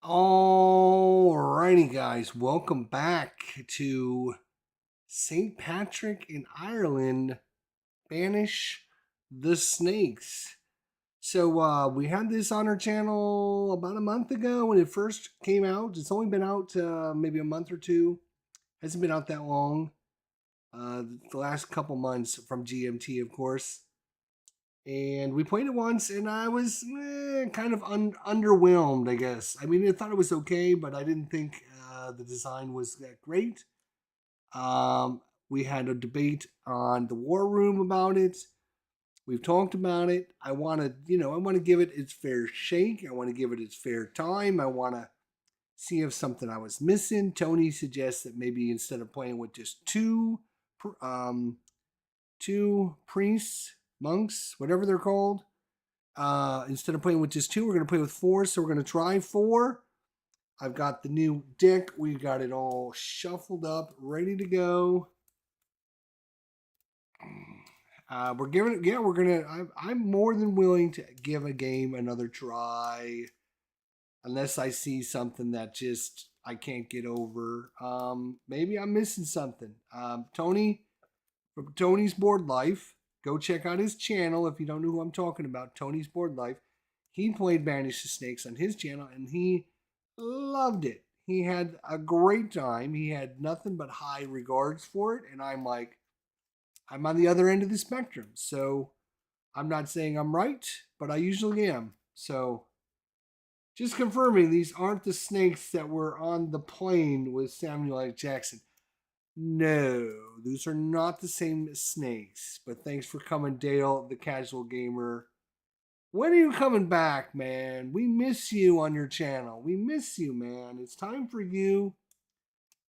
Alrighty, guys, welcome back to St. Patrick in Ireland. Banish the snakes. So we had this on our channel about a month ago when it first came out. It's only been out maybe a month or two. Hasn't been out that long. The last couple months from GMT, of course. And we played it once, and I was kind of underwhelmed, I guess. I mean, I thought it was okay, but I didn't think the design was that great. We had a debate on the War Room about it. We've talked about it. I want to give it its fair shake. I want to give it its fair time. I want to see if something I was missing. Tony suggests that maybe instead of playing with just two priests, monks, whatever they're called, instead of playing with just two, we're going to play with four. So we're going to try four. I've got the new deck. We've got it all shuffled up, ready to go. We're giving it, yeah, we're going to, I'm more than willing to give a game another try. Unless I see something that just I can't get over. Maybe I'm missing something. Tony, from Tony's Board Life, go check out his channel if you don't know who I'm talking about. Tony's Board Life. He played Banish the Snakes on his channel and he loved it. He had a great time. He had nothing but high regards for it. And I'm like, I'm on the other end of the spectrum. So I'm not saying I'm right, but I usually am. So just confirming these aren't the snakes that were on the plane with Samuel L. Jackson. No, those are not the same snakes. But thanks for coming, Dale, the casual gamer. When are you coming back, man? We miss you on your channel. We miss you, man. It's time for you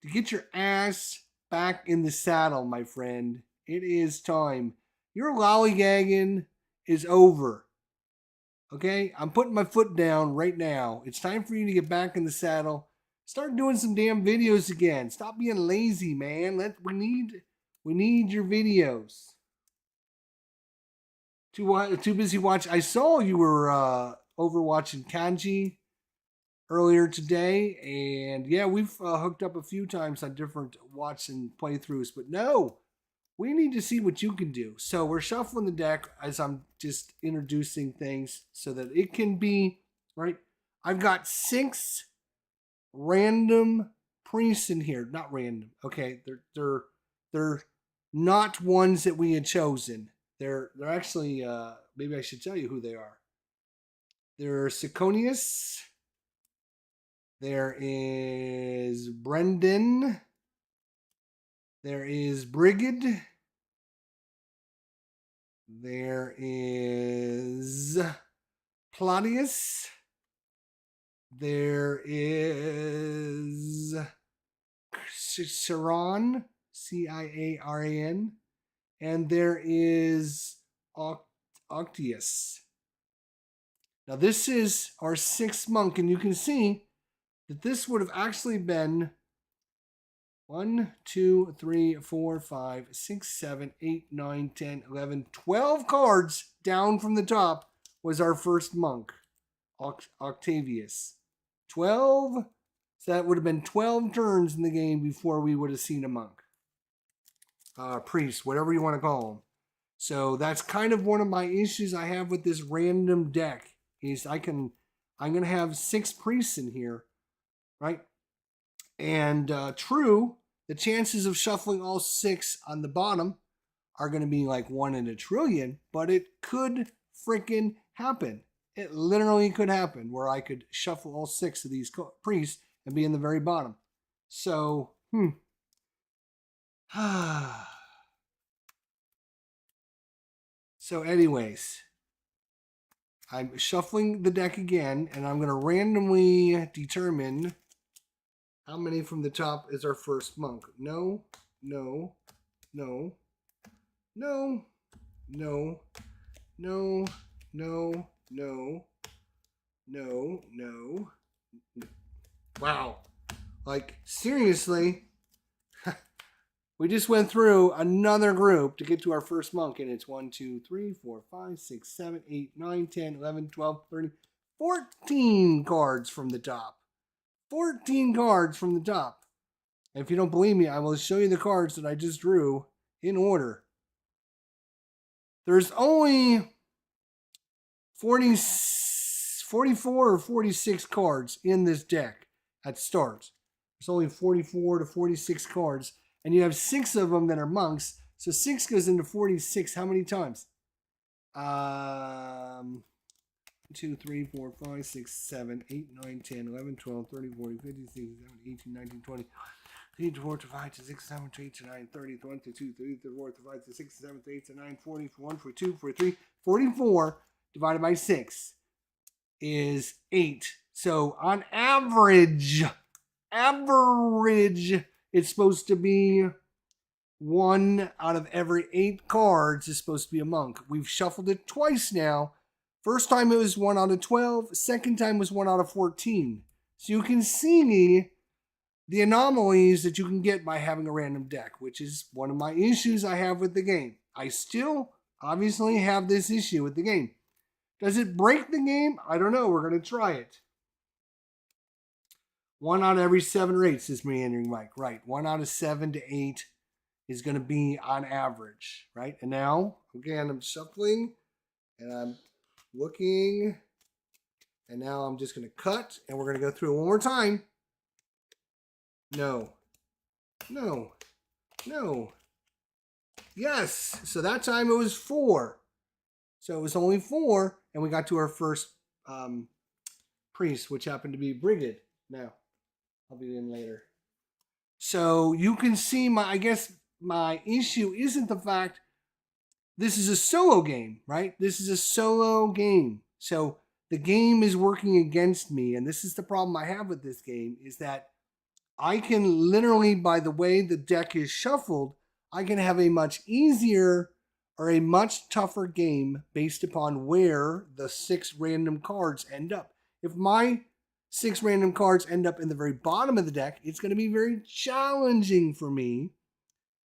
to get your ass back in the saddle, my friend. It is time. Your lollygagging is over. Okay? I'm putting my foot down right now. It's time for you to get back in the saddle. Start doing some damn videos again. Stop being lazy, man. We need your videos. Too busy watching. I saw you were over watching Kanji earlier today, and yeah, we've hooked up a few times on different watch and playthroughs. But no, we need to see what you can do. So we're shuffling the deck as I'm just introducing things so that it can be right. I've got 6 random priests in here. Not random. Okay, they're not ones that we had chosen. They're actually maybe I should tell you who they are. They're Iscrninus. There is Brendan. There is Brigid. There is Claudius. There is Ciaran, Ciaran, and there is Octius. Now this is our 6th monk, and you can see that this would have actually been 1, 2, 3, 4, 5, 6, 7, 8, 9, 10, 11, 12 cards down from the top was our first monk, Octavius. 12, so that would have been 12 turns in the game before we would have seen a monk. Priest, whatever you want to call him. So that's kind of one of my issues I have with this random deck is I'm going to have 6 priests in here, right? And true, the chances of shuffling all 6 on the bottom are going to be like 1 in a trillion, but it could freaking happen. It literally could happen where I could shuffle all 6 of these priests and be in the very bottom. So, So anyways, I'm shuffling the deck again, and I'm going to randomly determine how many from the top is our first monk. No, no, no, no, no, no, no, no, no, no. Wow. Like, seriously, we just went through another group to get to our first monk, and it's 1, 2, 3, 4, 5, 6, 7, 8, 9, 10, 11, 12, 13, 14 cards from the top. 14 cards from the top. And if you don't believe me, I will show you the cards that I just drew in order. There's only 44 or 46 cards in this deck at start. There's only 44 to 46 cards, and you have 6 of them that are monks. So 6 goes into 46 how many times? 2, 3, 4, 5, 6, 7, 8, 9, 10, 11, 12, 13, 14, 15, 16, 17, 18, 19, 20, 3, 4, 5, 6, 7, 8, 9, 30, 1, 2, 3, 4, 5, 6, 7, 8, 9, 40, 41, 42, 43, 44 divided by 6 is 8. So on average, it's supposed to be 1 out of every 8 cards is supposed to be a monk. We've shuffled it twice now. First time it was 1 out of 12. Second time was 1 out of 14. So you can see the anomalies that you can get by having a random deck, which is one of my issues I have with the game. I still obviously have this issue with the game. Does it break the game? I don't know. We're going to try it. 1 out of every 7 or 8, says Meandering Mike. Right. 1 out of 7 to 8 is going to be on average, right? And now, again, I'm shuffling and I'm looking, and now I'm just going to cut, and we're going to go through it one more time. No. Yes. So that time it was 4. So it was only 4, and we got to our first priest, which happened to be Brigid. Now, I'll be in later. So you can see I guess my issue isn't the fact this is a solo game, right? This is a solo game. So the game is working against me, and this is the problem I have with this game, is that I can literally, by the way the deck is shuffled, I can have a much easier or a much tougher game based upon where the 6 random cards end up. If my 6 random cards end up in the very bottom of the deck, it's going to be very challenging for me.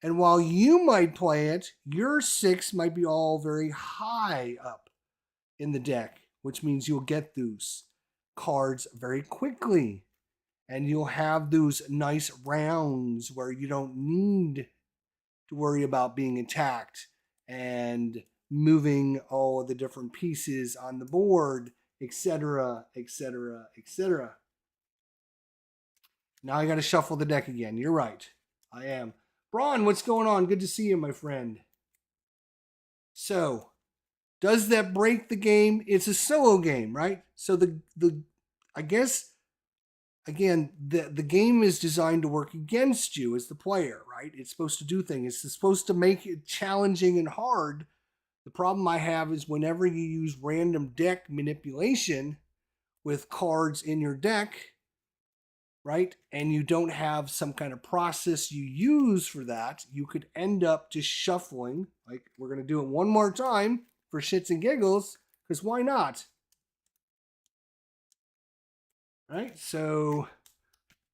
And while you might play it, your 6 might be all very high up in the deck, which means you'll get those cards very quickly. And you'll have those nice rounds where you don't need to worry about being attacked and moving all of the different pieces on the board, etc., etc., etc. Now I got to shuffle the deck again. You're right. I am. Braun, what's going on? Good to see you, my friend. So, does that break the game? It's a solo game, right? So I guess again, the game is designed to work against you as the player, right? It's supposed to do things. It's supposed to make it challenging and hard. The problem I have is whenever you use random deck manipulation with cards in your deck, right, and you don't have some kind of process you use for that, you could end up just shuffling. Like, we're going to do it one more time for shits and giggles, because why not? Right, so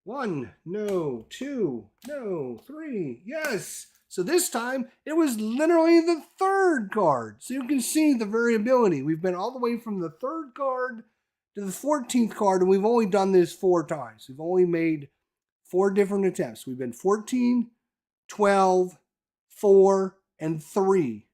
1, no, 2, no, 3, yes. So this time, it was literally the 3rd card. So you can see the variability. We've been all the way from the 3rd card to the 14th card, and we've only done this 4 times. We've only made 4 different attempts. We've been 14, 12, 4, and 3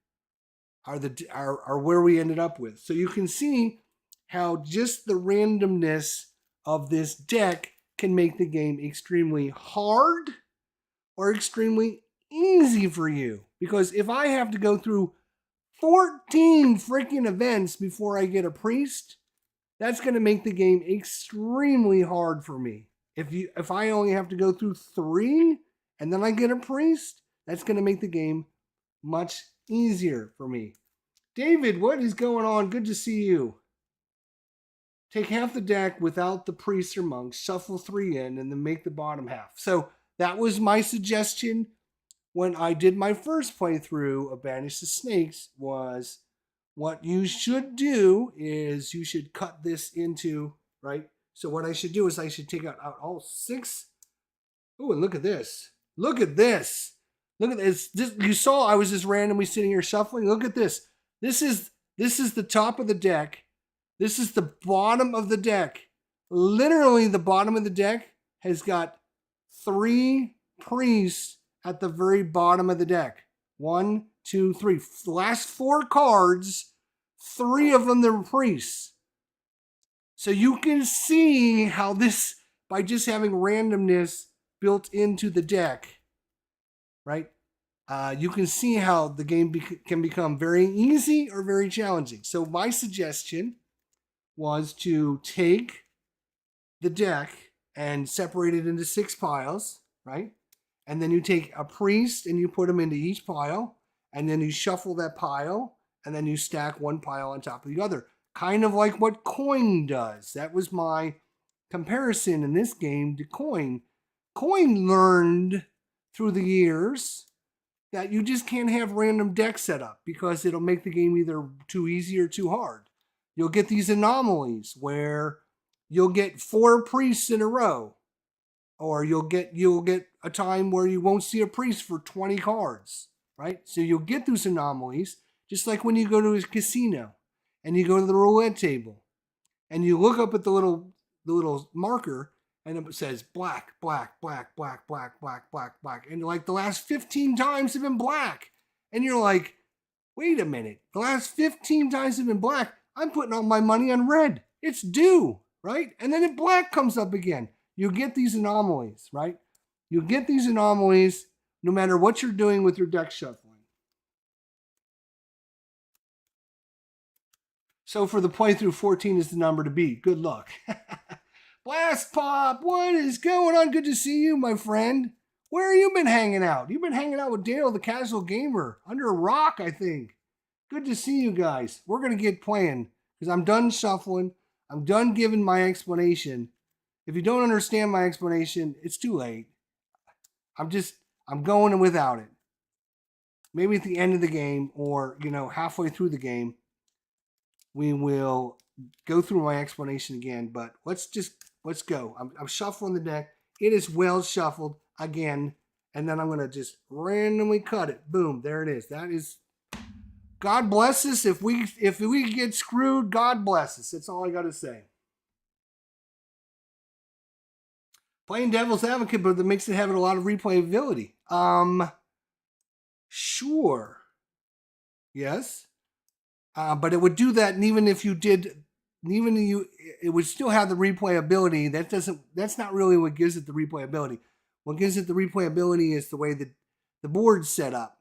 are where we ended up with. So you can see how just the randomness of this deck can make the game extremely hard or extremely easy for you. Because if I have to go through 14 freaking events before I get a priest, that's going to make the game extremely hard for me. If I only have to go through 3 and then I get a priest, that's going to make the game much easier for me. David, what is going on? Good to see you. Take half the deck without the priests or monks, shuffle 3 in, and then make the bottom half. So that was my suggestion when I did my first playthrough of Banish the Snakes, was what you should do is you should cut this into, right? So what I should do is I should take out all 6. Oh, and look at this. Look at this. Look at this. You saw I was just randomly sitting here shuffling. Look at this. This is the top of the deck. This is the bottom of the deck. Literally, the bottom of the deck has got 3 priests at the very bottom of the deck. 1, 2, 3. The last 4 cards, 3 of them are priests. So you can see how this, by just having randomness built into the deck, right? You can see how the game can become very easy or very challenging. So my suggestion was to take the deck and separate it into 6 piles, right? And then you take a priest and you put them into each pile, and then you shuffle that pile, and then you stack one pile on top of the other. Kind of like what coin does. That was my comparison in this game to coin. Coin learned through the years that you just can't have random deck set up because it'll make the game either too easy or too hard. You'll get these anomalies where you'll get 4 priests in a row, or you'll get a time where you won't see a priest for 20 cards, right? So you'll get those anomalies, just like when you go to a casino and you go to the roulette table and you look up at the little marker and it says black, black, black, black, black, black, black, black. And like the last 15 times have been black. And you're like, wait a minute. The last 15 times have been black. I'm putting all my money on red. It's due, right? And then black comes up again. You get these anomalies, right? You get these anomalies no matter what you're doing with your deck shuffling. So for the playthrough, 14 is the number to beat. Good luck. Blast Pop, what is going on? Good to see you, my friend. Where have you been hanging out? You've been hanging out with Daniel, the casual gamer, under a rock, I think. Good to see you guys. We're going to get playing because I'm done shuffling. I'm done giving my explanation. If you don't understand my explanation, it's too late. I'm going without it. Maybe at the end of the game or, halfway through the game, we will go through my explanation again. But let's go. I'm shuffling the deck. It is well shuffled again. And then I'm going to just randomly cut it. Boom. There it is. That is... God bless us. If we get screwed, God bless us. That's all I got to say. Playing devil's advocate, but that makes it have a lot of replayability. Sure. Yes. But it would do that, and even if you did, it would still have the replayability. That's not really what gives it the replayability. What gives it the replayability is the way that the board's set up,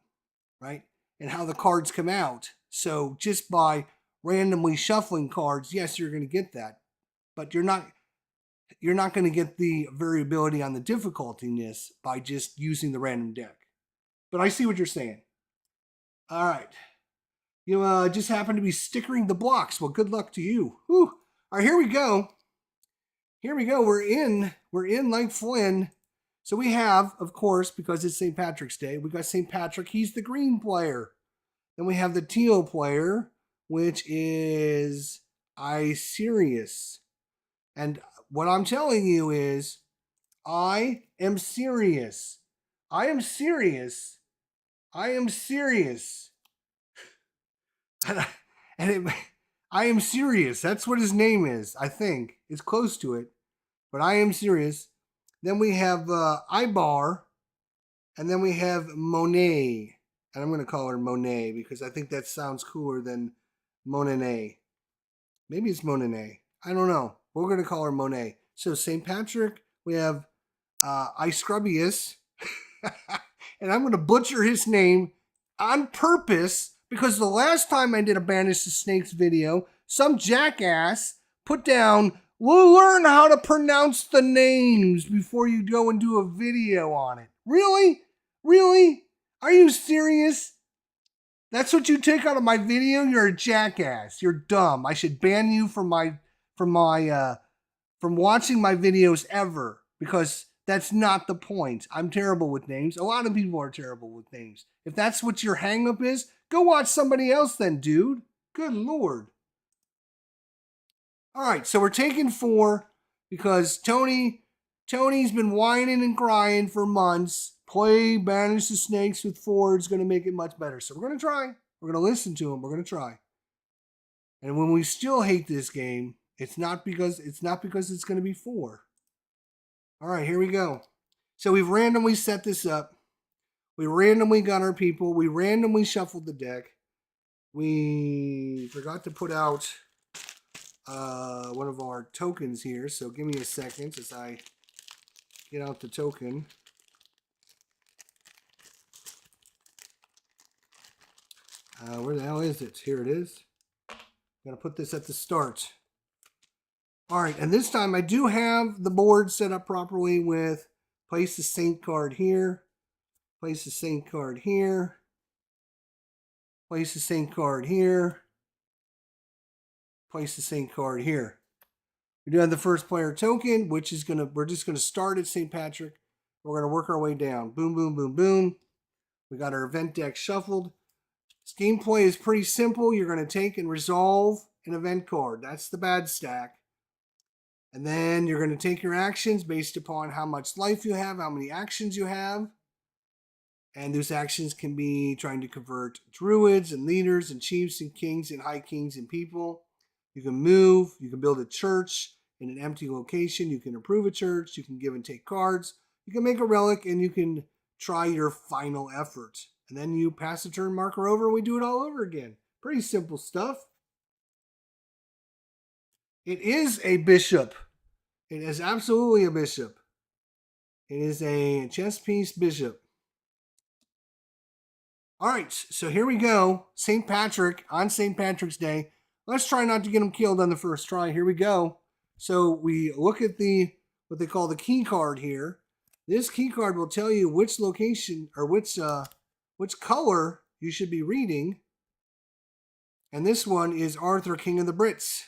right? And how the cards come out. So just by randomly shuffling cards, yes, you're going to get that. But you're not going to get the variability on the difficultiness by just using the random deck. But I see what you're saying. All right. You just happen to be stickering the blocks. Well, good luck to you. Whew. All right, here we go. Here we go. We're in like Flynn. So we have, of course, because it's St. Patrick's Day, we got St. Patrick. He's the green player. Then we have the teal player, which is Iscrninus. And what I'm telling you is, I am serious. I am serious. I am serious. I am serious. That's what his name is, I think. It's close to it. But I am serious. Then we have Ibar, and then we have Monet. And I'm going to call her Monet because I think that sounds cooler than Moninne. Maybe it's Moninne. I don't know. We're going to call her Monet. So St. Patrick, we have Iscrninus. And I'm going to butcher his name on purpose because the last time I did a Banish the Snakes video, some jackass put down, we'll learn how to pronounce the names before you go and do a video on it. Really? Really? Are you serious? That's what you take out of my video? You're a jackass. You're dumb. I should ban you from watching my videos ever because that's not the point. I'm terrible with names. A lot of people are terrible with names. If that's what your hang-up is, go watch somebody else then, dude. Good Lord. All right, so we're taking 4 because Tony's been whining and crying for months. Play Banish the Snakes with 4 is going to make it much better. So we're going to try. We're going to listen to him. We're going to try. And when we still hate this game, It's not because it's going to be 4. All right, here we go. So we've randomly set this up. We randomly got our people. We randomly shuffled the deck. We forgot to put out one of our tokens here. So give me a second as I get out the token. Where the hell is it? Here it is. I'm going to put this at the start. All right, and this time I do have the board set up properly with place the Saint card here, place the Saint card here, place the Saint card here, place the Saint card here. We do have the first player token, which is we're just gonna start at St. Patrick. We're gonna work our way down. Boom, boom, boom, boom. We got our event deck shuffled. This gameplay is pretty simple. You're gonna take and resolve an event card. That's the bad stack. And then you're going to take your actions based upon how much life you have, how many actions you have. And those actions can be trying to convert druids and leaders and chiefs and kings and high kings and people. You can move. You can build a church in an empty location. You can improve a church. You can give and take cards. You can make a relic, and you can try your final effort. And then you pass the turn marker over, and we do it all over again. Pretty simple stuff. It is a bishop. It is absolutely a bishop. It is a chess piece bishop. All right, so here we go. St. Patrick on St. Patrick's Day. Let's try not to get him killed on the first try. Here we go. So we look at what they call the key card here. This key card will tell you which location or which color you should be reading. And this one is Arthur, King of the Brits.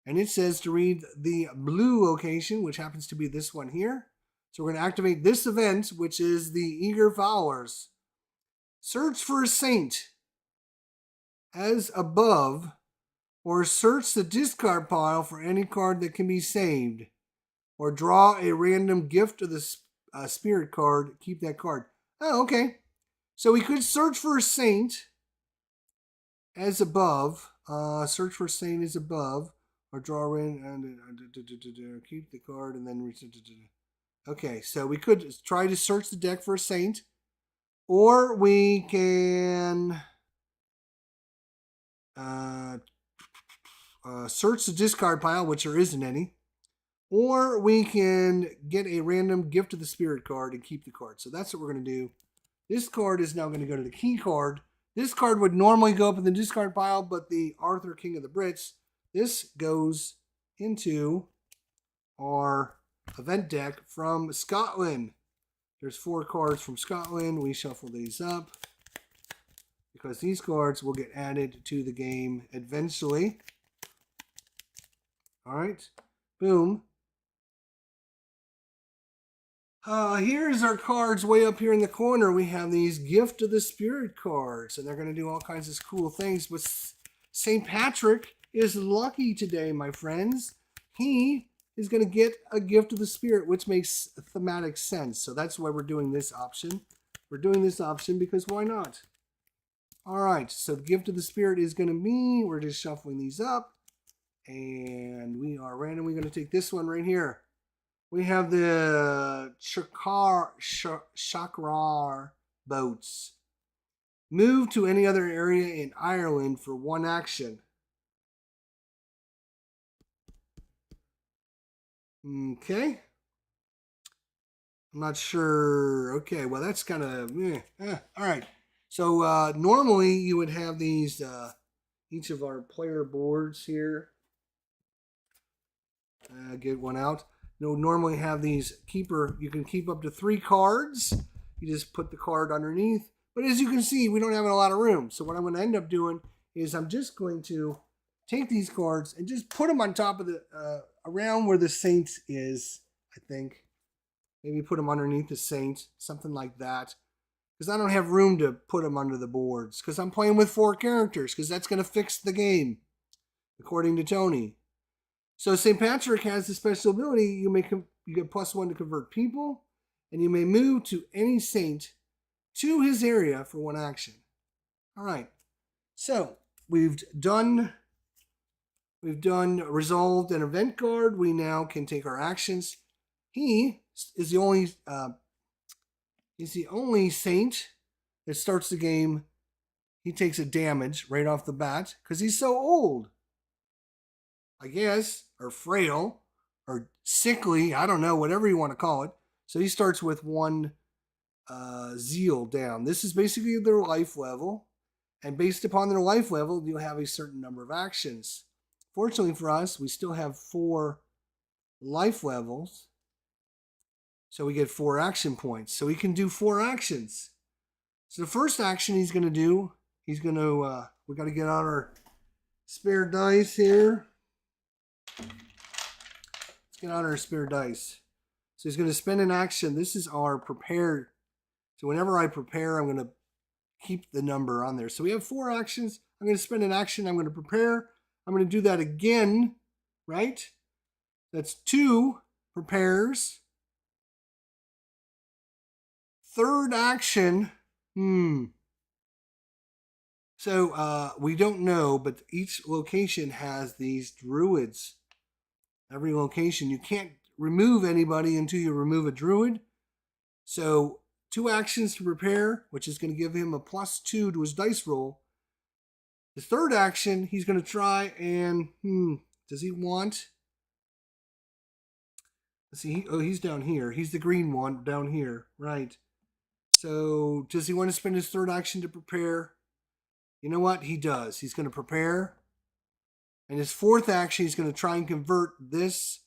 And it says to read the blue location, which happens to be this one here. So we're going to activate this event, which is the Eager Followers. Search for a saint as above, or search the discard pile for any card that can be saved, or draw a random gift of the spirit card. Keep that card. Oh, okay. So we could search for a saint as above. Search for a saint as above. Or draw in and keep the card and then okay, so we could try to search the deck for a saint, or we can search the discard pile, which there isn't any, or we can get a random gift of the spirit card and keep the card. So that's what we're going to do. This card is now going to go to the key card. This card would normally go up in the discard pile, but the Arthur, King of the Brits, this goes into our event deck from Scotland. There's 4 cards from Scotland. We shuffle these up because these cards will get added to the game eventually. All right. Boom. Here's our cards way up here in the corner. We have these Gift of the Spirit cards, and they're going to do all kinds of cool things. But St. Patrick is lucky today, my friends. He is going to get a Gift of the Spirit, which makes thematic sense. So that's why we're doing this option. We're doing this option because why not? All right, so the Gift of the Spirit is going to be, we're just shuffling these up. And we are randomly going to take this one right here. We have the Chakrar boats. Move to any other area in Ireland for 1 action. Okay. I'm not sure. Okay, well, that's kind of... all right. So normally you would have these, each of our player boards here. Get one out. You'll normally have these you can keep up to 3 cards. You just put the card underneath. But as you can see, we don't have a lot of room. So what I'm going to end up doing is I'm just going to take these cards and just put them on top of the, around where the saint is, I think. Maybe put them underneath the saint, something like that. Because I don't have room to put them under the boards. Because I'm playing with 4 characters. Because that's going to fix the game, according to Tony. So St. Patrick has the special ability. You get +1 to convert people. And you may move to any saint to his area for 1 action. All right. So we've done We've done resolved an event guard. We now can take our actions. He is the only saint that starts the game. He takes a damage right off the bat because he's so old, I guess, or frail, or sickly. I don't know, whatever you want to call it. So he starts with 1 zeal down. This is basically their life level. And based upon their life level, you'll have a certain number of actions. Fortunately for us, we still have 4 life levels. So we get 4 action points. So he can do 4 actions. So the first action he's going to do, we got to get out our spare dice here. Let's get out our spare dice. So he's going to spend an action. This is our prepared. So whenever I prepare, I'm going to keep the number on there. So we have 4 actions. I'm going to spend an action. I'm going to prepare. I'm going to do that again, right? That's 2 prepares. Third action. So we don't know, but each location has these druids. Every location. You can't remove anybody until you remove a druid. So 2 actions to prepare, which is going to give him a +2 to his dice roll. The third action, he's going to try and, does he want? Let's see, he's down here. He's the green one down here, right. So does he want to spend his third action to prepare? You know what? He does. He's going to prepare. And his fourth action, he's going to try and convert this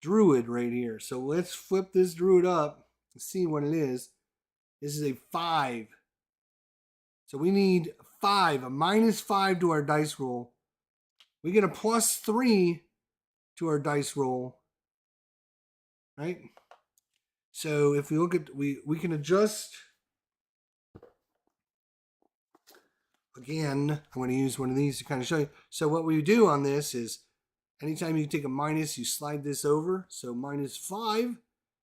druid right here. So let's flip this druid up and see what it is. This is a 5. So we need 5, a -5 to our dice roll. We get a +3 to our dice roll, right? So if we look at, we can adjust. Again, I'm going to use one of these to kind of show you. So what we do on this is, anytime you take a minus, you slide this over. So -5,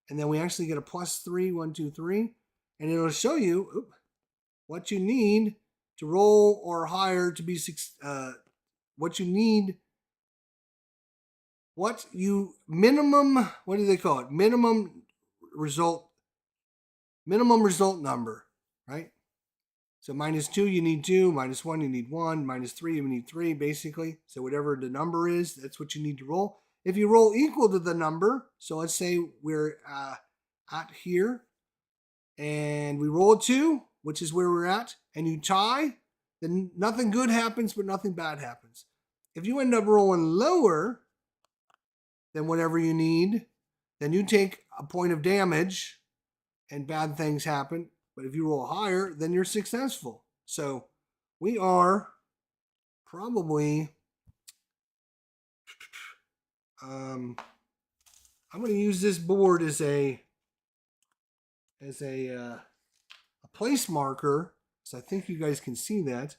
and then we actually get a +3, 1, 2, 3, and it'll show you what you need to roll or higher to be what you need. What do they call it? Minimum result number, right? So -2, you need 2. -1, you need 1. -3, you need 3, basically. So whatever the number is, that's what you need to roll. If you roll equal to the number, so let's say we're at here, and we roll a 2, which is where we're at, and you tie, then nothing good happens, but nothing bad happens. If you end up rolling lower than whatever you need, then you take a point of damage, and bad things happen. But if you roll higher, then you're successful. So we are probably, I'm going to use this board as a place marker, so I think you guys can see that,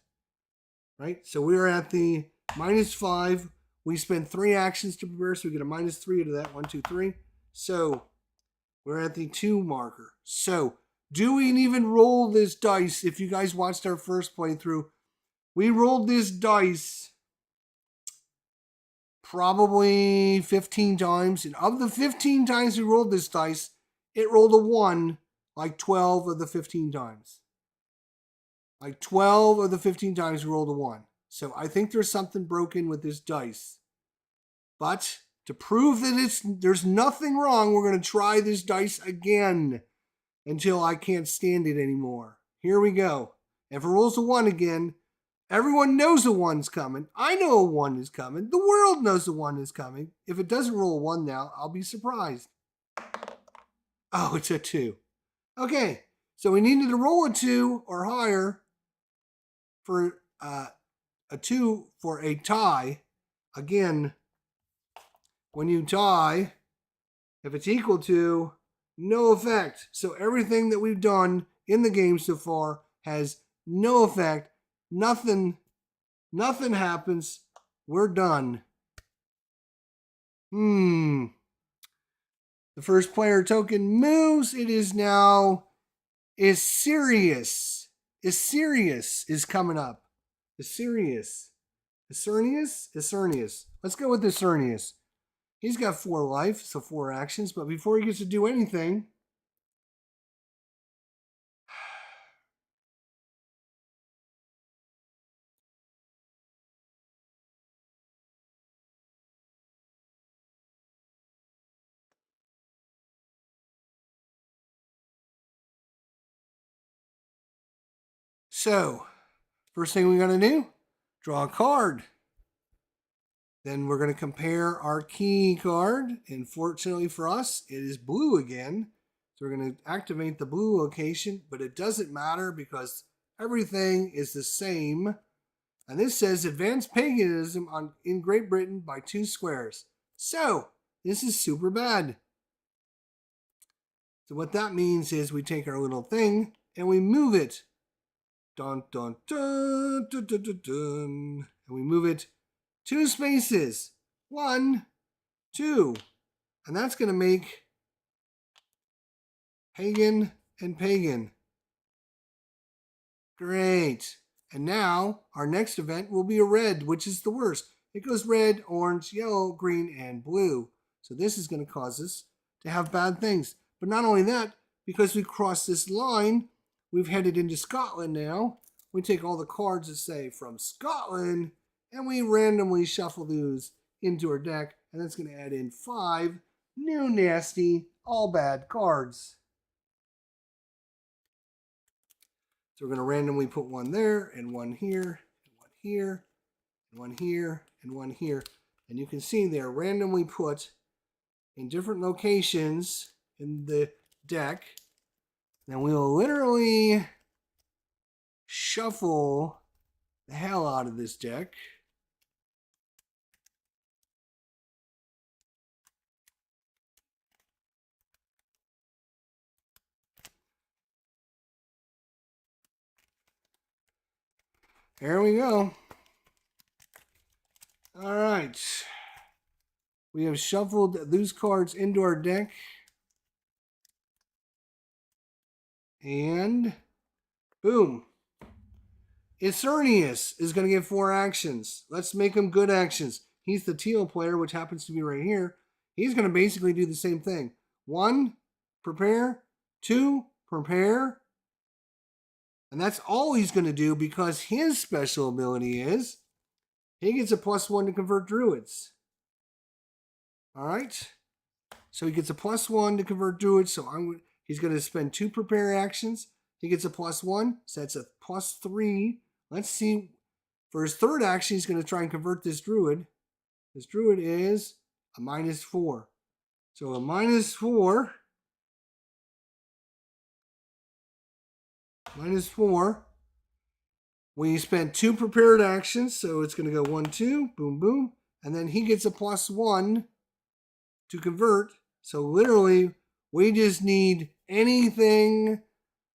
right? So we're at the -5. We spend 3 actions to prepare, so we get a -3 to that. 1, 2, 3. So we're at the 2 marker. So do we even roll this dice? If you guys watched our first playthrough, we rolled this dice probably 15 times. And of the 15 times we rolled this dice, it rolled a 1 like 12 of the 15 times. Like 12 of the 15 times we rolled a 1. So I think there's something broken with this dice. But to prove that there's nothing wrong, we're going to try this dice again until I can't stand it anymore. Here we go. If it rolls a 1 again, everyone knows a 1's coming. I know a 1 is coming. The world knows a 1 is coming. If it doesn't roll a 1 now, I'll be surprised. Oh, it's a 2. Okay, so we needed to roll a 2 or higher for a 2 for a tie. Again, when you tie, if it's equal to, no effect. So everything that we've done in the game so far has no effect. Nothing happens. We're done. The first player token moves. It is now Iscrninus. Iscrninus is coming up. Iscrninus. Iscrninus. Let's go with Iscrninus. He's got 4 life, so 4 actions, but before he gets to do anything, so first thing we got to do, draw a card. Then we're going to compare our key card, and fortunately for us, it is blue again. So we're going to activate the blue location, but it doesn't matter because everything is the same. And this says advanced paganism in Great Britain by 2 squares. So this is super bad. So what that means is we take our little thing and we move it. Dun, dun, dun, dun, dun, dun, dun. And we move it 2 spaces. 1, 2. And that's going to make pagan and pagan. Great. And now our next event will be a red, which is the worst. It goes red, orange, yellow, green, and blue. So this is going to cause us to have bad things. But not only that, because we crossed this line, we've headed into Scotland now. We take all the cards that say from Scotland, and we randomly shuffle those into our deck. And that's going to add in 5 new nasty, all bad cards. So we're going to randomly put 1 there, and 1 here, and 1 here, and 1 here, and 1 here. And you can see they're randomly put in different locations in the deck. Then we'll literally shuffle the hell out of this deck. There we go. All right. We have shuffled those cards into our deck. And boom. Iscrninus is going to get 4 actions. Let's make him good actions. He's the teal player, which happens to be right here. He's going to basically do the same thing. 1, prepare. 2, prepare. And that's all he's going to do because his special ability is he gets a +1 to convert druids. All right. So he gets a +1 to convert druids. So he's going to spend 2 prepare actions. He gets a +1. So that's a +3. Let's see. For his 3rd action, he's going to try and convert this druid. This druid is a -4. So a -4. -4. When you spend 2 prepared actions, so it's going to go 1, 2, boom, boom. And then he gets a +1 to convert. So literally, we just need anything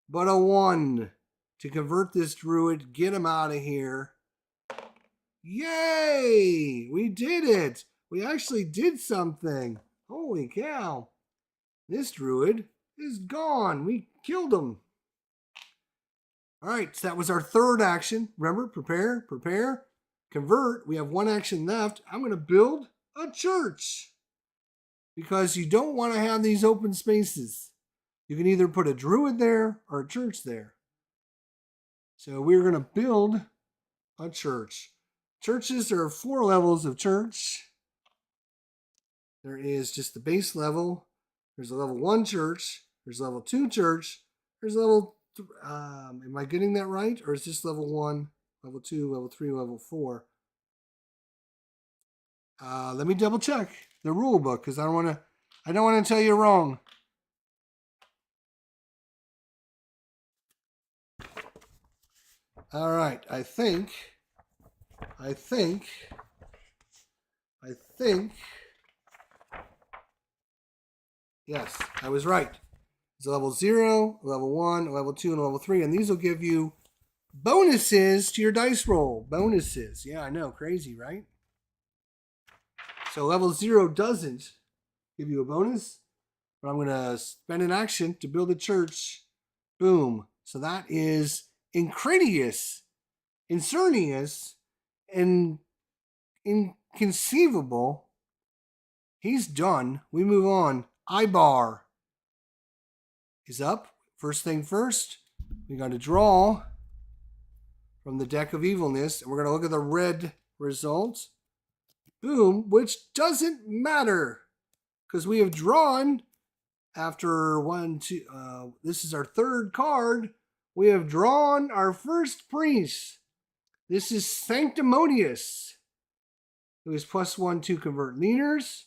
but a 1 to convert this druid. Get him out of here. Yay! We did it. We actually did something. Holy cow. This druid is gone. We killed him. All right, so that was our 3rd action. Remember, prepare, prepare, convert. We have 1 action left. I'm going to build a church because you don't want to have these open spaces. You can either put a druid there or a church there. So we're going to build a church. Churches, there are 4 levels of church. There is just the base level. There's a level 1 church. There's a level 2 church. There's a level am I getting that right? Or is this level 1, level 2, level 3, level 4? Let me double check the rule book because I don't want to tell you wrong. All right, I think. Yes, I was right. It's a level 0, a level 1, a level 2, and a level 3. And these will give you bonuses to your dice roll. Bonuses. Yeah, I know. Crazy, right? So level 0 doesn't give you a bonus. But I'm going to spend an action to build a church. Boom. So that is Iscrninus. And Inconceivable. He's done. We move on. Ibar is up. First thing first, we got to draw from the deck of evilness, and we're going to look at the red results. Boom, which doesn't matter because we have drawn after one, two. This is our third card. We have drawn our first priest. This is Sanctimonious, who is +1 to convert leaders.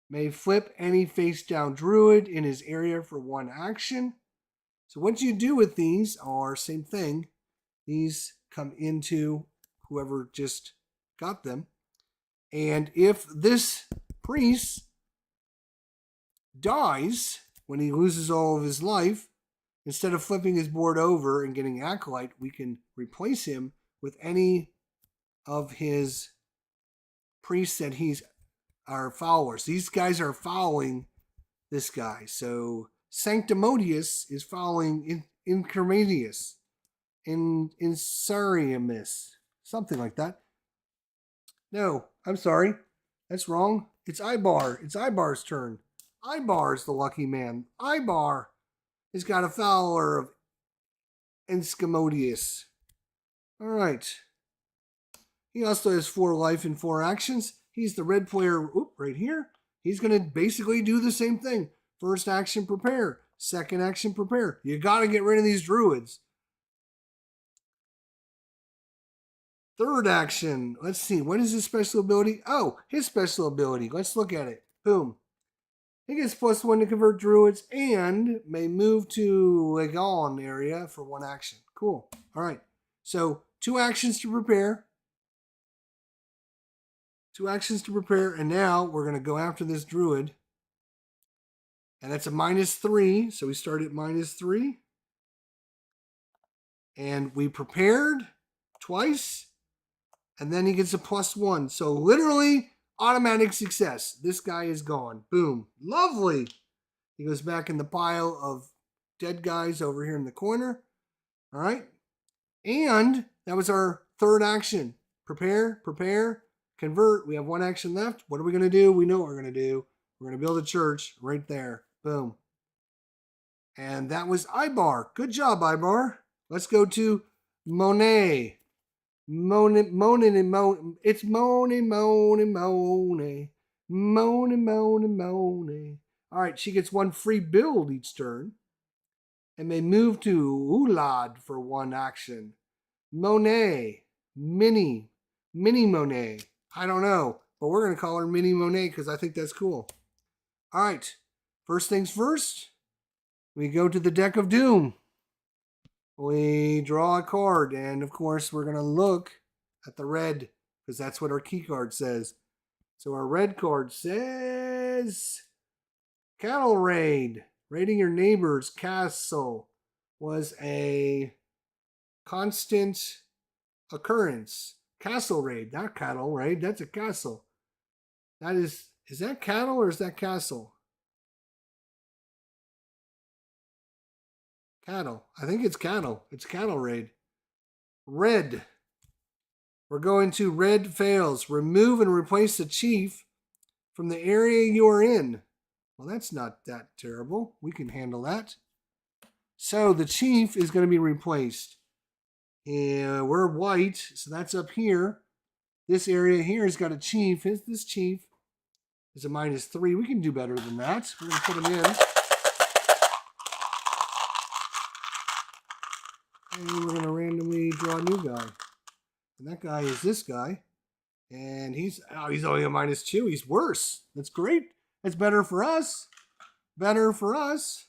May flip any face-down druid in his area for 1 action. So what you do with these are same thing. These come into whoever just got them. And if this priest dies when he loses all of his life, instead of flipping his board over and getting Acolyte, we can replace him with any of his priests that he's our followers. These guys are following this guy. So Sanctimonious is following Iscrninus, Iscrninus, something like that. No, I'm sorry. That's wrong. It's Ibar. It's Ibar's turn. Ibar's the lucky man. Ibar has got a follower of Iscrninus. All right. He also has 4 life and 4 actions. He's the red player right here. He's going to basically do the same thing. First action, prepare. Second action, prepare. You got to get rid of these druids. Third action. Let's see. What is his special ability? Oh, his special ability. Let's look at it. Boom. He gets +1 to convert druids and may move to Legon area for 1 action. Cool. All right. So 2 actions to prepare. 2 actions to prepare. And now we're going to go after this druid. And that's a -3. So we start at -3. And we prepared twice. And then he gets a +1. So literally automatic success. This guy is gone. Boom. Lovely. He goes back in the pile of dead guys over here in the corner. All right. And that was our third action. Prepare, prepare, convert. We have 1 action left. What are we going to do? We know what we're going to do. We're going to build a church right there. Boom. And that was Ibar. Good job, Ibar. Let's go to Monet. Moninne. It's Moninne. All right, she gets 1 free build each turn and may move to Ulad for 1 action. Monet. Mini Monet. I don't know, but we're going to call her Mini Monet because I think that's cool. All right, first things first, we go to the deck of doom. We draw a card, and of course, we're going to look at the red because that's what our key card says. So our red card says Cattle Raid. Raiding your neighbor's castle was a constant occurrence. Castle raid, not cattle raid. That's a castle. That is that cattle or is that castle? Cattle. I think it's cattle. It's cattle raid. Red. We're going to red fails. Remove and replace the chief from the area you're in. Well, that's not that terrible. We can handle that. So the chief is going to be replaced. And we're white, so that's up here. This area here has got a chief. This chief is a -3. We can do better than that. We're going to put him in. And we're going to randomly draw a new guy. And that guy is this guy. And he's only a -2. He's worse. That's great. That's better for us. Better for us.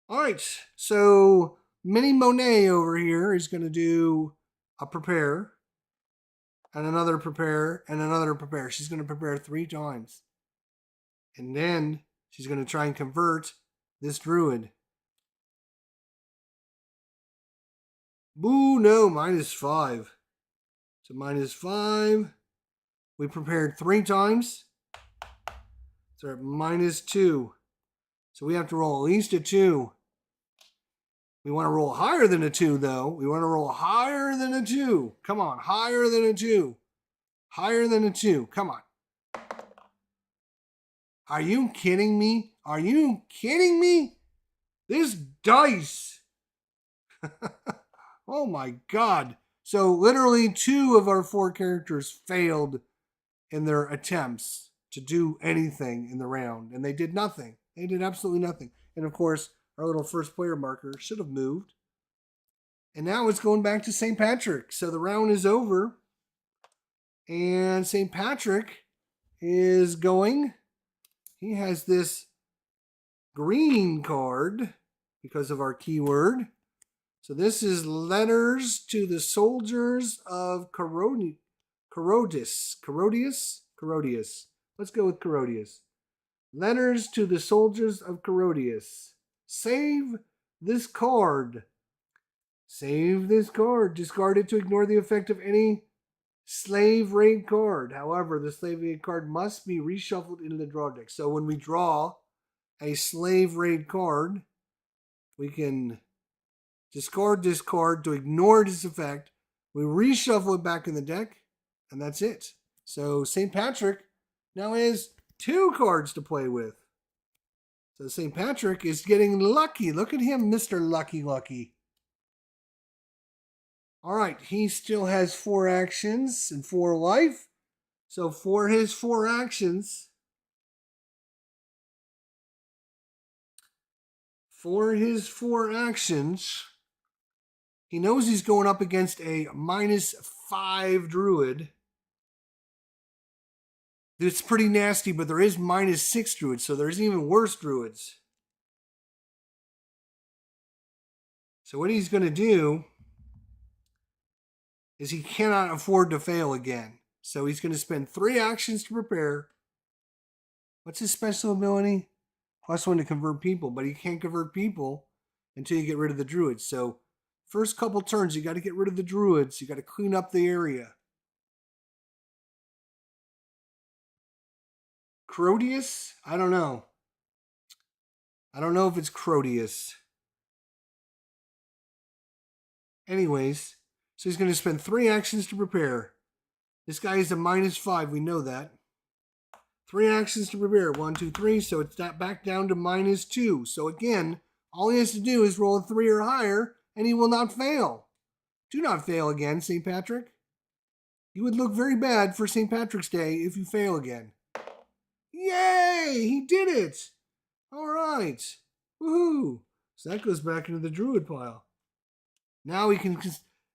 All right. So Mini Monet over here is going to do a prepare. And another prepare. And another prepare. She's going to prepare 3 times. And then she's going to try and convert this druid. Boo, no, -5. So -5. We prepared 3 times. So we're at -2. So we have to roll at least a 2. We want to roll higher than a 2, though. We want to roll higher than a 2. Come on, higher than a 2. Higher than a 2. Come on. Are you kidding me? Are you kidding me? This dice. Oh my God. So literally 2 of our 4 characters failed in their attempts to do anything in the round. And they did nothing. They did absolutely nothing. And of course, our little first player marker should have moved. And now it's going back to St. Patrick. So the round is over. And St. Patrick is going. He has this green card because of our keyword. So this is letters to the soldiers of Carodius. Let's go with Carodius. Letters to the soldiers of Carodius. Save this card. Save this card. Discard it to ignore the effect of any slave raid card. However, the slave raid card must be reshuffled into the draw deck. So when we draw a slave raid card, we can discard this card to ignore its effect. We reshuffle it back in the deck, and that's it. So St. Patrick now has 2 cards to play with. So St. Patrick is getting lucky. Look at him, Mr. Lucky Lucky. All right, he still has 4 actions and 4 life. So for his 4 actions, he knows he's going up against a -5 druid. It's pretty nasty, but there is -6 druids, so there's even worse druids. So what he's going to do is he cannot afford to fail again. So he's going to spend 3 actions to prepare. What's his special ability? +1 to convert people, but he can't convert people until you get rid of the druids. So first couple turns, you got to get rid of the druids. You got to clean up the area. Crodius? I don't know. I don't know if it's Crodius. Anyways, so he's going to spend 3 actions to prepare. This guy is a -5. We know that. 3 actions to prepare. 1, 2, 3. So it's back down to -2. So again, all he has to do is roll a 3 or higher, and he will not fail. Do not fail again, St. Patrick. You would look very bad for St. Patrick's Day if you fail again. Yay! He did it! All right. Woohoo! So that goes back into the druid pile. Now he can...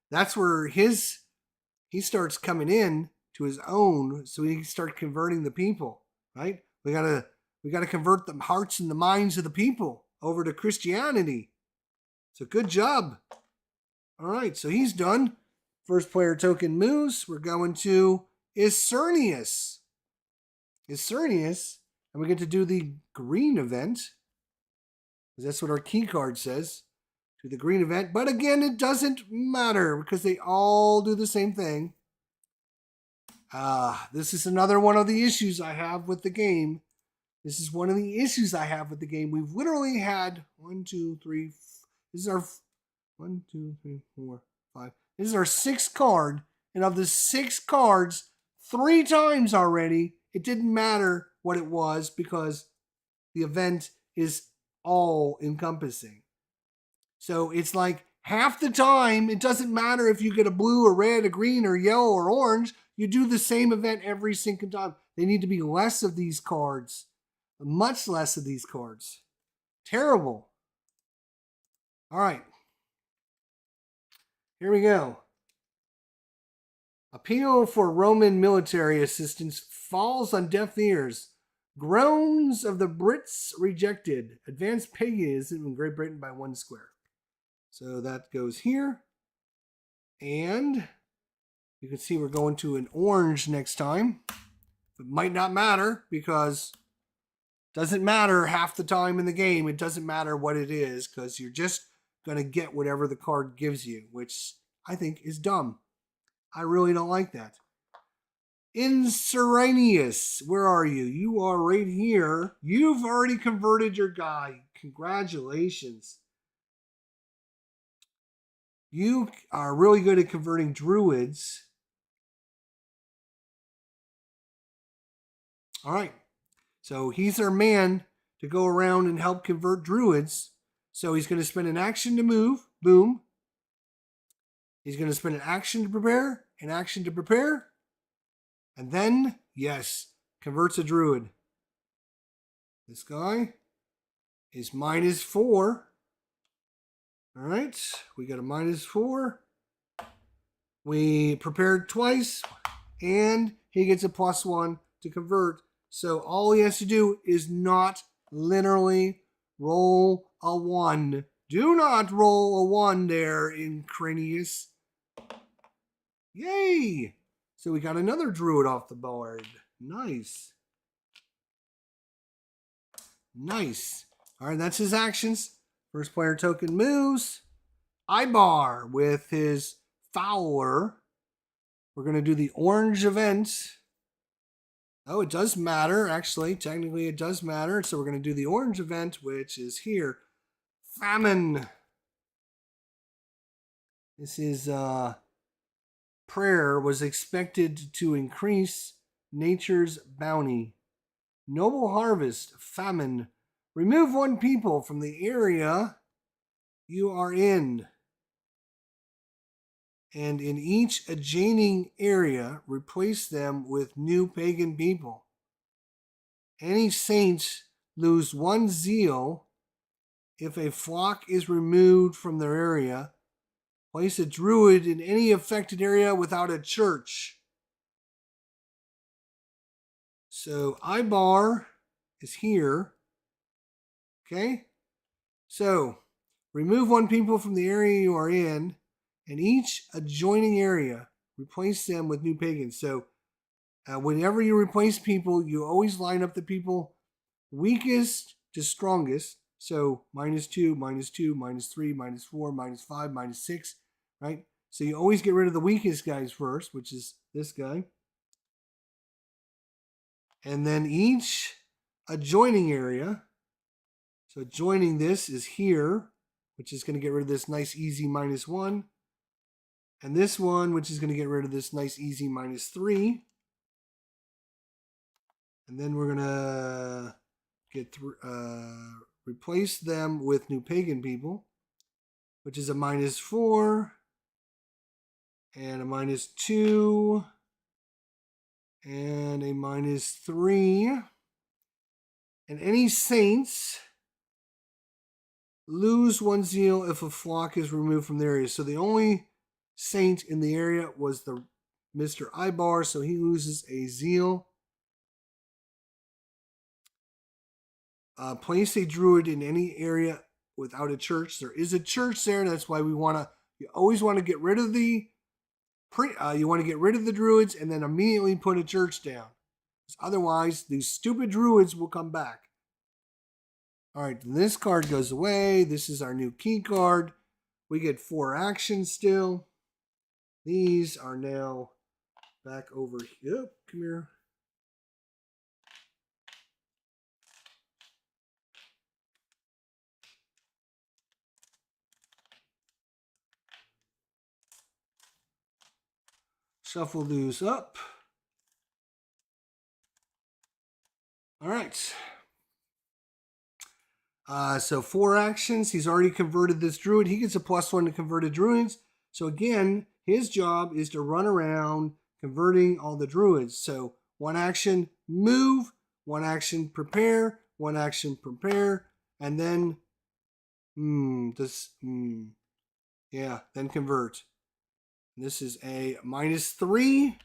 That's where he starts coming in to his own, so he can start converting the people, right? We gotta convert the hearts and the minds of the people over to Christianity. So good job. All right, so he's done. First player token moves. We're going to Iscrninus. And we get to do the green event, because that's what our key card says. To the green event, but again, it doesn't matter because they all do the same thing. This is another one of the issues I have with the game. We've literally had 1, 2, 3. This is our 1, 2, 3, 4, 5. This is our 6th card, and of the 6 cards, 3 times already, it didn't matter what it was because the event is all encompassing. So it's like half the time, it doesn't matter if you get a blue or red, a green or yellow or orange. You do the same event every single time. They need to be less of these cards. Much less of these cards. Terrible. All right. Here we go. Appeal for Roman military assistance falls on deaf ears. Groans of the Brits rejected. Advanced paganism in Great Britain by 1 square. So that goes here. And you can see we're going to an orange next time. It might not matter because it doesn't matter half the time in the game. It doesn't matter what it is because you're just going to get whatever the card gives you, which I think is dumb. I really don't like that. Iscrninus, where are you? You are right here. You've already converted your guy. Congratulations. You are really good at converting druids. All right. So he's our man to go around and help convert druids. So he's going to spend an action to move. Boom. He's going to spend an action to prepare, an action to prepare. And then, yes, converts a druid. This guy is -4. All right. We got a -4. We prepared twice. And he gets a +1 to convert. So all he has to do is not literally roll a 1. Do not roll a 1 there, Iscrninus. Yay! So we got another druid off the board. Nice. Nice. All right, that's his actions. First player token moves. Ibar with his Fowler. We're going to do the orange event. Oh, it does matter, actually. Technically, it does matter. So we're going to do the orange event, which is here. Famine. This is prayer was expected to increase nature's bounty. Noble harvest, famine. Remove 1 people from the area you are in. And in each adjoining area, replace them with new pagan people. Any saints lose 1 zeal if a flock is removed from their area. Place a druid in any affected area without a church. So Ibar is here. Okay? So remove 1 people from the area you are in. And each adjoining area, replace them with new pagans. So whenever you replace people, you always line up the people weakest to strongest. So -2, -2, -3, -4, -5, -6, right? So you always get rid of the weakest guys first, which is this guy. And then each adjoining area, so adjoining this is here, which is going to get rid of this nice easy -1. And this one, which is going to get rid of this nice easy -3. And then we're going to replace them with new pagan people, which is a -4 and a -2 and a -3. And any saints lose 1 zeal if a flock is removed from the area. So the only saint in the area was the Mr. Ibar, so he loses a zeal. Place a druid in any area without a church. There is a church there. That's why you always want to get rid of the druids and then immediately put a church down. Otherwise, these stupid druids will come back. All right, this card goes away. This is our new key card. We get 4 actions still. These are now back over here. Come here. Shuffle these up. All right. So 4 actions. He's already converted this druid. He gets a +1 to converted druids. So again, his job is to run around converting all the druids. So 1 action, move. 1 action, prepare. 1 action, prepare. And then, then convert. This is a -3.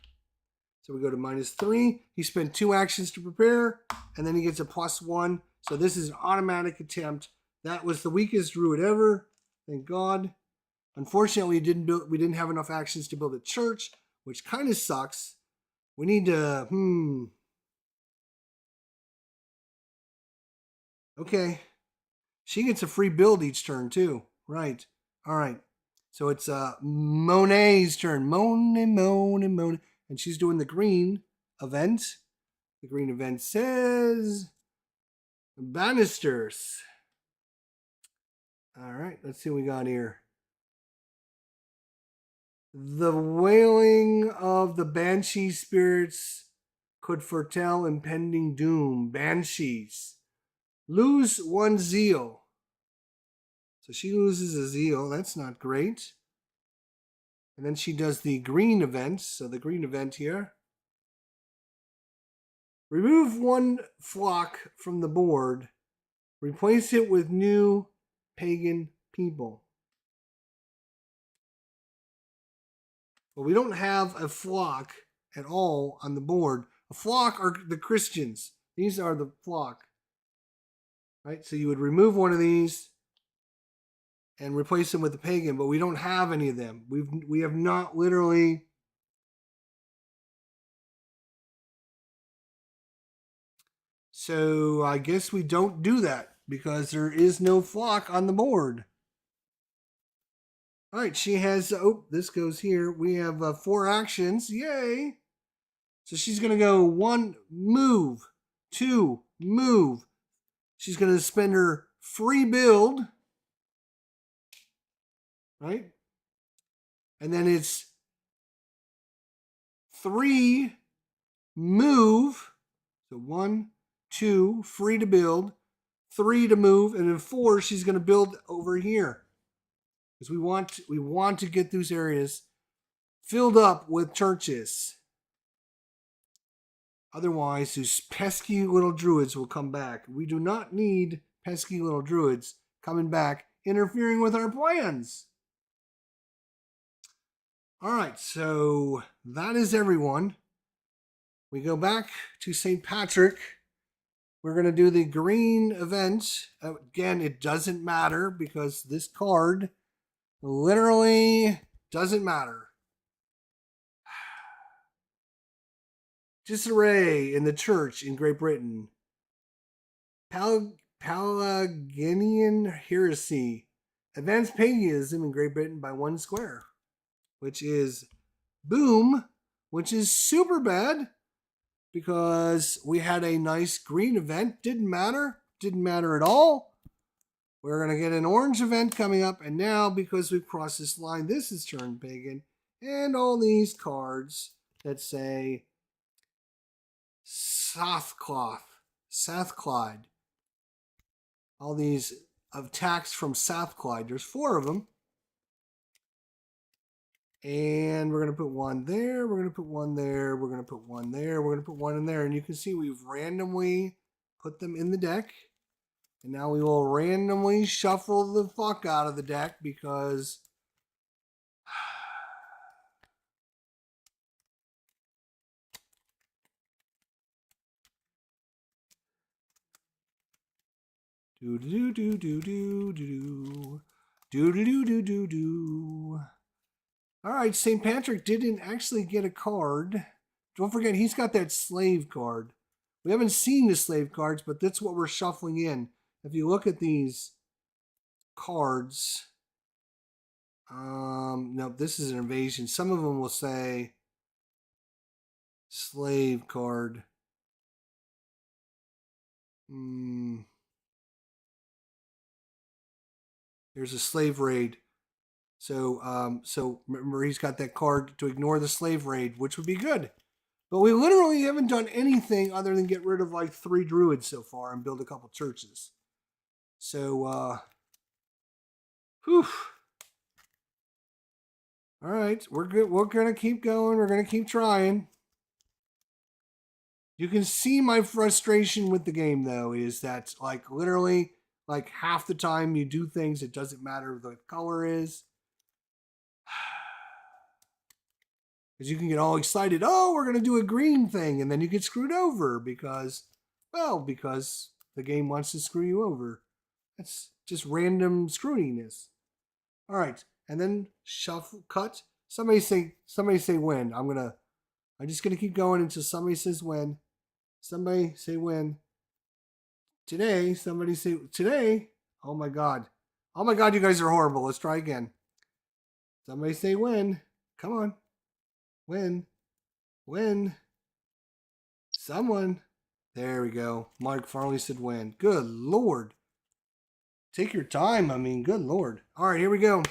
So we go to -3. He spent 2 actions to prepare, and then he gets a +1. So this is an automatic attempt. That was the weakest druid ever. Thank God. Unfortunately, we didn't have enough actions to build a church, which kind of sucks. We need to, Okay. She gets a free build each turn, too. Right. All right. So it's Monet's turn. Moninne. And she's doing the green event. The green event says Banisters. All right, let's see what we got here. The wailing of the banshee spirits could foretell impending doom. Banshees. Lose one zeal. So she loses a zeal. That's not great. And then she does the green event. So the green event here. Remove one flock from the board. Replace it with new pagan people. Well, we don't have a flock at all on the board. A flock are the Christians. These are the flock. Right? So you would remove one of these and replace them with the pagan, but we don't have any of them. We have not literally so I guess we don't do that because there is no flock on the board. All right, she has, this goes here. We have 4 actions. Yay. So she's going to go 1, move, 2, move. She's going to spend her free build. Right? And then it's 3, move. So 1, 2, free to build. 3 to move. And then 4, she's going to build over here. Because we want to get those areas filled up with churches. Otherwise, those pesky little druids will come back. We do not need pesky little druids coming back, interfering with our plans. All right, so that is everyone. We go back to St. Patrick. We're going to do the green event. Again, it doesn't matter because this card literally doesn't matter. Disarray in the church in Great Britain. Pelagian heresy. Advanced paganism in Great Britain by 1 square. Which is boom. Which is super bad. Because we had a nice green event. Didn't matter. Didn't matter at all. We're going to get an orange event coming up. And now, because we've crossed this line, this is turned pagan. And all these cards that say Sathclyde. All these attacks from Sathclyde. There's 4 of them. And we're going to put 1 there. We're going to put 1 there. We're going to put 1 there. We're going to put 1 in there. And you can see we've randomly put them in the deck. And now we will randomly shuffle the fuck out of the deck because do do do do do do do do do do do. All right, St. Patrick didn't actually get a card. Don't forget, he's got that slave card. We haven't seen the slave cards, but that's what we're shuffling in. If you look at these cards, no, this is an invasion. Some of them will say slave card. There's a slave raid. So remember, he's got that card to ignore the slave raid, which would be good. But we literally haven't done anything other than get rid of like 3 druids so far and build a couple churches. So, whew. All right, we're good. We're going to keep going. We're going to keep trying. You can see my frustration with the game, though, is that like literally like half the time you do things, it doesn't matter what the color is. Because you can get all excited, oh, we're going to do a green thing, and then you get screwed over because the game wants to screw you over. That's just random screwiness. All right, and then shuffle, cut. Somebody say when. I'm just gonna keep going until somebody says when. Somebody say when. Today, somebody say today. Oh my God, you guys are horrible. Let's try again. Somebody say when. Come on. When. Someone. There we go. Mark Farley said when. Good Lord. Take your time. I mean, good Lord. All right, here we go.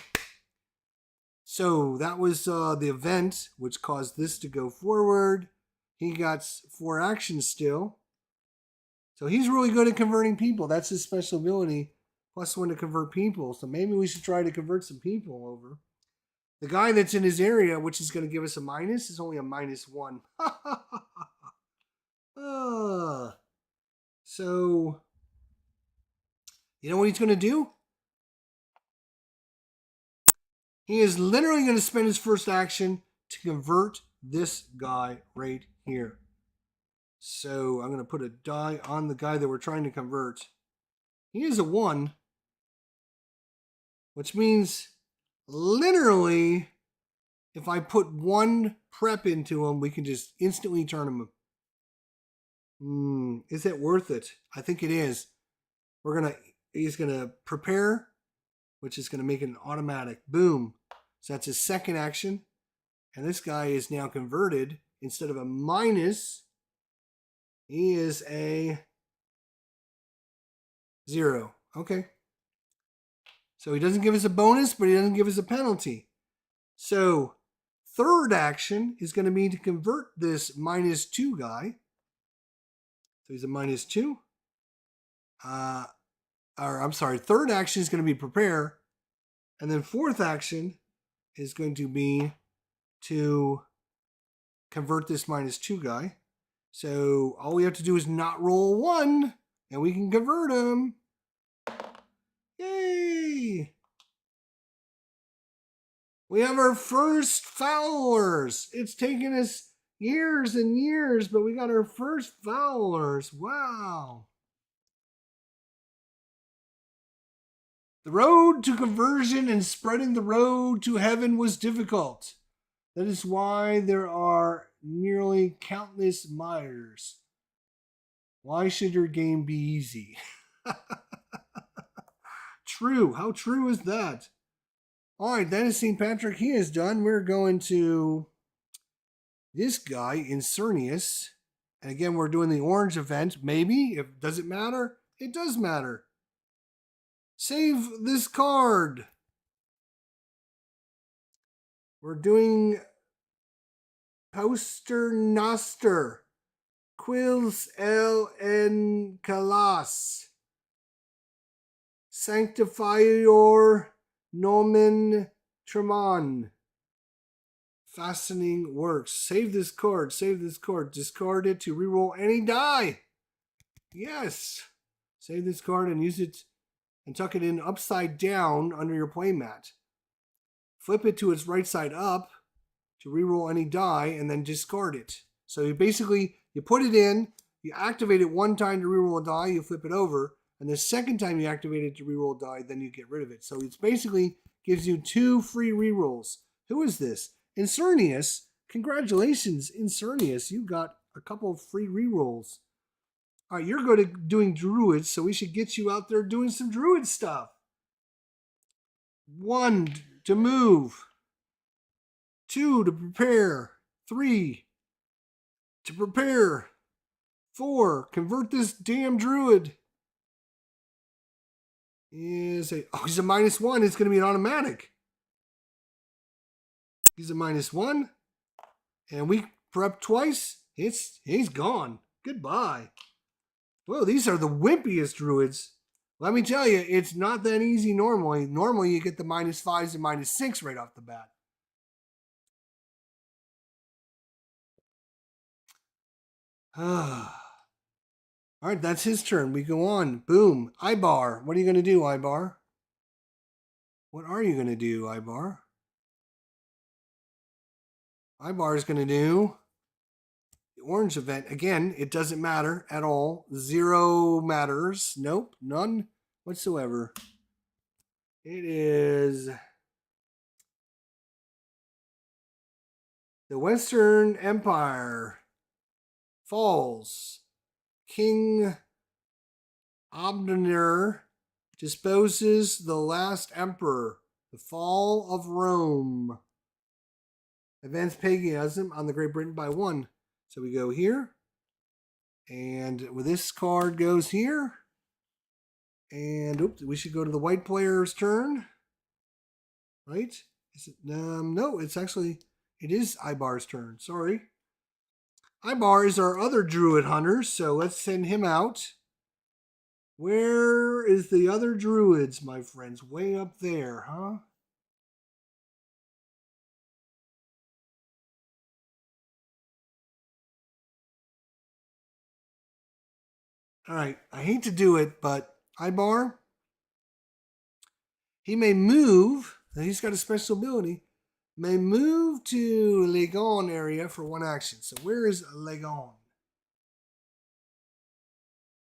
So that was the event which caused this to go forward. He got 4 actions still. So he's really good at converting people. That's his special ability. +1 to convert people. So maybe we should try to convert some people over. The guy that's in his area, which is going to give us a minus, is only a -1. So, you know what he's going to do? He is literally going to spend his first action to convert this guy right here. So I'm going to put a die on the guy that we're trying to convert. He is a 1, which means literally if I put 1 prep into him, we can just instantly turn him. Is it worth it? I think it is. He's going to prepare, which is going to make it an automatic. Boom. So that's his second action. And this guy is now converted. Instead of a minus, he is a 0. Okay. So he doesn't give us a bonus, but he doesn't give us a penalty. So third action is going to be to convert this -2 guy. So he's a -2. Third action is going to be prepare. And then fourth action is going to be to convert this -2 guy. So all we have to do is not roll 1, and we can convert him. Yay! We have our first followers. It's taken us years and years, but we got our first followers. Wow. The road to conversion and spreading the road to heaven was difficult. That is why there are nearly countless martyrs. Why should your game be easy? True. How true is that? All right, that is St. Patrick. He is done. We're going to this guy, Iscrninus. And again, we're doing the orange event. Maybe. Does it matter? It does matter. Save this card. We're doing Poster Noster. Quils el en Calas. Sanctifior nomen tremon. Fascinating works. Save this card. Save this card. Discard it to reroll any die. Yes. Save this card and use it and tuck it in upside down under your playmat. Flip it to its right side up to reroll any die and then discard it. So you put it in, you activate it 1 time to reroll a die, you flip it over, and the second time you activate it to reroll a die, then you get rid of it. So it basically gives you 2 free rerolls. Who is this? Iscrninus. Congratulations, Iscrninus. You got a couple of free rerolls. All right, you're good at doing druids, so we should get you out there doing some druid stuff. 1 to move. 2 to prepare. 3 to prepare. 4, convert this damn druid. He's a -1. It's going to be an automatic. He's a -1. And we prep twice. He's gone. Goodbye. Whoa, these are the wimpiest druids. Let me tell you, it's not that easy normally. Normally, you get the -5s and -6 right off the bat. All right, that's his turn. We go on. Boom. Ibar. What are you going to do, Ibar? What are you going to do, Ibar? Ibar is going to do the orange event. Again, it doesn't matter at all. 0 matters. Nope, none whatsoever. It is the Western Empire falls. King Abner disposes the last emperor. The fall of Rome. Advanced paganism on the Great Britain by 1. So we go here. And with this card goes here. And oops, we should go to the white player's turn. Right? Is it? No, it's actually, it is Ibar's turn. Sorry. Ibar is our other druid hunter, so let's send him out. Where is the other druids, my friends? Way up there, huh? All right, I hate to do it, but Ibar, he may move. He's got a special ability. May move to Legon area for one action. So where is Legon?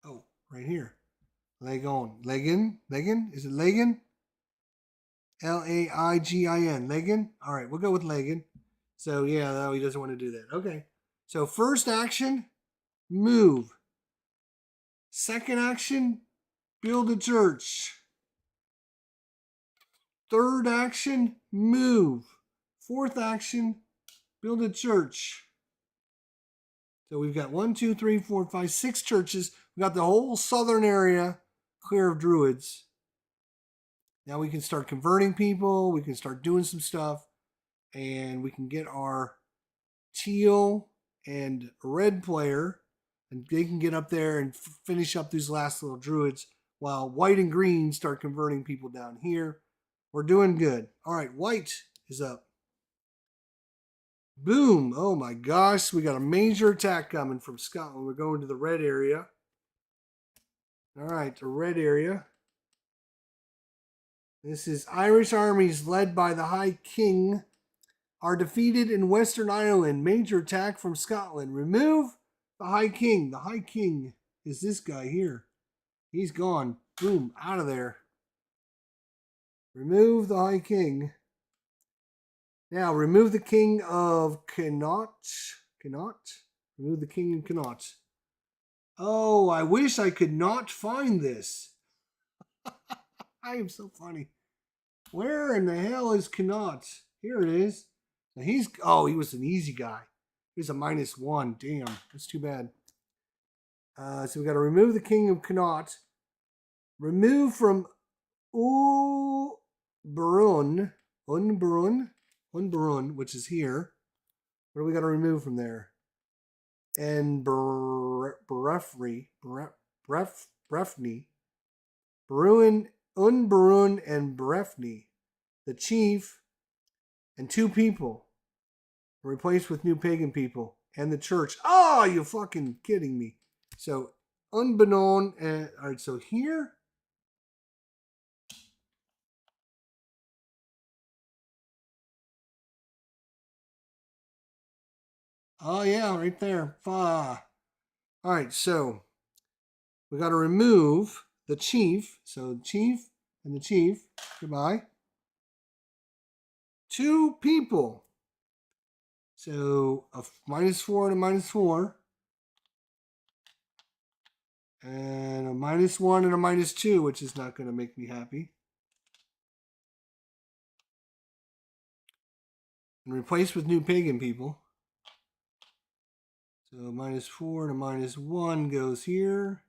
Oh, right here. Legon. Legan? Legan? Is it Legan? Laigin. Legan? All right, we'll go with Legan. So yeah, no, he doesn't want to do that. Okay. So first action, move. Second action, build a church. Third action, move. Fourth action, build a church. So we've got 1, 2, 3, 4, 5, 6 churches. We've got the whole southern area clear of druids. Now we can start converting people. We can start doing some stuff. And we can get our teal and red player. And they can get up there and finish up these last little druids. While white and green start converting people down here. We're doing good. All right, white is up. Boom. Oh my gosh. We got a major attack coming from Scotland. We're going to the red area. All right, the red area. This is Irish armies led by the High King are defeated in Western Ireland. Major attack from Scotland. Remove the High King. The High King is this guy here. He's gone. Boom. Out of there. Remove the High King. Now, remove the King of Connaught. Remove the King of Connaught. Oh, I wish I could not find this. I am so funny. Where in the hell is Connaught? Here it is. Now he was an easy guy. He's a -1. Damn, that's too bad. So we got to remove the King of Connaught. Remove from Unburun, which is here. What do we got to remove from there? And Brefni, Unburun and Brefni, the chief, and 2 people replaced with new pagan people and the church. Oh, you fucking kidding me? So Unbeknown, and all right. So here. Oh yeah, right there. All right, so we got to remove the chief. So chief and the chief. Goodbye. 2 people. So a -4 and a -4. And a -1 and a -2, which is not going to make me happy. And replace with new pagan people. So -4 and a -1 goes here.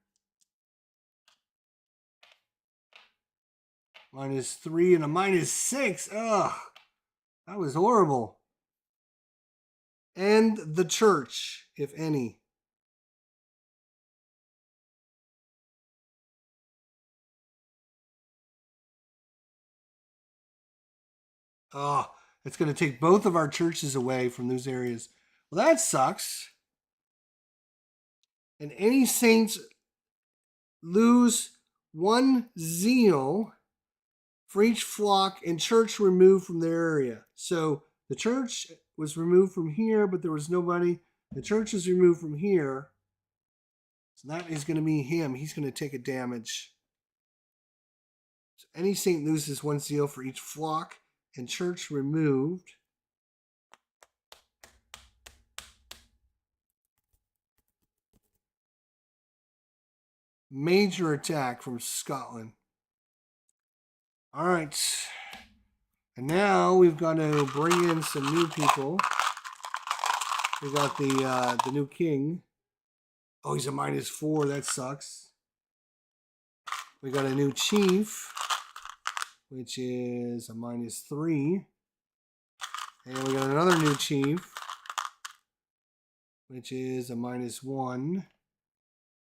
-3 and a -6. Ugh. That was horrible. And the church, if any. Oh, it's going to take both of our churches away from those areas. Well, that sucks. And any saints lose 1 zeal for each flock and church removed from their area. So the church was removed from here, but there was nobody. The church is removed from here. So that is going to be him. He's going to take a damage. So any saint loses 1 zeal for each flock and church removed. Major attack from Scotland. All right. And now we've got to bring in some new people. We got the new king. Oh, he's a -4. That sucks. We got a new chief, which is a -3. And we got another new chief. which is a -1.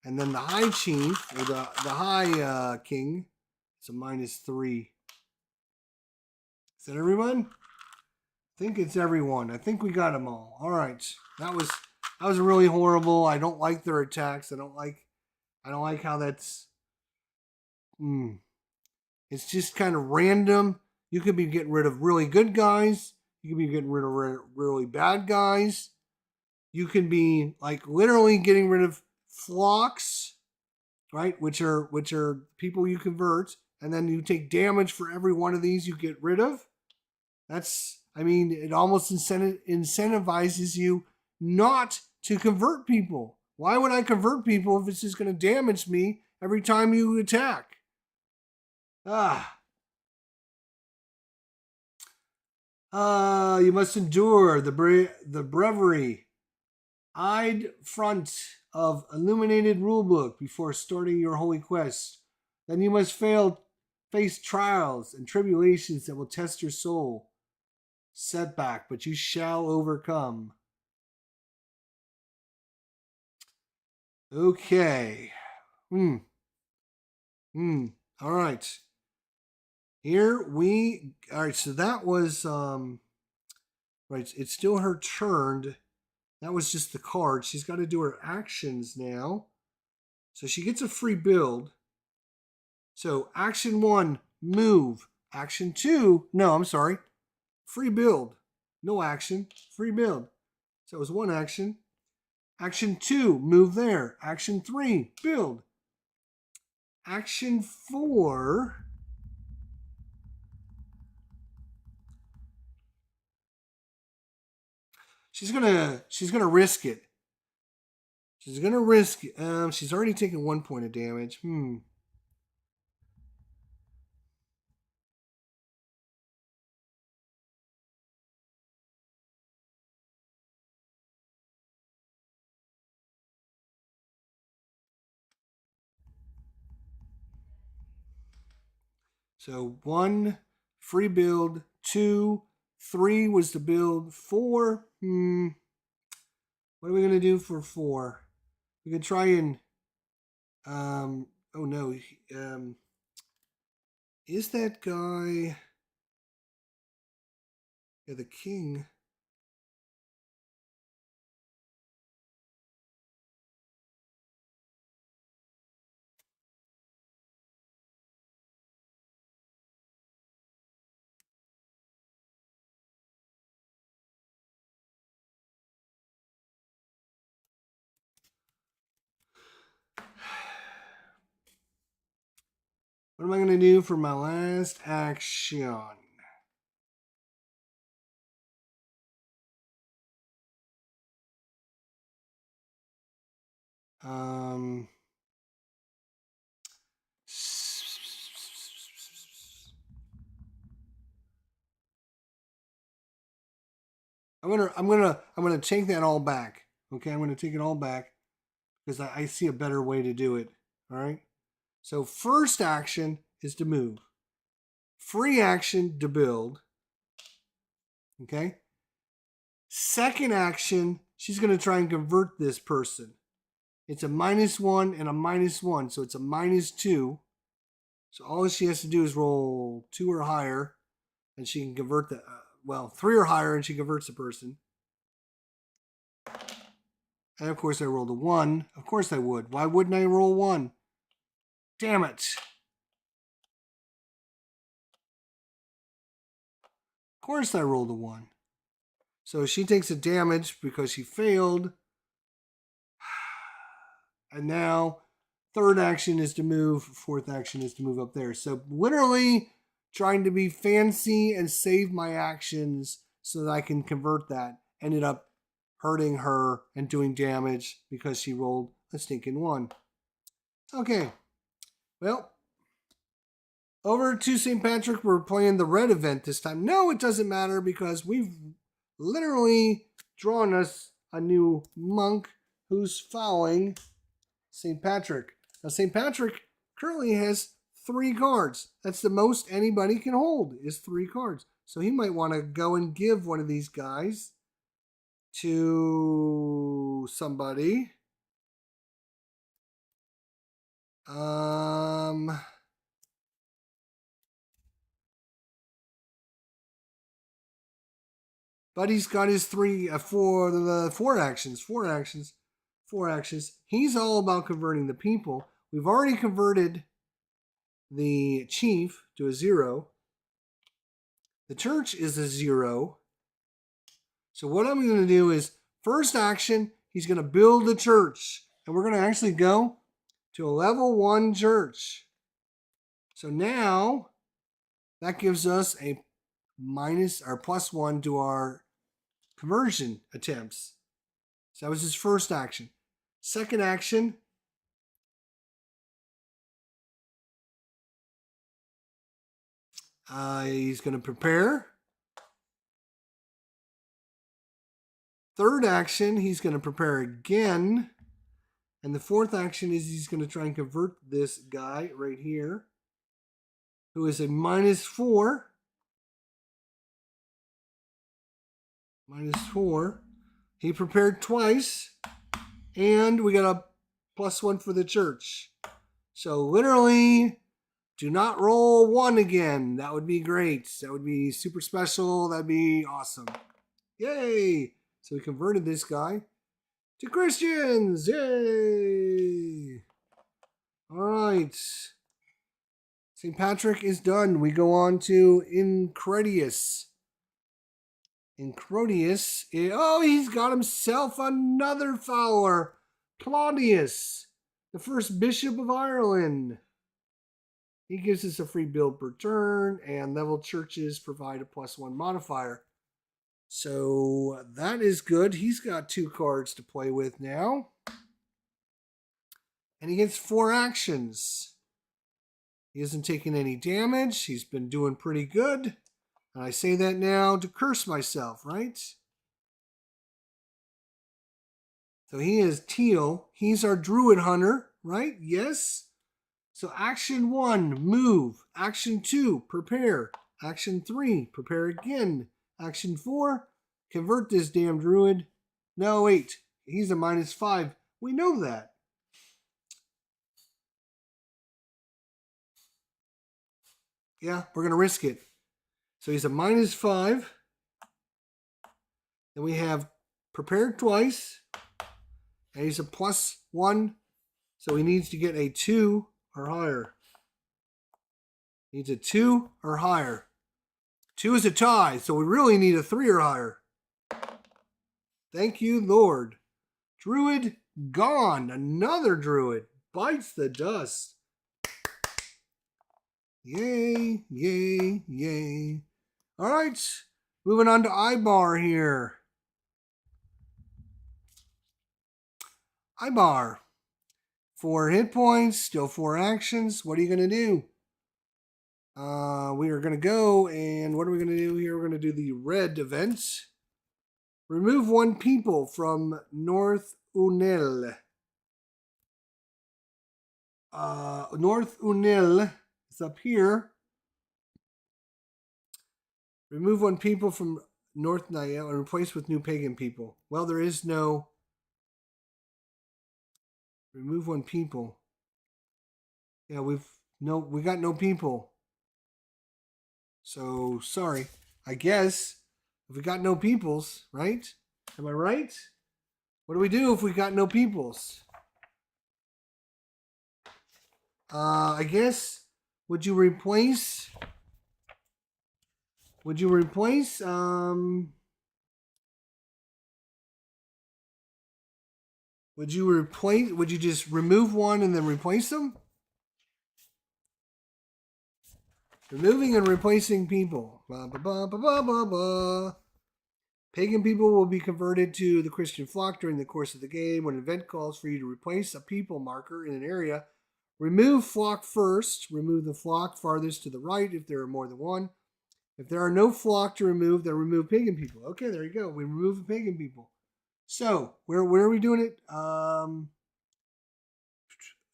And then the High Chief, or the High King, it's a -3. Is that everyone? I think it's everyone. I think we got them all. All right. That was really horrible. I don't like their attacks. I don't like how that's it's just kind of random. You could be getting rid of really good guys. You could be getting rid of really bad guys. You can be like literally getting rid of flocks, right? Which are people you convert, and then you take damage for every one of these you get rid of. It almost incentivizes you not to convert people. Why would I convert people if it's just going to damage me every time you attack? You must endure the breviary eyed front of illuminated rulebook before starting your holy quest. Then you must face trials and tribulations that will test your soul. Setback, but you shall overcome. Okay. All right. Alright, so that was right, it's still her turn. That was just the card. She's got to do her actions now. So she gets a free build. So action 1, move. Action 2, no, I'm sorry. Free build. No action. Free build. So it was 1 action. Action 2, move there. Action 3, build. Action 4, she's gonna risk it. She's gonna risk it. She's already taken 1 point of damage. So 1, free build. 2, 3 was the build. 4, what are we gonna do for 4? We could try and oh no, is that guy, yeah, the king? What am I gonna do for my last action? Um, I'm gonna take that all back. Okay, I'm gonna take it all back because I see a better way to do it. All right. So first action is to move. Free action to build. Okay. Second action, she's gonna try and convert this person. It's a -1 and a -1, so it's a -2. So all she has to do is roll 2 or higher, and she can convert the 3 or higher, and she converts the person. And of course, I rolled a 1. Of course, I would. Why wouldn't I roll 1? Damn it! Of course, I rolled a 1. So she takes a damage because she failed. And now, third action is to move. Fourth action is to move up there. So literally trying to be fancy and save my actions so that I can convert that. Ended up hurting her and doing damage because she rolled a stinking 1. Okay. Well, over to St. Patrick, we're playing the red event this time. No, it doesn't matter because we've literally drawn us a new monk who's following St. Patrick. Now, St. Patrick currently has 3 cards. That's the most anybody can hold, is 3 cards. So he might want to go and give one of these guys to somebody. But he's got his four actions. He's all about converting the people. We've already converted the chief to a 0. The church is a 0. So what I'm going to do is, first action, he's going to build a church. And we're going to actually go to a level 1 church. So now, that gives us a +1 to our conversion attempts. So that was his first action. Second action, he's going to prepare. Third action, he's going to prepare again. And the fourth action is he's going to try and convert this guy right here, who is a -4. -4. He prepared twice. And we got a +1 for the church. So literally, do not roll 1 again. That would be great. That would be super special. That'd be awesome. Yay! So we converted this guy to Christians. Yay! All right. St. Patrick is done. We go on to Incredius. He's got himself another follower. Claudius, the first Bishop of Ireland. He gives us a free build per turn, and level churches provide a +1 modifier. So that is good. He's got 2 cards to play with now. And he gets 4 actions. He hasn't taken any damage. He's been doing pretty good. And I say that now to curse myself, right? So he is teal. He's our druid hunter, right? Yes. So action 1, move. Action 2, prepare. Action 3, prepare again. Action 4, convert this damn druid. No, wait. He's a -5. We know that. Yeah, we're going to risk it. So he's a -5. Then we have prepared twice. And he's a +1. So he needs to get a 2 or higher. Needs a 2 or higher. 2 is a tie, so we really need a 3 or higher. Thank you, Lord. Druid gone. Another druid bites the dust. Yay, yay, yay. All right, moving on to Ibar here. Ibar. 4 hit points, still 4 actions. What are you going to do? We are going to go, and what are we going to do here? We're going to do the red event. Remove 1 people from North Unil. North Unil is up here. Remove 1 people from North Niall and replace with new pagan people. Well, there is no... Remove 1 people. Yeah, we got no people. So, sorry. I guess if we got no peoples, right? Am I right? What do we do if we got no peoples? I guess, would you replace, would you just remove 1 and then replace them? Removing and replacing people. Blah, blah, blah, blah, blah, blah, blah. Pagan people will be converted to the Christian flock during the course of the game. When an event calls for you to replace a people marker in an area, remove flock first. Remove the flock farthest to the right if there are more than 1. If there are no flock to remove, then remove pagan people. Okay, there you go. We remove the pagan people. So, where are we doing it?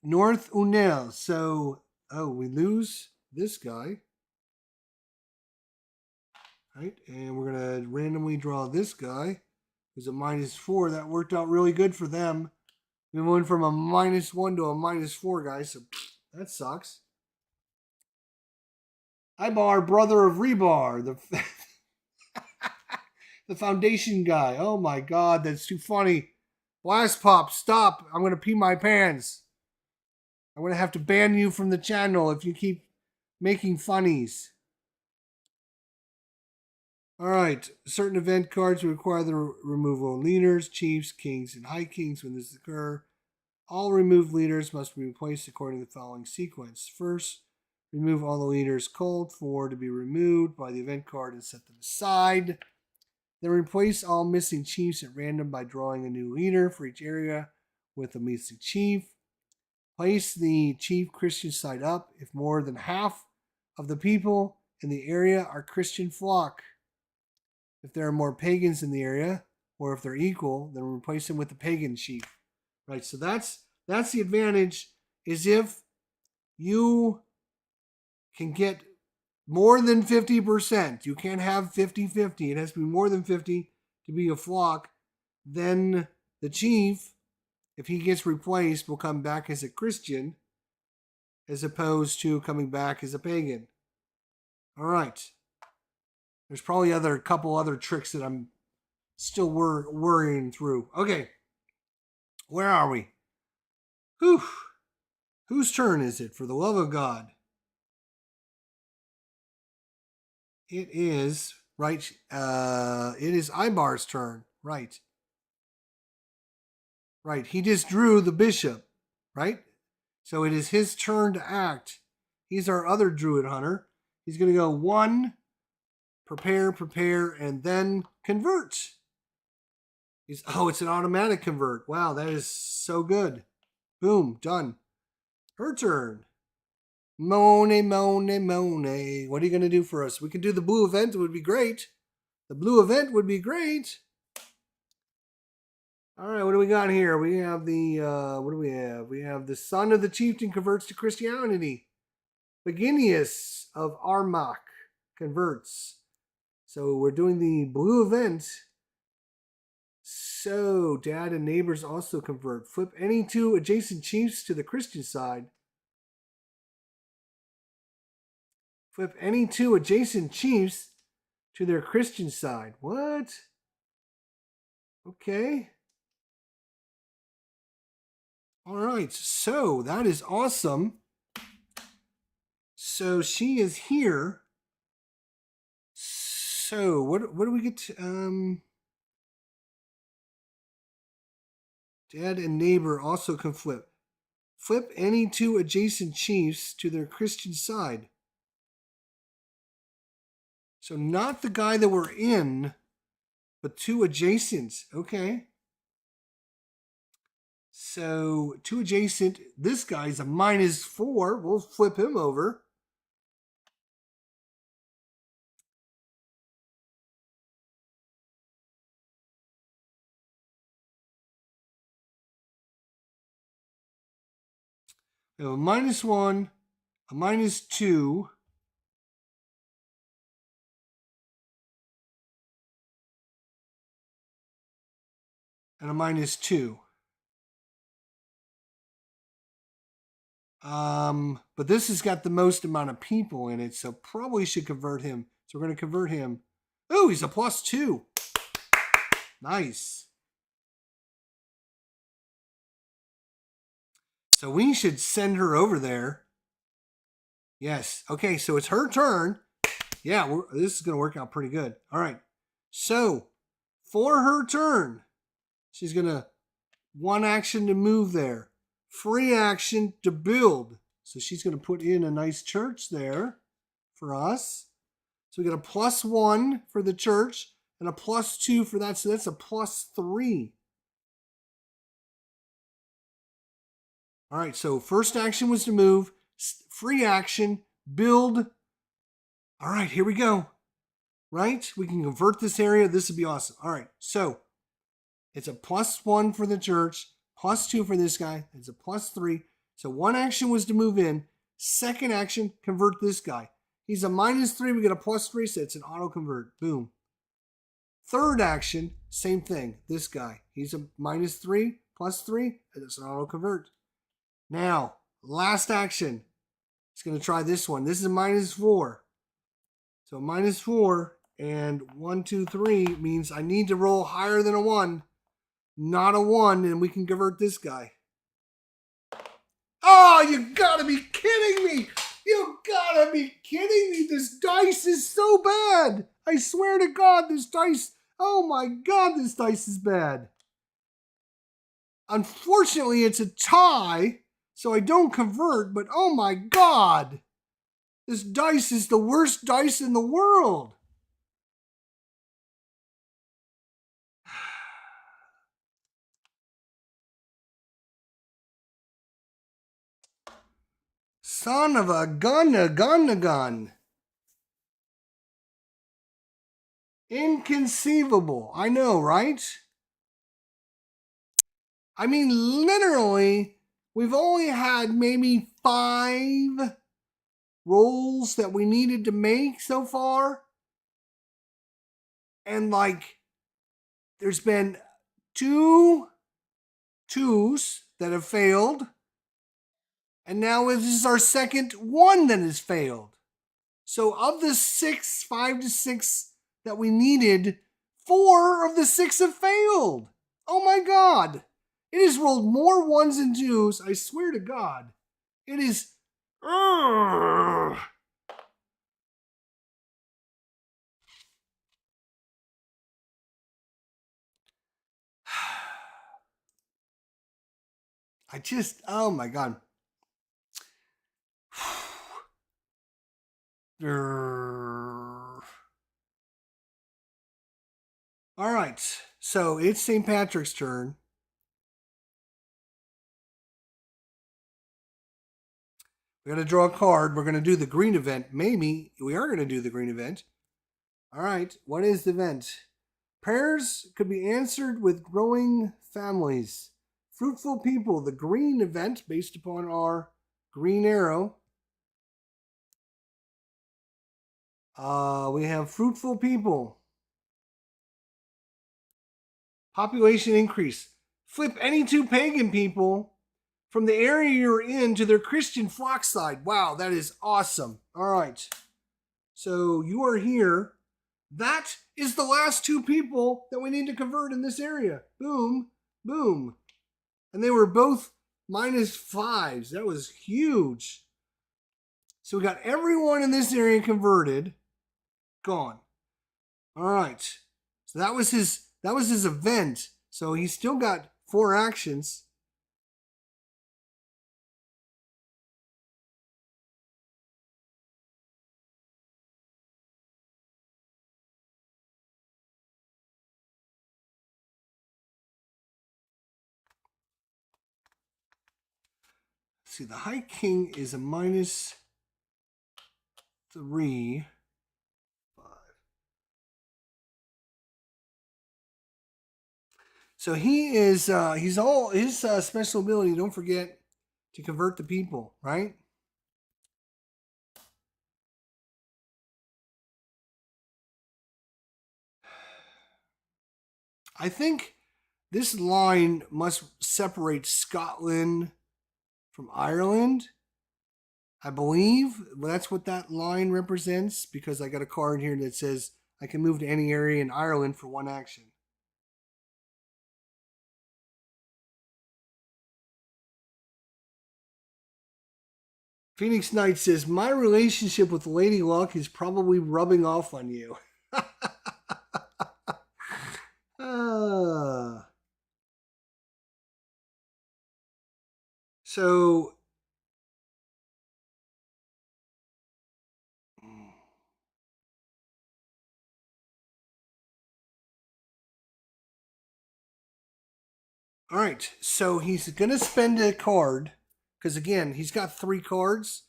North Unel. So, we lose this guy. Right, and we're going to randomly draw this guy, was a -4. That worked out really good for them. We went from a -1 to a -4, guys. So that sucks. Ibar, brother of Rebar, the foundation guy. Oh my god, that's too funny. Blast Pop, stop. I'm going to pee my pants. I'm going to have to ban you from the channel if you keep making funnies. Alright, certain event cards require the removal of leaders, chiefs, kings, and high kings when this occurs. All removed leaders must be replaced according to the following sequence. First, remove all the leaders called for to be removed by the event card and set them aside. Then replace all missing chiefs at random by drawing a new leader for each area with a missing chief. Place the chief Christian side up if more than half of the people in the area are Christian flock. If there are more pagans in the area, or if they're equal, then replace them with the pagan chief. Right, so that's the advantage, is if you can get more than 50%. You can't have 50-50. It has to be more than 50 to be a flock. Then the chief, if he gets replaced, will come back as a Christian as opposed to coming back as a pagan. All right. There's probably a couple other tricks that I'm still worrying through. Okay. Where are we? Whew. Whose turn is it, for the love of God? It is, right, it is Ibar's turn. Right. Right. He just drew the bishop, right? So it is his turn to act. He's our other druid hunter. He's going to go 1, prepare, and then convert. It's an automatic convert. Wow, that is so good. Boom, done. Her turn. Monet. What are you going to do for us? We can do the blue event. It would be great. The blue event would be great. All right, what do we got here? We have the, what do we have? We have the son of the chieftain converts to Christianity. Beginius of Armagh converts. So we're doing the blue event. So dad and neighbors also convert. Flip any 2 adjacent chiefs to the Christian side. Flip any 2 adjacent chiefs to their Christian side. What? Okay. All right. So that is awesome. So she is here. So what do we get to, dad and neighbor also can flip. Flip any 2 adjacent chiefs to their Christian side. So not the guy that we're in, but 2 adjacent. Okay. So 2 adjacent. This guy's a -4. We'll flip him over. We have a -1, a -2, and a -2. But this has got the most amount of people in it, so probably should convert him. So we're going to convert him. Oh, he's a +2. Nice. So we should send her over there. Yes. Okay, so it's her turn. Yeah, this is going to work out pretty good. All right. So for her turn, she's going to 1 action to move there. Free action to build. So she's going to put in a nice church there for us. So we got a +1 for the church and a +2 for that. So that's a +3. All right, so first action was to move. Free action, build. All right, here we go. Right? We can convert this area. This would be awesome. All right, so it's a +1 for the church, +2 for this guy. It's a +3. So 1 action was to move in. Second action, convert this guy. He's a -3. We get a +3, so it's an auto convert. Boom. Third action, same thing. This guy, he's a -3, +3. It's an auto convert. Now, last action. It's going to try this one. This is a -4. So -4 and 1, 2, 3 means I need to roll higher than a 1, not a 1, and we can convert this guy. Oh, you gotta be kidding me! You gotta be kidding me! This dice is so bad! I swear to God, this dice... Oh my God, this dice is bad. Unfortunately, it's a tie, so I don't convert, but oh my God! This dice is the worst dice in the world! Son of a gun. Inconceivable. I know, right? I mean, literally, we've only had maybe 5 rolls that we needed to make so far. And like, there's been 2 2s that have failed. And now this is our second one that has failed. So of the 5 to 6 that we needed, 4 of the 6 have failed. Oh my God. It has rolled more 1s and 2s. I swear to God. It is... I just... Oh my God. All right. So it's St. Patrick's turn. We're going to draw a card. We're going to do the green event. Maybe we are going to do the green event. All right. What is the event? Prayers could be answered with growing families. Fruitful people. The green event based upon our green arrow. We have fruitful people. Population increase. Flip any 2 pagan people from the area you're in to their Christian flock side. Wow, that is awesome. All right. So you are here. That is the last 2 people that we need to convert in this area. Boom, boom. And they were both -5s. That was huge. So we got everyone in this area converted. Gone. All right. So that was his event. So he's still got 4 actions. See, the High King is a -3, 5. So he is, he's all, his special ability, don't forget to convert the people, right? I think this line must separate Scotland from Ireland. I believe that's what that line represents, because I got a card here that says I can move to any area in Ireland for 1 action. Phoenix Knight says, my relationship with Lady Luck is probably rubbing off on you. So, all right. So he's going to spend a card because, again, he's got 3 cards.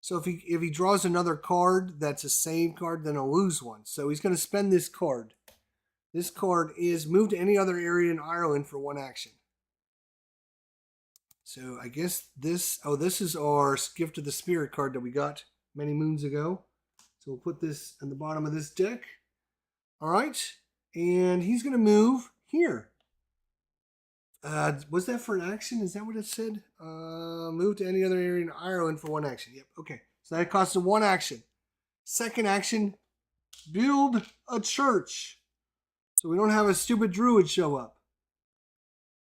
So if he draws another card that's a same card, then he'll lose one. So he's going to spend this card. This card is move to any other area in Ireland for 1 action. So I guess this is our Gift of the Spirit card that we got many moons ago. So we'll put this in the bottom of this deck. All right. And he's going to move here. Was that for an action? Is that what it said? Move to any other area in Ireland for one action. Yep, okay. So that costs him one action. Second action, build a church. So we don't have a stupid druid show up.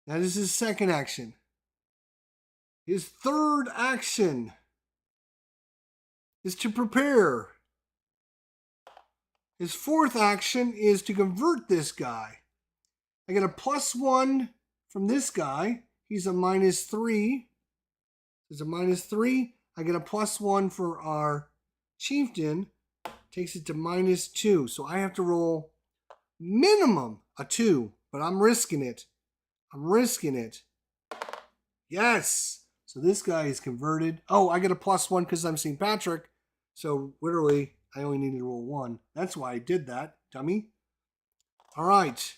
That is his second action. His third action is to prepare. His fourth action is to convert this guy. I get a +1 from this guy. He's a -3. There's a -3. I get a +1 for our chieftain. Takes it to -2. So I have to roll minimum a 2. But I'm risking it. I'm risking it. Yes. So this guy is converted. Oh, I get a +1 because I'm St. Patrick. So literally, I only needed to roll 1. That's why I did that, dummy. All right.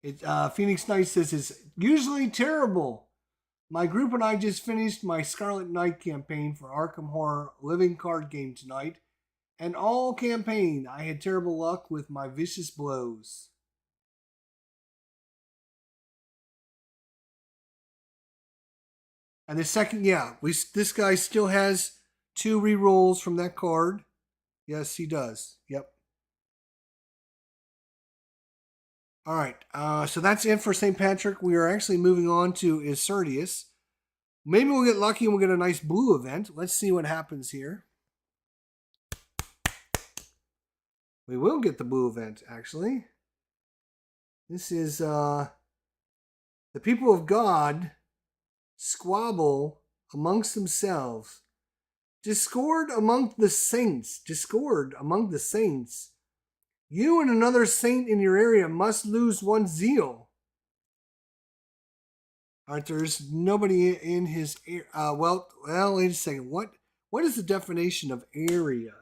Phoenix Knight says it's usually terrible. My group and I just finished my Scarlet Knight campaign for Arkham Horror living card game tonight. And all campaign, I had terrible luck with my vicious blows. And the second, this guy still has 2 rerolls from that card. Yes, he does. Yep. All right. So that's it for St. Patrick. We are actually moving on to Iscrninus. Maybe we'll get lucky and we'll get a nice blue event. Let's see what happens here. We will get the blue event, actually. This is the people of God squabble amongst themselves. Discord among the saints. You and another saint in your area must lose one zeal. All right, there's nobody in his area. Well, wait a second. What is the definition of area?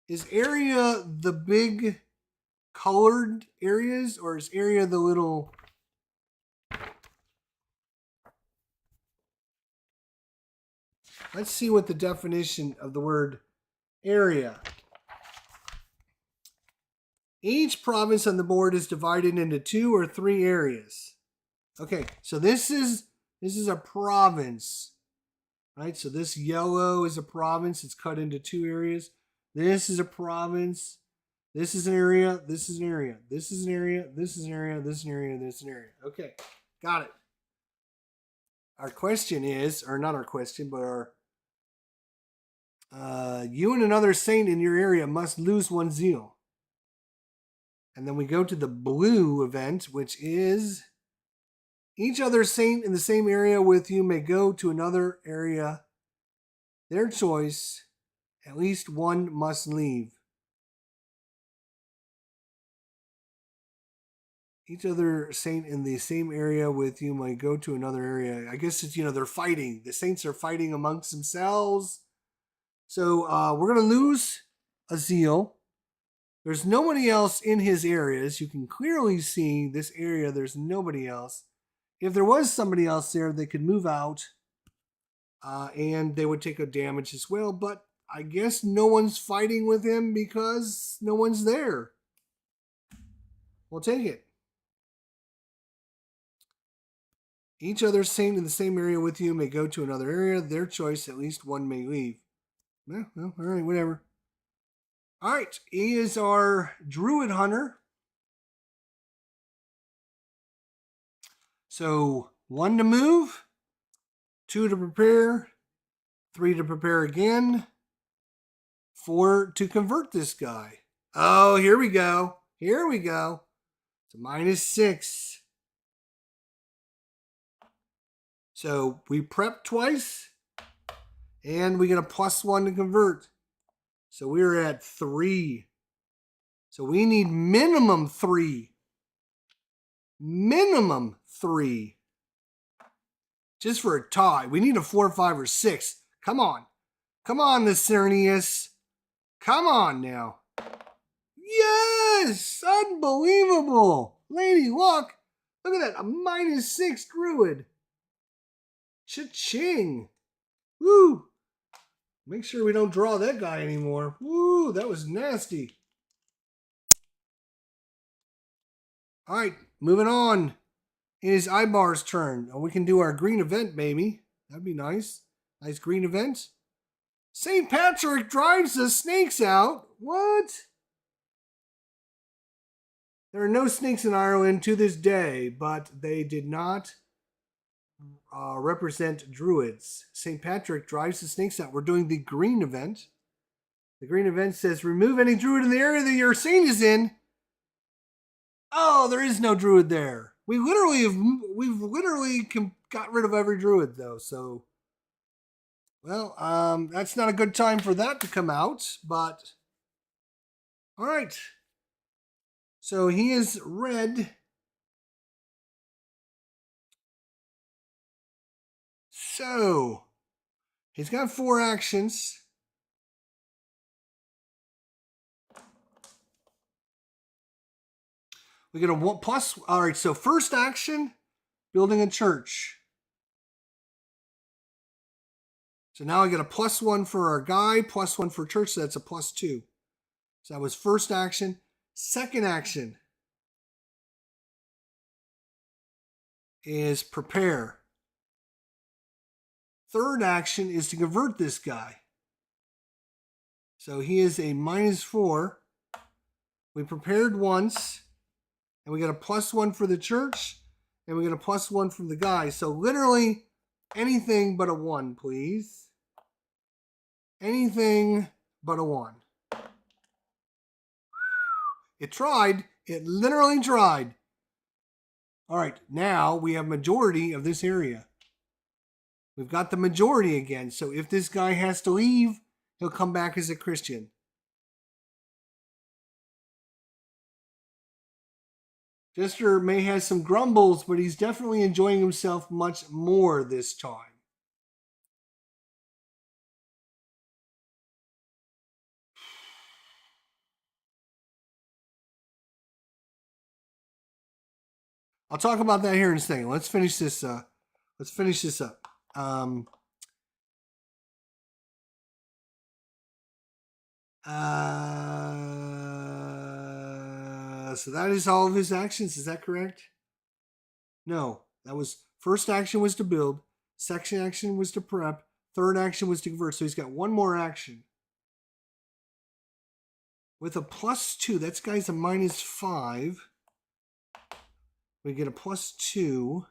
Is area the big colored areas, or is area the little... Let's see what the definition of the word area. Each province on the board is divided into 2 or 3 areas. Okay, so this is a province, right? So this yellow is a province. It's cut into 2 areas. This is a province. This is an area. This is an area. This is an area. This is an area. This is an area. This is an area. Okay, got it. Our question is, or not our question, but our you and another saint in your area must lose one zeal. And then we go to the blue event, which is each other saint in the same area with you may go to another area. Their choice, at least one must leave. Each other saint in the same area with you might go to another area. I guess it's, they're fighting. The saints are fighting amongst themselves. So we're going to lose a zeal. There's nobody else in his areas. You can clearly see this area. There's nobody else. If there was somebody else there, they could move out and they would take a damage as well. But I guess no one's fighting with him because no one's there. We'll take it. Each other saint in the same area with you may go to another area. Their choice, at least one may leave. Well, all right, whatever. All right, he is our druid hunter. So 1 to move, 2 to prepare, 3 to prepare again, 4 to convert this guy. Oh, here we go. Here we go. It's a -6. So we prep twice, and we get a +1 to convert. So we're at 3. So we need minimum 3. Minimum 3. Just for a tie. We need a 4, 5, or 6. Come on. Come on, Iscrninus. Come on now. Yes! Unbelievable. Lady Luck. Look at that. A -6 druid. Cha-ching. Woo. Make sure we don't draw that guy anymore. Woo, that was nasty. All right, moving on. It is Ibar's turn. We can do our green event, baby. That'd be nice. Nice green event. St. Patrick drives the snakes out. What? There are no snakes in Ireland to this day, but they did not represent druids. St. Patrick drives the snakes out. We're doing the green event. The green event says remove any druid in the area that your saint is in. Oh, there is no druid there. We've literally got rid of every druid though. So, well, that's not a good time for that to come out. But all right. So he is red. So he's got 4 actions. We get a plus. All right. So first action, building a church. So now I get a +1 for our guy, +1 for church. So that's a +2. So that was first action. Second action is prepare. Third action is to convert this guy. So he is a -4. We prepared once, and we get a +1 for the church, and we get a +1 from the guy. So literally anything but a 1, please. Anything but a 1. It tried. It literally tried. All right, now we have majority of this area. We've got the majority again. So if this guy has to leave, he'll come back as a Christian. Jester may have some grumbles, but he's definitely enjoying himself much more this time. I'll talk about that here in a second. Let's finish this. Let's finish this up. So that is all of his actions. Is that correct? No, that was first action was to build. Second action was to prep. Third action was to convert. So he's got 1 more action. With a +2, that guy's a -5. We get a +2.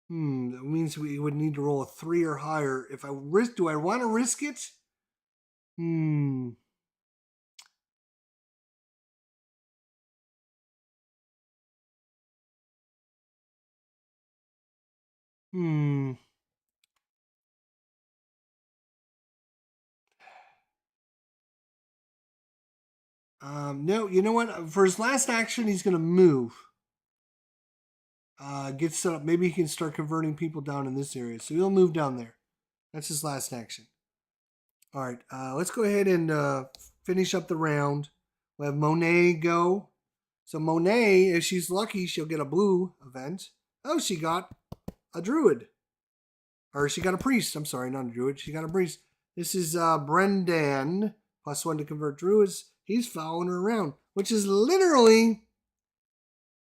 That means we would need to roll a 3 or higher. If I risk, do I want to risk it? No, you know what? For his last action, he's going to move. Get set up. Maybe he can start converting people down in this area. So he'll move down there. That's his last action. All right. Let's go ahead and finish up the round. We'll have Monet go. So Monet, if she's lucky, she'll get a blue event. Oh, she got a druid. Or she got a priest. I'm sorry, not a druid. She got a priest. This is Brendan. +1 to convert druids. He's following her around. Which is literally,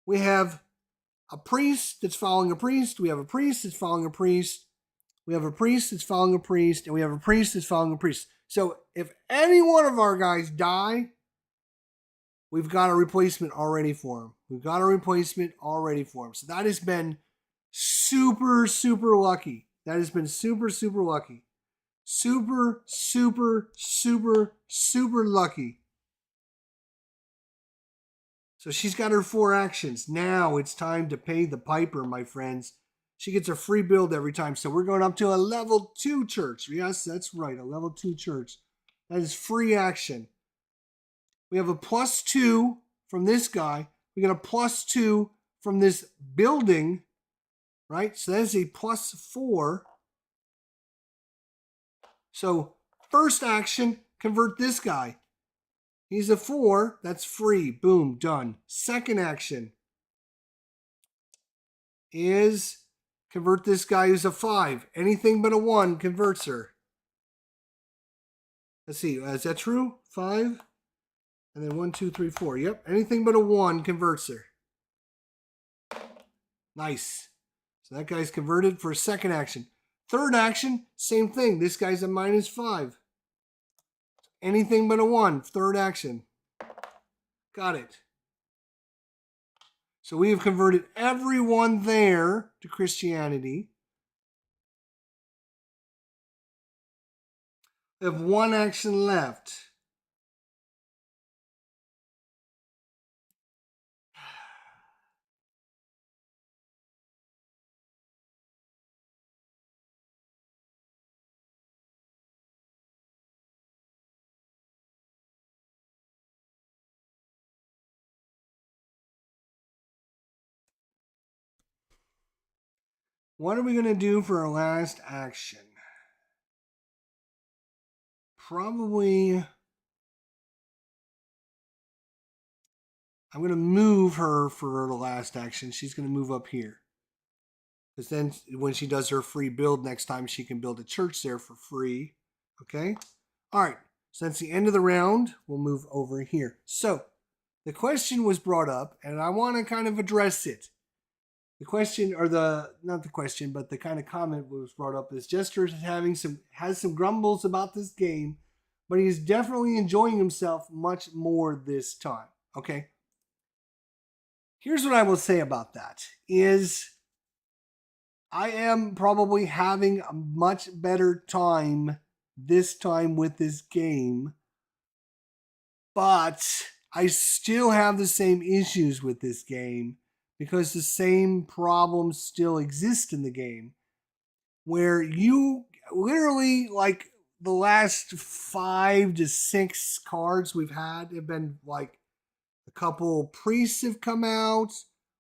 we have a priest that's following a priest. We have a priest that's following a priest. We have a priest that's following a priest. And we have a priest that's following a priest. So if any one of our guys die, we've got a replacement already for him. We've got a replacement already for him. So that has been super, super lucky. That has been super, super lucky. Super, super, super, super lucky. So she's got her 4 actions. Now it's time to pay the piper, my friends. She gets a free build every time. So we're going up to a level 2 church. Yes, that's right. A level 2 church. That is free action. We have a +2 from this guy. We get a +2 from this building. Right? So that's a +4. So first action, convert this guy. He's a 4. That's free. Boom, done. Second action is convert this guy who's a 5. Anything but a 1 converts her. Let's see. Is that true? 5. And then 1, 2, 3, 4. Yep. Anything but a 1 converts her. Nice. So that guy's converted for a second action. Third action, same thing. This guy's a -5. Anything but a 1. Third action. Got it. So we have converted everyone there to Christianity. We have 1 action left. What are we going to do for our last action? Probably, I'm going to move her for the last action. She's going to move up here. Because then when she does her free build next time, she can build a church there for free. Okay? All right. So that's the end of the round. We'll move over here. So the question was brought up, and I want to kind of address it. The question, or not the question, but the kind of comment was brought up is Jester has some grumbles about this game, but he's definitely enjoying himself much more this time. Okay? Here's what I will say about that is I am probably having a much better time this time with this game, but I still have the same issues with this game because the same problems still exist in the game where you literally, like, the last 5 to 6 cards we've had have been like a couple priests have come out.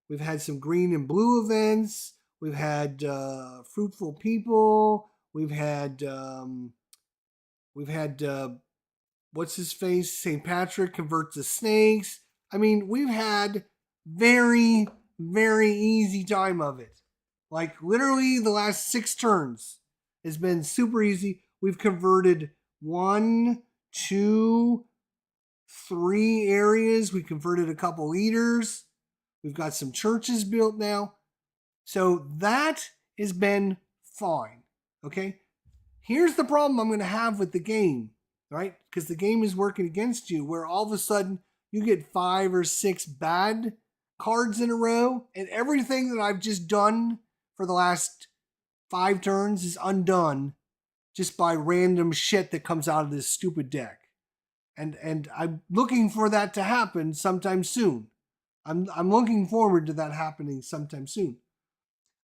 We've had some green and blue events. We've had fruitful people. We've had what's his face? St. Patrick converts to snakes. I mean, we've had very, very easy time of it. Like literally the last 6 turns has been super easy. We've converted 1, 2, 3 areas. We converted a couple leaders. We've got some churches built now. So that has been fine. Okay? Here's the problem I'm going to have with the game, right? Because the game is working against you, where all of a sudden you get 5 or 6 bad cards in a row, and everything that I've just done for the last 5 turns is undone just by random shit that comes out of this stupid deck. And I'm looking for that to happen sometime soon. I'm looking forward to that happening sometime soon.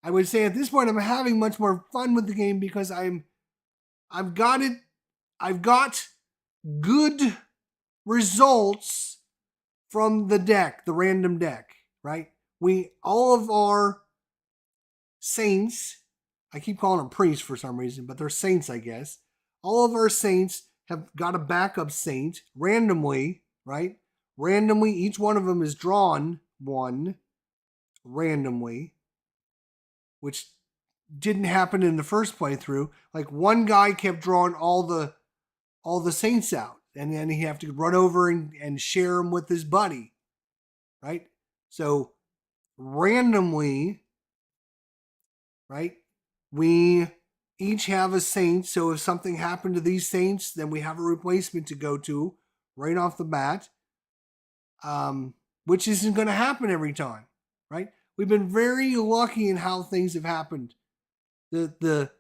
I would say at this point I'm having much more fun with the game because I've got good results from the deck, the random deck, right? All of our saints, I keep calling them priests for some reason, but they're saints, I guess. All of our saints have got a backup saint randomly, right? Randomly, each one of them is drawn 1 randomly, which didn't happen in the first playthrough. Like one guy kept drawing all the saints out, and then he have to run over and share them with his buddy, right? So randomly, right, we each have a saint. So if something happened to these saints, then we have a replacement to go to right off the bat, which isn't going to happen every time, right? We've been very lucky in how things have happened. The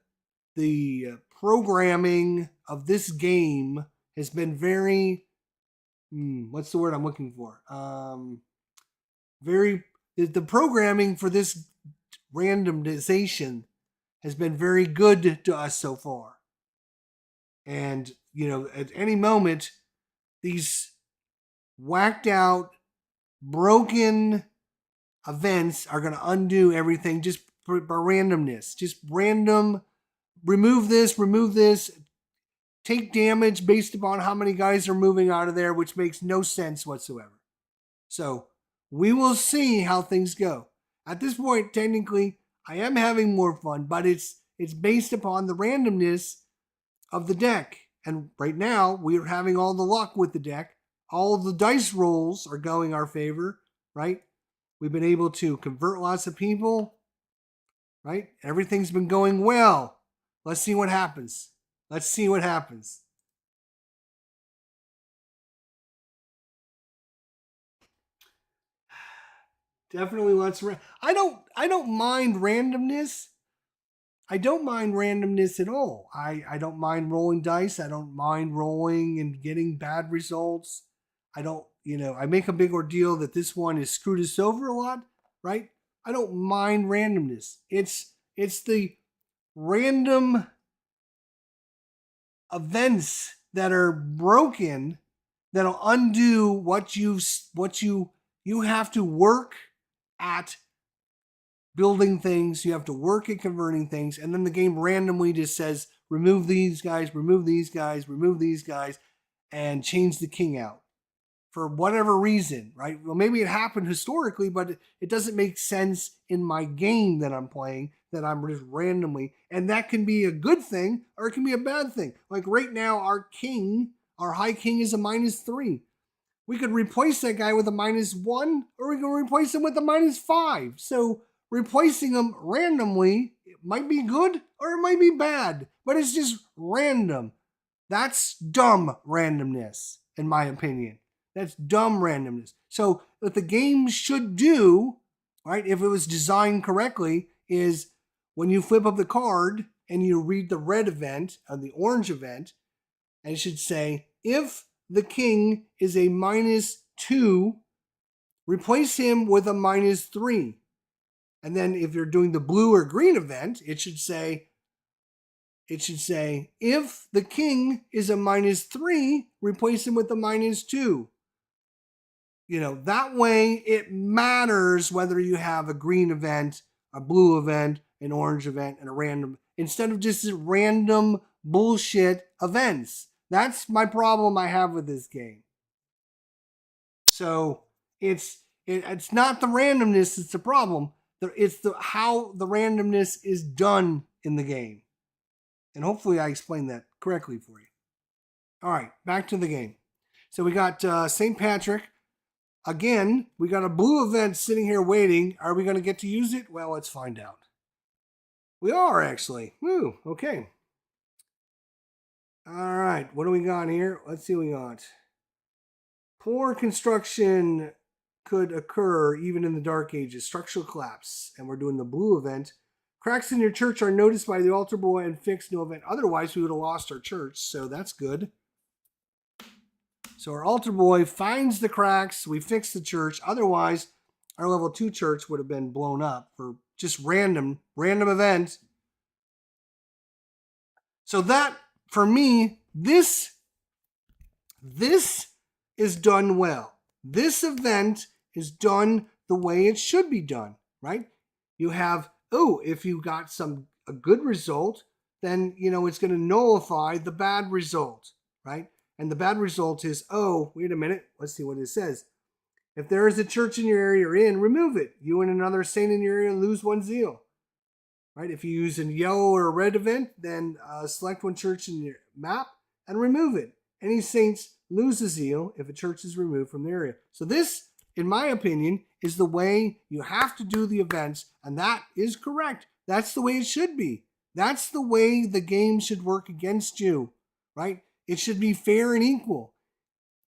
programming of this game has been very, what's the word I'm looking for? The programming for this randomization has been very good to us so far. And, at any moment, these whacked out, broken events are going to undo everything just by randomness. Just random, remove this, take damage based upon how many guys are moving out of there, which makes no sense whatsoever. So we will see how things go. At this point, technically, I am having more fun, but it's based upon the randomness of the deck And right now, we're having all the luck with the deck. All the dice rolls are going our favor, right? We've been able to convert lots of people, right? Everything's been going well. Let's see what happens. Let's see what happens. Definitely let's. I don't mind randomness. I don't mind randomness at all. I don't mind rolling dice. I don't mind rolling and getting bad results. I don't, I make a big ordeal that this one has screwed us over a lot, right? I don't mind randomness. It's the random events that are broken that'll undo what you have to work at building things, you have to work at converting things, and then the game randomly just says remove these guys, remove these guys, remove these guys, and change the king out for whatever reason, right? Well, maybe it happened historically, but it doesn't make sense in my game that I'm playing, that I'm just randomly, and that can be a good thing or it can be a bad thing. Like right now, our high king is a -3. We could replace that guy with a -1, or we can replace him with a -5. So replacing them randomly, it might be good or it might be bad, but it's just random. That's dumb randomness, in my opinion. That's dumb randomness. So what the game should do, right, if it was designed correctly, is when you flip up the card and you read the red event or the orange event, and it should say, if the king is a -2, replace him with a -3. And then if you're doing the blue or green event, it should say, if the king is a -3, replace him with a -2. That way it matters whether you have a green event, a blue event, an orange event, and a random, instead of just random bullshit events. That's my problem I have with this game. So it's not the randomness that's the problem. It's how the randomness is done in the game. And hopefully I explained that correctly for you. All right, back to the game. So we got St. Patrick. Again, we got a blue event sitting here waiting. Are we going to get to use it? Well, let's find out. We are, actually. Woo, okay. All right, what do we got here? Let's see what we got. Poor construction could occur even in the Dark Ages. Structural collapse. And we're doing the blue event. Cracks in your church are noticed by the altar boy and fixed, no event. Otherwise, we would have lost our church, so that's good. So our altar boy finds the cracks. We fix the church. Otherwise, our level 2 church would have been blown up for just random event. So that, for me, this is done well. This event is done the way it should be done, right? You have, if you got a good result, then, it's going to nullify the bad result, right? And the bad result is, wait a minute, let's see what it says. If there is a church in your area you're in, remove it. You and another saint in your area lose 1 zeal. Right? If you use a yellow or a red event, then select one church in your map and remove it. Any saints lose a zeal if a church is removed from the area. So this, in my opinion, is the way you have to do the events, and that is correct. That's the way it should be. That's the way the game should work against you, right? It should be fair and equal.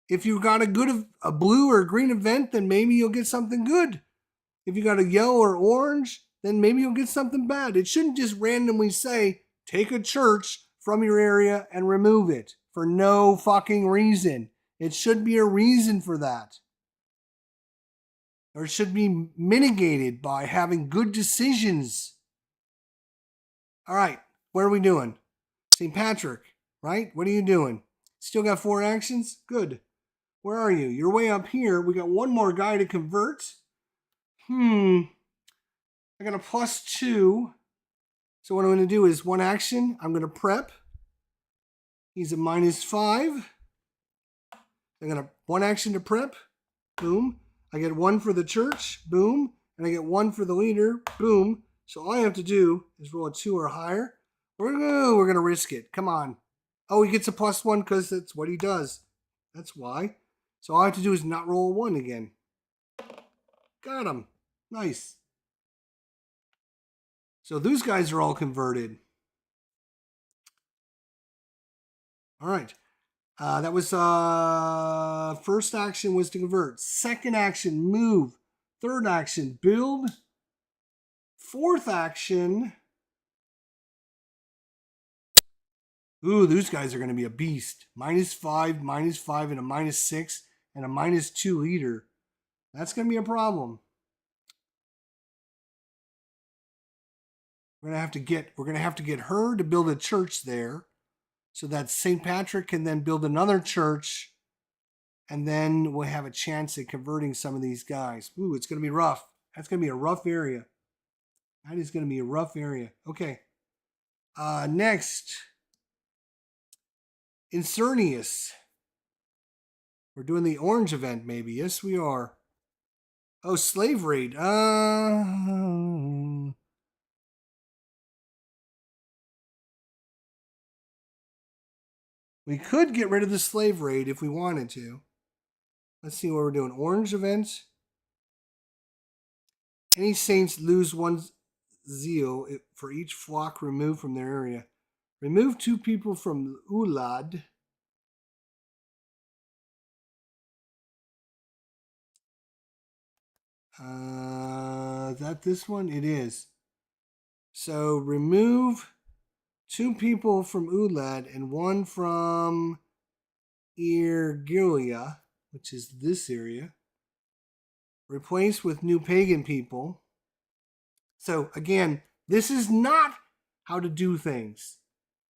If you got a blue or a green event, then maybe you'll get something good. If you got a yellow or orange, then maybe you'll get something bad. It shouldn't just randomly say, take a church from your area and remove it for no fucking reason. It should be a reason for that. Or it should be mitigated by having good decisions. All right, what are we doing? St. Patrick, right? What are you doing? Still got 4 actions? Good. Where are you? You're way up here. We got one more guy to convert. I got a +2. So what I'm going to do is 1 action. I'm going to prep. He's a -5. I'm going to 1 action to prep. Boom. I get 1 for the church. Boom. And I get 1 for the leader. Boom. So all I have to do is roll a 2 or higher. We're going to risk it. Come on. Oh, he gets a +1 because that's what he does. That's why. So all I have to do is not roll a 1 again. Got him. Nice. So those guys are all converted. All right. That was first action was to convert. Second action, move. Third action, build. Fourth action. Ooh, those guys are going to be a beast. -5, -5, and a -6, and a -2 leader. That's going to be a problem. We're going to have to get her to build a church there, so that St. Patrick can then build another church, and then we'll have a chance at converting some of these guys. Ooh, it's going to be rough. That's going to be a rough area. That is going to be a rough area. Okay. Next, Iscrninus. We're doing the orange event, maybe. Yes, we are. Oh, slave raid. We could get rid of the slave raid if we wanted to. Let's see what we're doing. Orange event. Any saints lose one zeal for each flock removed from their area. Remove 2 people from Ulad. Is that this one? It is. So remove 2 people from Ulad and 1 from Irgilia, which is this area. Replace with new pagan people. So again, this is not how to do things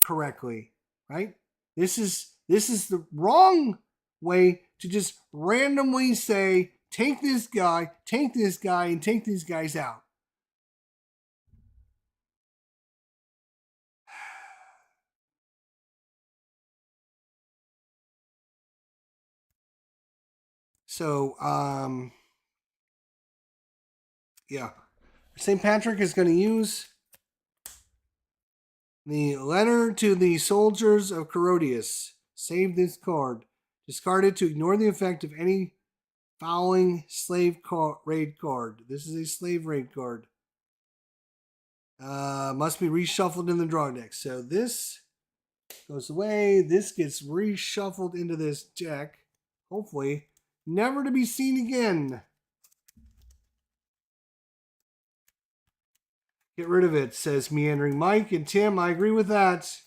correctly, right? This is the wrong way to just randomly say, take this guy, and take these guys out. So, yeah. St. Patrick is going to use the letter to the soldiers of Herodias. Save this card. Discard it to ignore the effect of any fouling slave raid card. This is a slave raid card. Must be reshuffled in the draw deck. So this goes away. This gets reshuffled into this deck. Hopefully, never to be seen again. Get rid of it, says Meandering Mike. And Tim, I agree with that.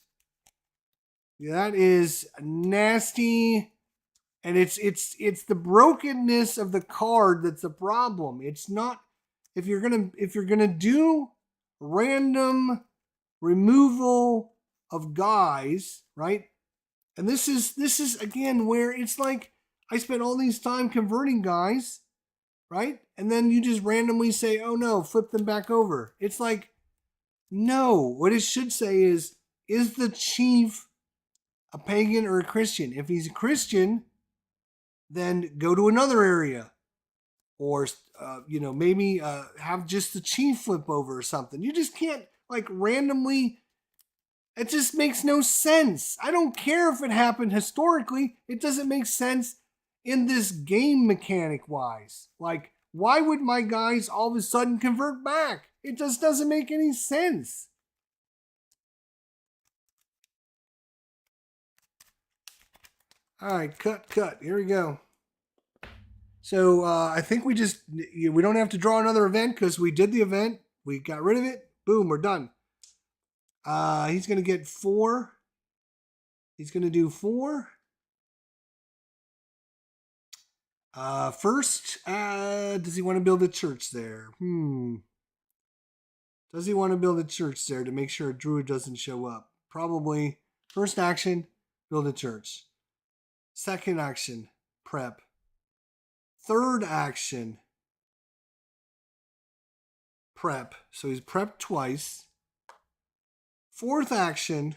That is nasty. And it's the brokenness of the card that's the problem. It's not if you're gonna do random removal of guys, right? And this is again where it's like I spent all these time converting guys, right? And then you just randomly say, oh no, flip them back over. It's like, no, what it should say is the chief a pagan or a Christian? If he's a Christian, then go to another area. Or, maybe have just the chief flip over or something. You just can't, like, randomly. It just makes no sense. I don't care if it happened historically. It doesn't make sense in this game mechanic wise. Like, why would my guys all of a sudden convert back? It just doesn't make any sense. All right, cut. Here we go. So I think we don't have to draw another event because we did the event. We got rid of it. Boom, we're done. He's going to get 4. He's going to do 4. First, does he want to build a church there? Does he want to build a church there to make sure a druid doesn't show up? Probably. First action, build a church. Second action, prep. Third action, prep. So he's prepped twice. Fourth action,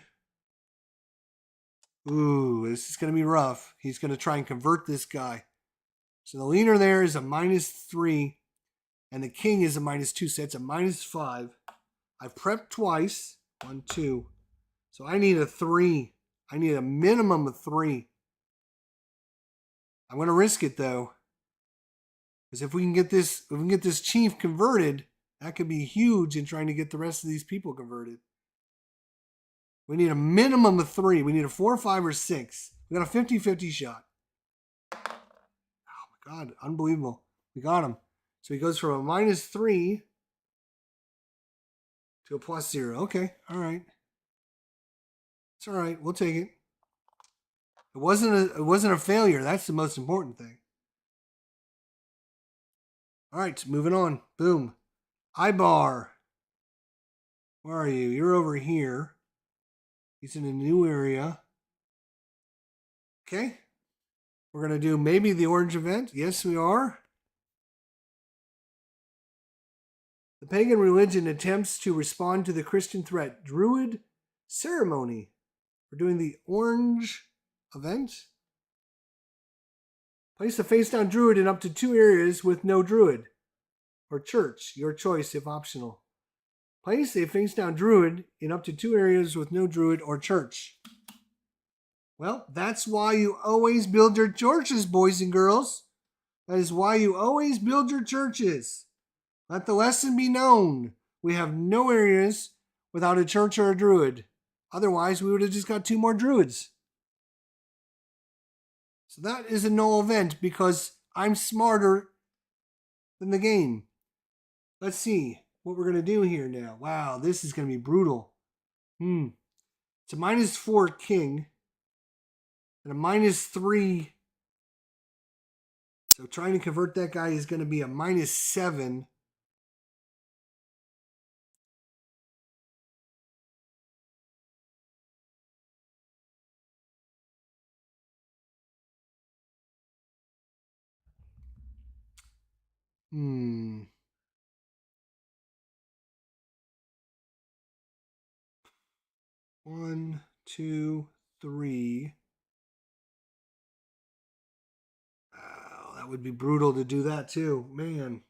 ooh, this is going to be rough. He's going to try and convert this guy. So the leader there is a -3, and the king is a -2, so it's a -5. I've prepped twice. 1, 2. So I need a 3. I need a minimum of 3. I'm going to risk it though. Because if we can get this chief converted, that could be huge in trying to get the rest of these people converted. We need a minimum of 3. We need a 4, 5, or 6. We got a 50-50 shot. Oh my God, unbelievable. We got him. So he goes from a -3 to a +0. Okay, all right. It's all right. We'll take it. It wasn't a failure. That's the most important thing. All right, moving on. Boom. Ibar. Where are you? You're over here. He's in a new area. Okay. We're going to do maybe the orange event. Yes, we are. The pagan religion attempts to respond to the Christian threat. Druid ceremony. We're doing the orange event. Place a face-down druid in up to 2 areas with no druid. Or church, your choice if optional. Place a face-down druid in up to 2 areas with no druid or church. Well, that's why you always build your churches, boys and girls. That is why you always build your churches. Let the lesson be known. We have no areas without a church or a druid. Otherwise, we would have just got 2 more druids. So that is a null event because I'm smarter than the game. Let's see what we're going to do here now. Wow, this is going to be brutal. It's a -4 king and a -3. So trying to convert that guy is going to be a -7. One, 2, 3. Oh, that would be brutal to do that too, man.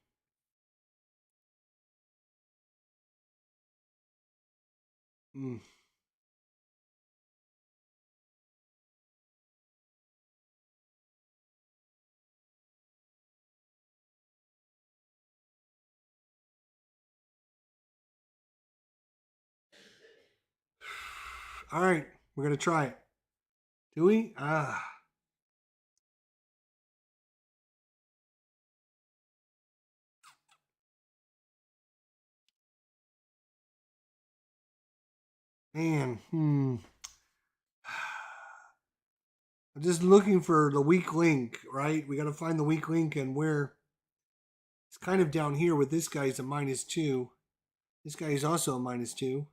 All right, we're going to try it. Do we? Man, I'm just looking for the weak link, right? We got to find the weak link, and where it's kind of down here with this guy's a -2. This guy is also a -2.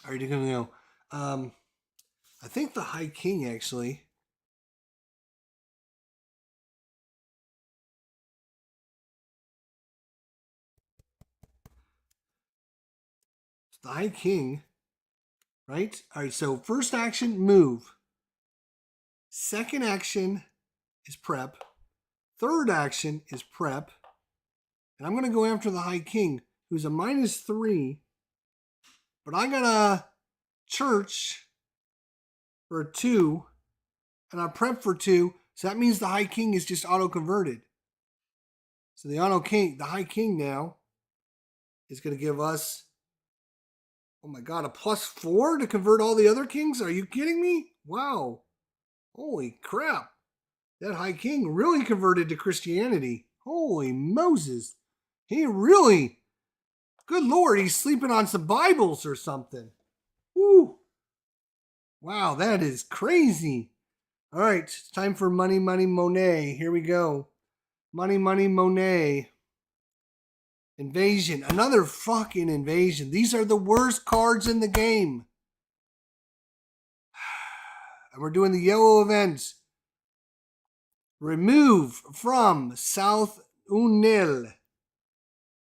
Are you going to go? I think the High King actually. The High King, right? All right, so first action, move. Second action is prep. Third action is prep. And I'm going to go after the High King, who's a -3. But I got a church for a 2. And I prep for 2. So that means the High King is just auto-converted. So the High King now is going to give us, oh my God, a +4 to convert all the other kings? Are you kidding me? Wow. Holy crap. That High King really converted to Christianity. Holy Moses. He really, good Lord, he's sleeping on some Bibles or something. Woo. Wow, that is crazy. All right, it's time for Money, Money, Monet. Here we go. Money, Money, Monet. Invasion. Another fucking invasion. These are the worst cards in the game. And we're doing the yellow events. Remove from South Unel.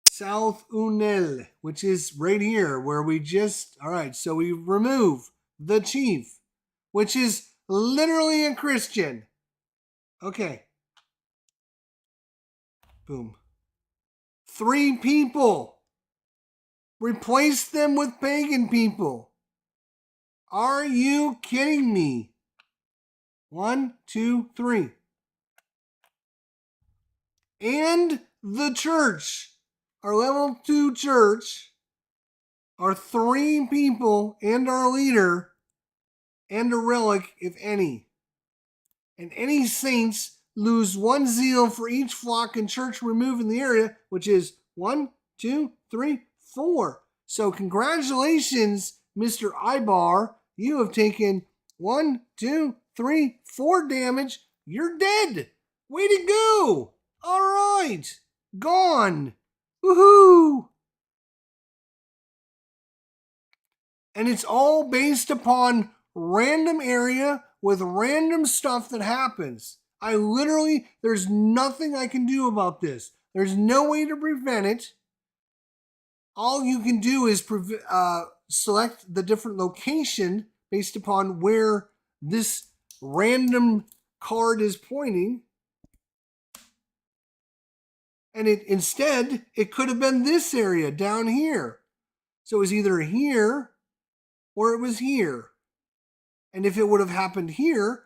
South Unel, which is right here where we just, all right, so we remove the chief. which is literally a Christian. Okay. Boom. 3 people. Replace them with pagan people. Are you kidding me? 1, 2, 3. And the church, our level 2 church, are 3 people and our leader and a relic, if any. And any saints lose 1 zeal for each flock and church removed in the area, which is 1, 2, 3, 4. So congratulations, Mr. Ibar. You have taken 1, 2, 3, 4 damage. You're dead. Way to go. All right. Gone. Woohoo. And it's all based upon random area with random stuff that happens. There's nothing I can do about this. There's no way to prevent it. All you can do is select the different location based upon where this random card is pointing. And instead, it could have been this area down here. So it was either here or it was here. And if it would have happened here,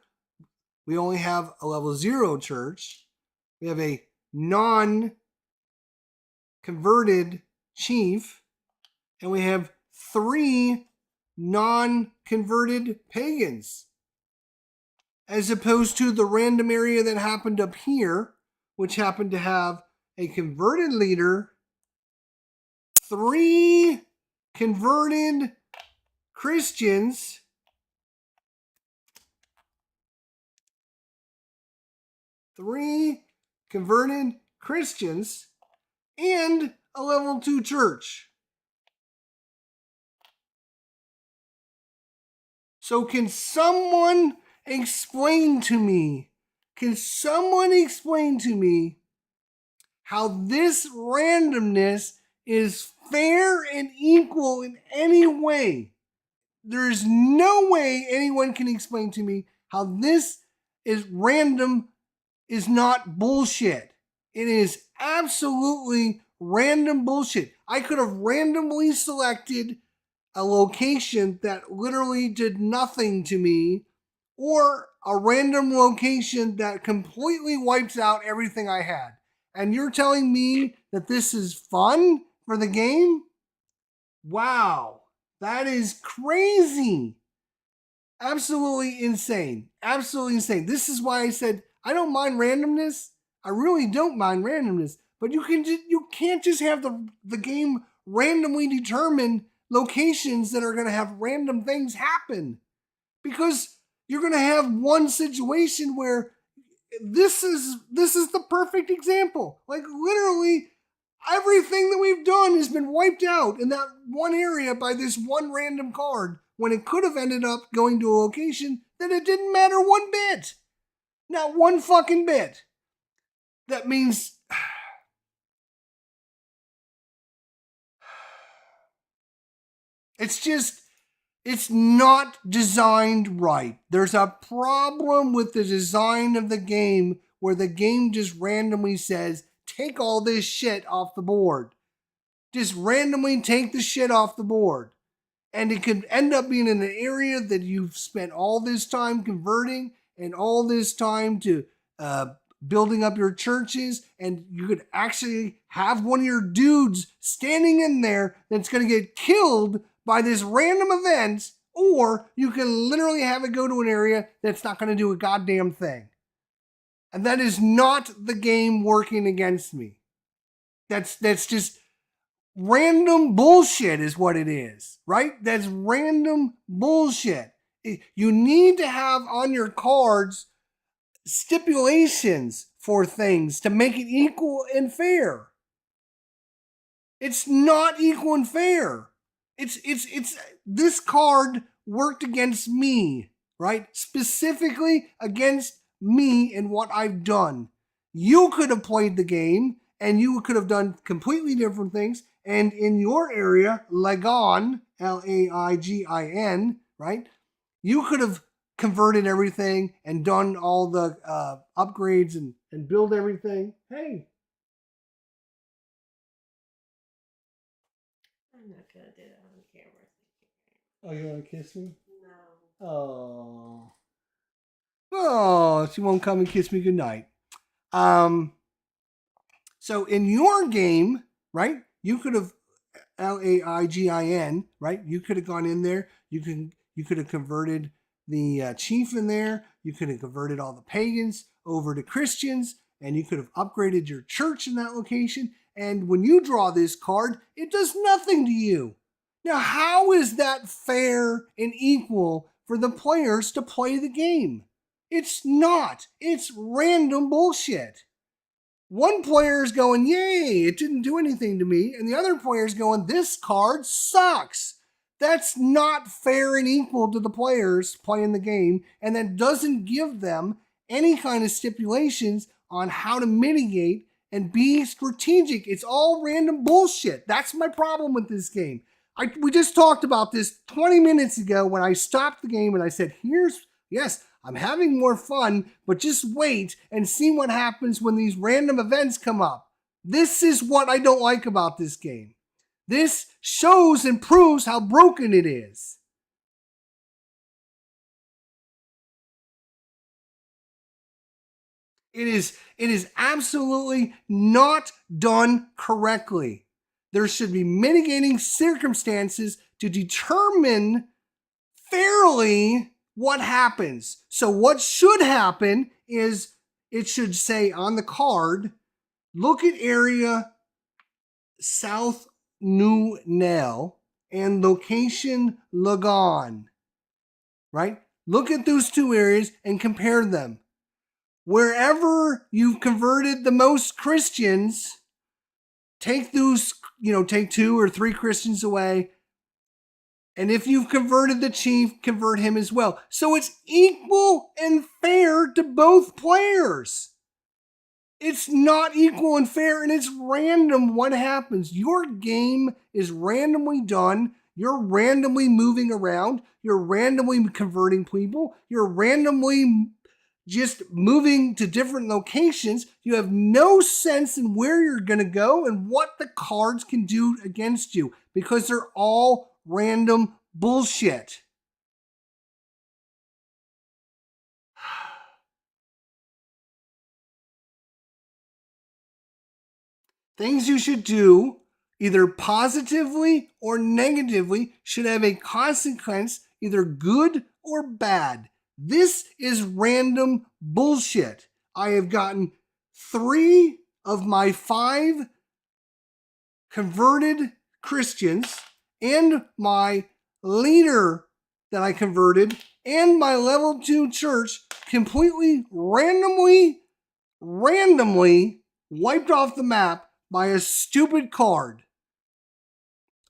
we only have a level 0 church. We have a non-converted chief. And we have 3 non-converted pagans. As opposed to the random area that happened up here, which happened to have a converted leader, 3 converted Christians, and a level 2 church. So can someone explain to me how this randomness is fair and equal in any way? There is no way anyone can explain to me how this is random is not bullshit. It is absolutely random bullshit. I could have randomly selected a location that literally did nothing to me, or a random location that completely wipes out everything I had. And you're telling me that this is fun for the game? Wow, that is crazy. Absolutely insane. Absolutely insane. This is why I said I don't mind randomness. I really don't mind randomness. But you can't just have the game randomly determine locations that are going to have random things happen. Because you're going to have one situation where this is the perfect example. Like literally everything that we've done has been wiped out in that one area by this one random card, when it could have ended up going to a location that it didn't matter one bit. Not one fucking bit. That means it's not designed right. There's a problem with the design of the game where the game just randomly says, take all this shit off the board. Just randomly take the shit off the board. And it could end up being in an area that you've spent all this time converting and all this time to building up your churches, and you could actually have one of your dudes standing in there that's going to get killed by this random event, or you can literally have it go to an area that's not going to do a goddamn thing. And that is not the game working against me. That's just random bullshit is what it is, right? That's random bullshit. You need to have on your cards stipulations for things to make it equal and fair. It's not equal and fair. It's this card worked against me, right? Specifically against me and what I've done. You could have played the game and you could have done completely different things. And in your area, Laigin, Laigin, right? You could have converted everything and done all the upgrades and build everything. Hey. I'm not going to do that on camera. Oh, you want to kiss me? No. Oh. Oh, she won't come and kiss me goodnight. Um, so in your game, right, you could have Laigin, right? You could have gone in there. You could have converted the chief in there. You could have converted all the pagans over to Christians, and you could have upgraded your church in that location. And when you draw this card, it does nothing to you. Now, how is that fair and equal for the players to play the game? It's not. It's random bullshit. One player is going, yay, it didn't do anything to me. And the other player is going, this card sucks. That's not fair and equal to the players playing the game. And that doesn't give them any kind of stipulations on how to mitigate and be strategic. It's all random bullshit. That's my problem with this game. We just talked about this 20 minutes ago when I stopped the game and I said, yes, I'm having more fun, but just wait and see what happens when these random events come up. This is what I don't like about this game. This shows and proves how broken it is. It is absolutely not done correctly. There should be mitigating circumstances to determine fairly what happens. So what should happen is it should say on the card, look at area South New Nell and location Lagon, right? Look at those two areas and compare them. Wherever you've converted the most Christians, take those, take 2 or 3 Christians away. And if you've converted the chief, convert him as well. So it's equal and fair to both players. It's not equal and fair, and it's random what happens. Your game is randomly done. You're randomly moving around. You're randomly converting people. You're randomly just moving to different locations. You have no sense in where you're going to go and what the cards can do against you because they're all random bullshit. Things you should do, either positively or negatively, should have a consequence, either good or bad. This is random bullshit. I have gotten 3 of my 5 converted Christians and my leader that I converted and my level 2 church completely randomly wiped off the map by a stupid card.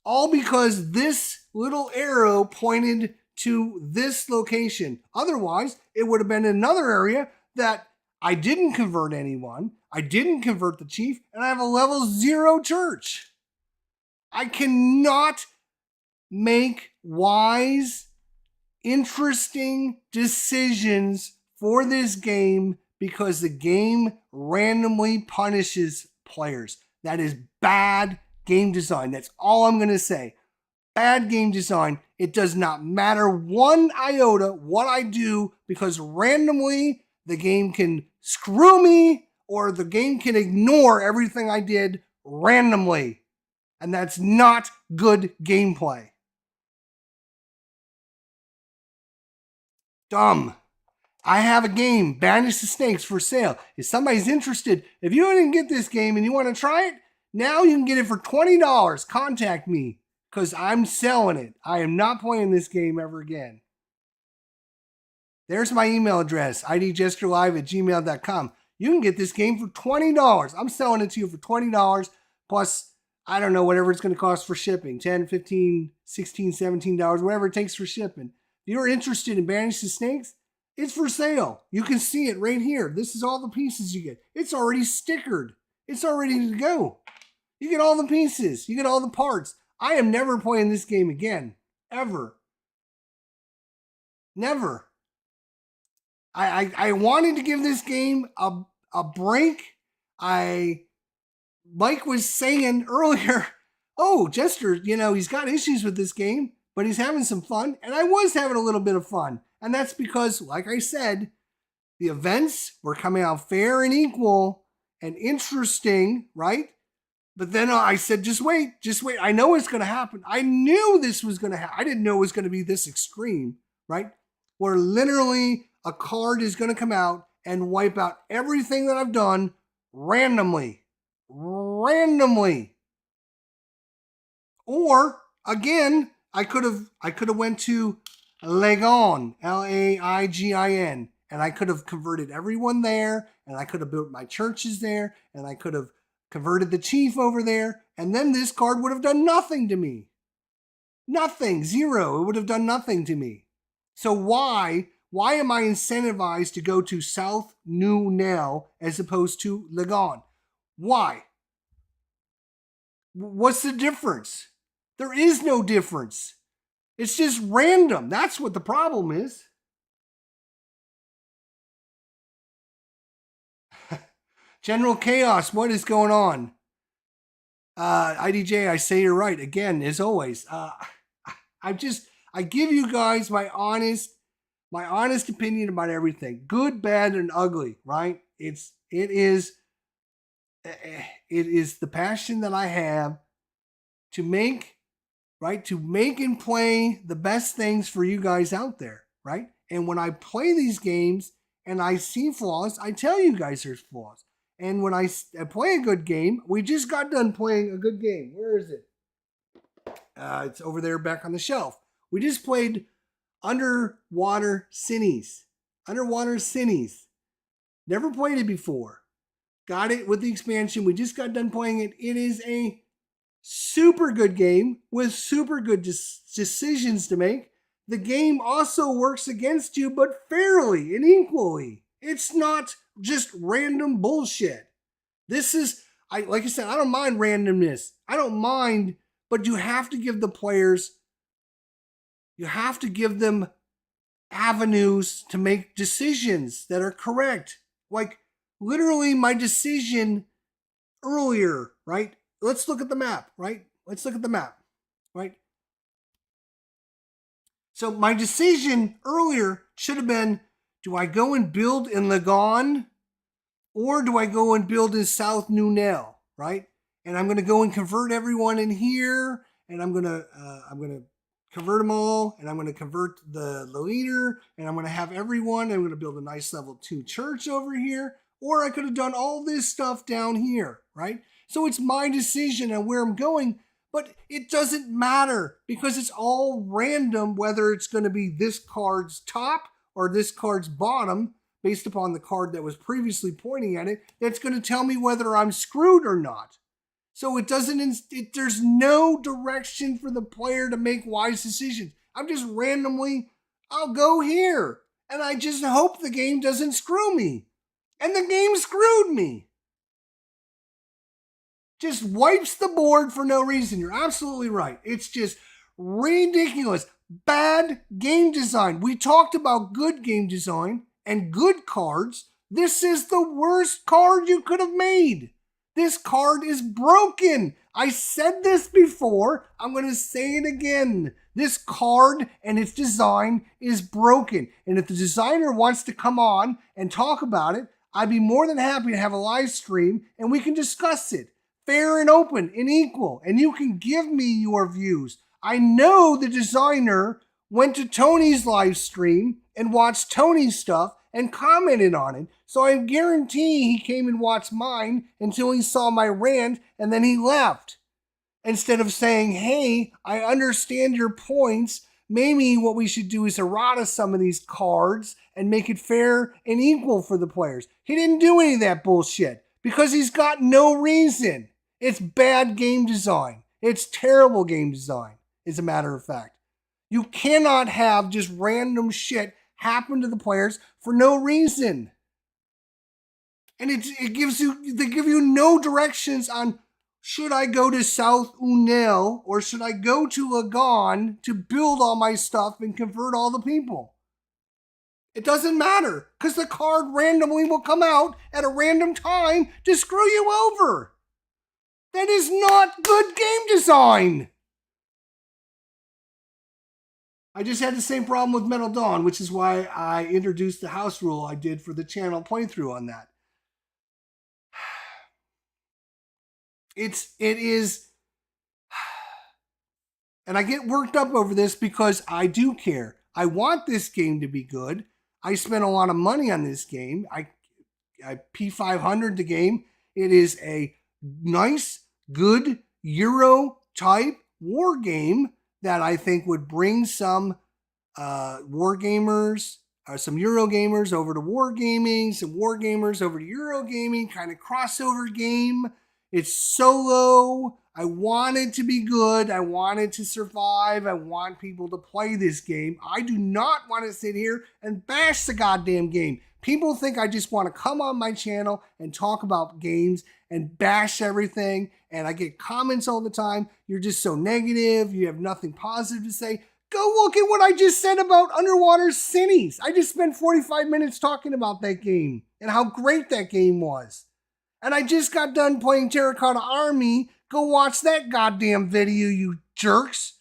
All because this little arrow pointed to this location. Otherwise, it would have been another area that I didn't convert anyone. I didn't convert the chief, and I have a level 0 church. I cannot make wise, interesting decisions for this game because the game randomly punishes players. That is bad game design. That's all I'm going to say. Bad game design. It does not matter one iota what I do because randomly the game can screw me or the game can ignore everything I did randomly. And that's not good gameplay. Dumb. I have a game, Banish the Snakes, for sale. If somebody's interested, if you didn't get this game and you want to try it, now you can get it for $20. Contact me because I'm selling it. I am not playing this game ever again. There's my email address, idgesturelive@gmail.com. You can get this game for $20. I'm selling it to you for $20 plus, I don't know, whatever it's going to cost for shipping, $10, $15, $16, $17, whatever it takes for shipping. If you're interested in Banish the Snakes, it's for sale. You can see it right here. This is all the pieces you get. It's already stickered. It's all ready to go. You get all the pieces. You get all the parts. I am never playing this game again. Ever. Never. I wanted to give this game a break. Mike was saying earlier, oh, Jester, he's got issues with this game, but he's having some fun. And I was having a little bit of fun. And that's because, like I said, the events were coming out fair and equal and interesting, right? But then I said, just wait. I know it's going to happen. I knew this was going to happen. I didn't know it was going to be this extreme, right? Where literally a card is going to come out and wipe out everything that I've done randomly. Or again, I could have went to Laigin, Laigin, and I could have converted everyone there, and I could have built my churches there, and I could have converted the chief over there, and then this card would have done nothing to me. Nothing, zero. It would have done nothing to me. So why am I incentivized to go to South New Nell as opposed to Laigin? Why? What's the difference? There is no difference. It's just random. That's what the problem is. General Chaos, what is going on? IDJ, I say you're right. Again, as always. I give you guys my honest opinion about everything. Good, bad, and ugly, right? It is the passion that I have to make and play the best things for you guys out there, right? And when I play these games and I see flaws, I tell you guys there's flaws. And when I play a good game, we just got done playing a good game. Where is it? It's over there back on the shelf. We just played Underwater Cities. Never played it before. Got it with the expansion. We just got done playing it. It is a super good game with super good decisions to make. The game also works against you, but fairly and equally. It's not just random bullshit. This is, like I said, I don't mind randomness. I don't mind, but you have to give the players, you have to give them avenues to make decisions that are correct. Like literally my decision earlier, right? Let's look at the map, right? So my decision earlier should have been, do I go and build in Laigin or do I go and build in South New Nell, right? And I'm going to go and convert everyone in here, and I'm going to convert them all, and I'm going to convert the leader, and I'm going to have everyone, I'm going to build a nice level 2 church over here, or I could have done all this stuff down here, right? So it's my decision on where I'm going, but it doesn't matter because it's all random whether it's going to be this card's top or this card's bottom based upon the card that was previously pointing at it. That's going to tell me whether I'm screwed or not. So there's no direction for the player to make wise decisions. I'm just randomly, I'll go here. And I just hope the game doesn't screw me. And the game screwed me. Just wipes the board for no reason. You're absolutely right. It's just ridiculous. Bad game design. We talked about good game design and good cards. This is the worst card you could have made. This card is broken. I said this before. I'm going to say it again. This card and its design is broken. And if the designer wants to come on and talk about it, I'd be more than happy to have a live stream and we can discuss it. Fair and open and equal. And you can give me your views. I know the designer went to Tony's live stream and watched Tony's stuff and commented on it. So I guarantee he came and watched mine until he saw my rant and then he left. Instead of saying, hey, I understand your points. Maybe what we should do is errata some of these cards and make it fair and equal for the players. He didn't do any of that bullshit because he's got no reason. It's bad game design. It's terrible game design, as a matter of fact. You cannot have just random shit happen to the players for no reason. And they give you no directions on, should I go to South Unel or should I go to Laigin to build all my stuff and convert all the people? It doesn't matter because the card randomly will come out at a random time to screw you over. That is not good game design. I just had the same problem with Metal Dawn, which is why I introduced the house rule I did for the channel playthrough on that. It is, and I get worked up over this because I do care. I want this game to be good. I spent a lot of money on this game. I P500 the game. It is a nice, good Euro type war game that I think would bring some war gamers, some Euro gamers over to wargaming, some war gamers over to Euro gaming, kind of crossover game. It's solo. I want it to be good. I want it to survive. I want people to play this game. I do not want to sit here and bash the goddamn game. People think I just want to come on my channel and talk about games and bash everything. And I get comments all the time. You're just so negative. You have nothing positive to say. Go look at what I just said about Underwater Cities. I just spent 45 minutes talking about that game and how great that game was. And I just got done playing Terracotta Army. Go watch that goddamn video, you jerks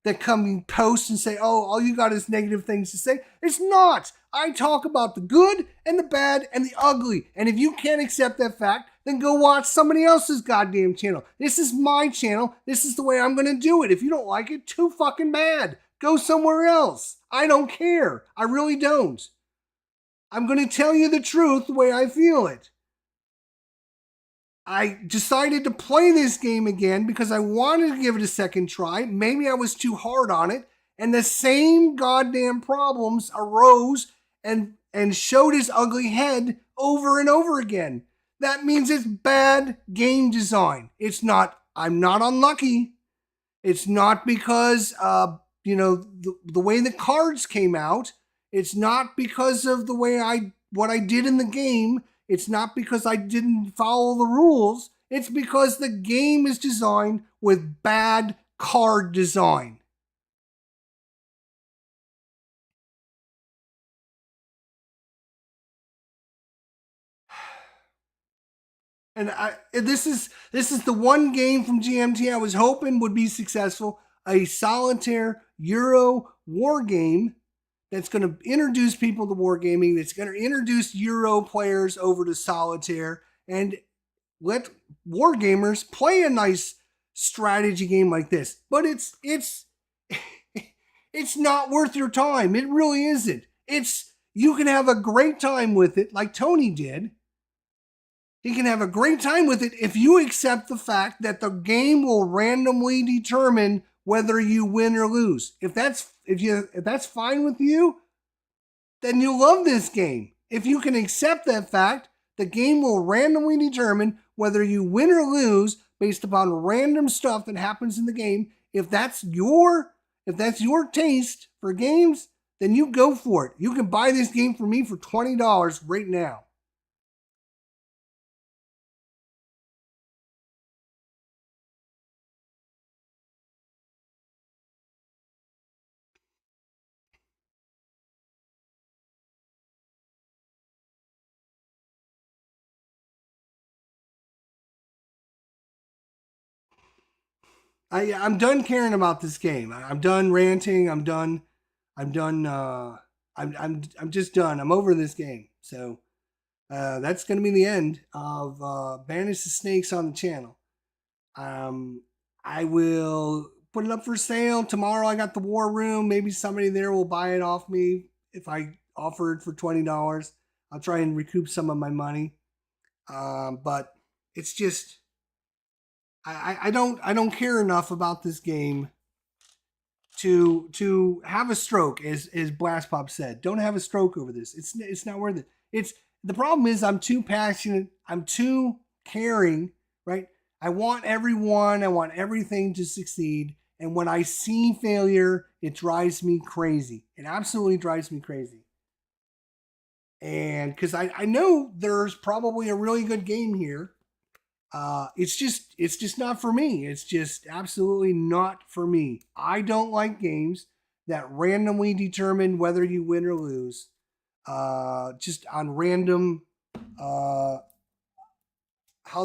that come and post and say, oh, all you got is negative things to say. It's not. I talk about the good and the bad and the ugly. And if you can't accept that fact, then go watch somebody else's goddamn channel. This is my channel. This is the way I'm going to do it. If you don't like it, too fucking bad. Go somewhere else. I don't care. I really don't. I'm going to tell you the truth the way I feel it. I decided to play this game again because I wanted to give it a second try. Maybe I was too hard on it. And the same goddamn problems arose and showed his ugly head over and over again. That means it's bad game design. It's not, I'm not unlucky. It's not because, the way the cards came out. It's not because of the way what I did in the game. It's not because I didn't follow the rules. It's because the game is designed with bad card design. And this is the one game from GMT I was hoping would be successful. A solitaire Euro war game that's going to introduce people to wargaming, that's going to introduce Euro players over to solitaire, and let wargamers play a nice strategy game like this. But it's it's not worth your time. It really isn't. You can have a great time with it, like Tony did. He can have a great time with it if you accept the fact that the game will randomly determine whether you win or lose. If that's fine with you, then you'll love this game. If you can accept that fact, the game will randomly determine whether you win or lose based upon random stuff that happens in the game. If that's your taste for games, then you go for it. You can buy this game for me for $20 right now. I'm done caring about this game. I'm done ranting. I'm done. I'm just done. I'm over this game. So that's going to be the end of Banish the Snakes on the channel. I will put it up for sale tomorrow. I got the War Room. Maybe somebody there will buy it off me if I offer it for $20. I'll try and recoup some of my money. But it's just. I don't care enough about this game to have a stroke, as Blast Pop said. Don't have a stroke over this. It's not worth it. The problem is I'm too passionate. I'm too caring, right? I want everything to succeed. And when I see failure, it drives me crazy. It absolutely drives me crazy. And because I know there's probably a really good game here. It's just not for me. It's just absolutely not for me. I don't like games that randomly determine whether you win or lose. just on random, how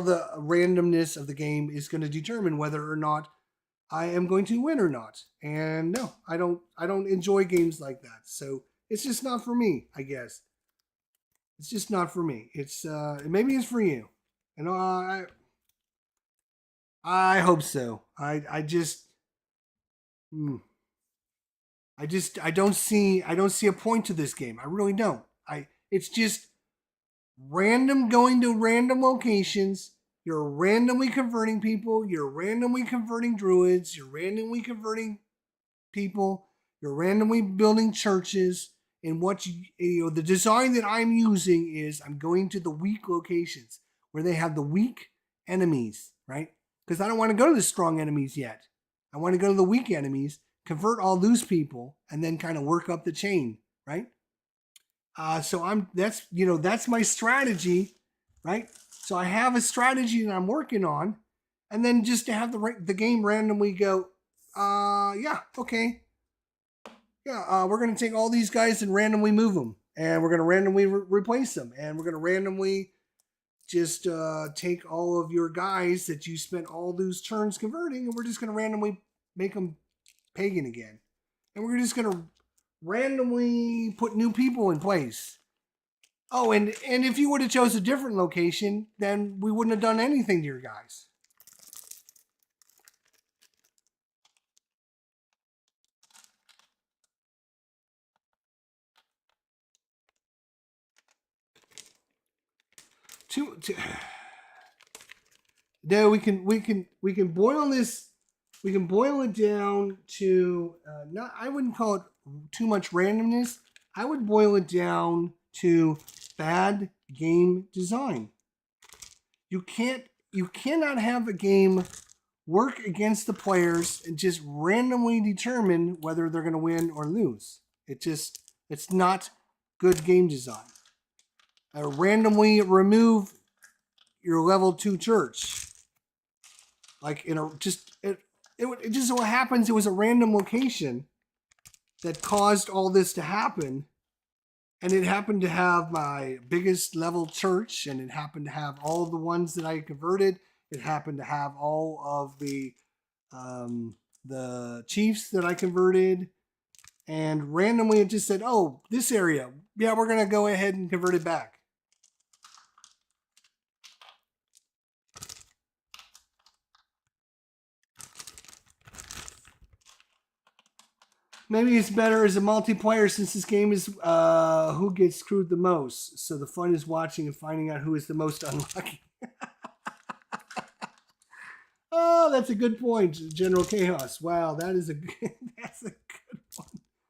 the randomness of the game is going to determine whether or not I am going to win or not. And no, I don't enjoy games like that. So it's just not for me, I guess. It's just not for me. It's maybe it's for you. And I hope so. I just I don't see a point to this game. I really don't. It's just random going to random locations. You're randomly converting people. You're randomly converting druids. You're randomly converting people. You're randomly building churches. And what the design that I'm using is I'm going to the weak locations where they have the weak enemies, right? Because I don't want to go to the strong enemies yet. I want to go to the weak enemies, convert all those people, and then kind of work up the chain, right? So that's my strategy, right? So I have a strategy that I'm working on, and then just to have the game randomly go, yeah, okay, yeah, we're gonna take all these guys and randomly move them, and we're gonna randomly replace them, and we're gonna randomly just take all of your guys that you spent all those turns converting, and we're just gonna randomly make them pagan again, and we're just gonna randomly put new people in place. Oh, and if you would have chose a different location, then we wouldn't have done anything to your guys. No, we can boil this. We can boil it down to not. I wouldn't call it too much randomness. I would boil it down to bad game design. You cannot have a game work against the players and just randomly determine whether they're going to win or lose. It's not good game design. Randomly remove your level 2 church. Like it just so happens it was a random location that caused all this to happen. And it happened to have my biggest level church, and it happened to have all of the ones that I converted. It happened to have all of the chiefs that I converted. And randomly it just said, oh, this area, yeah, we're going to go ahead and convert it back. Maybe it's better as a multiplayer since this game is who gets screwed the most. So the fun is watching and finding out who is the most unlucky. Oh, that's a good point, General Chaos. Wow, that's a good one.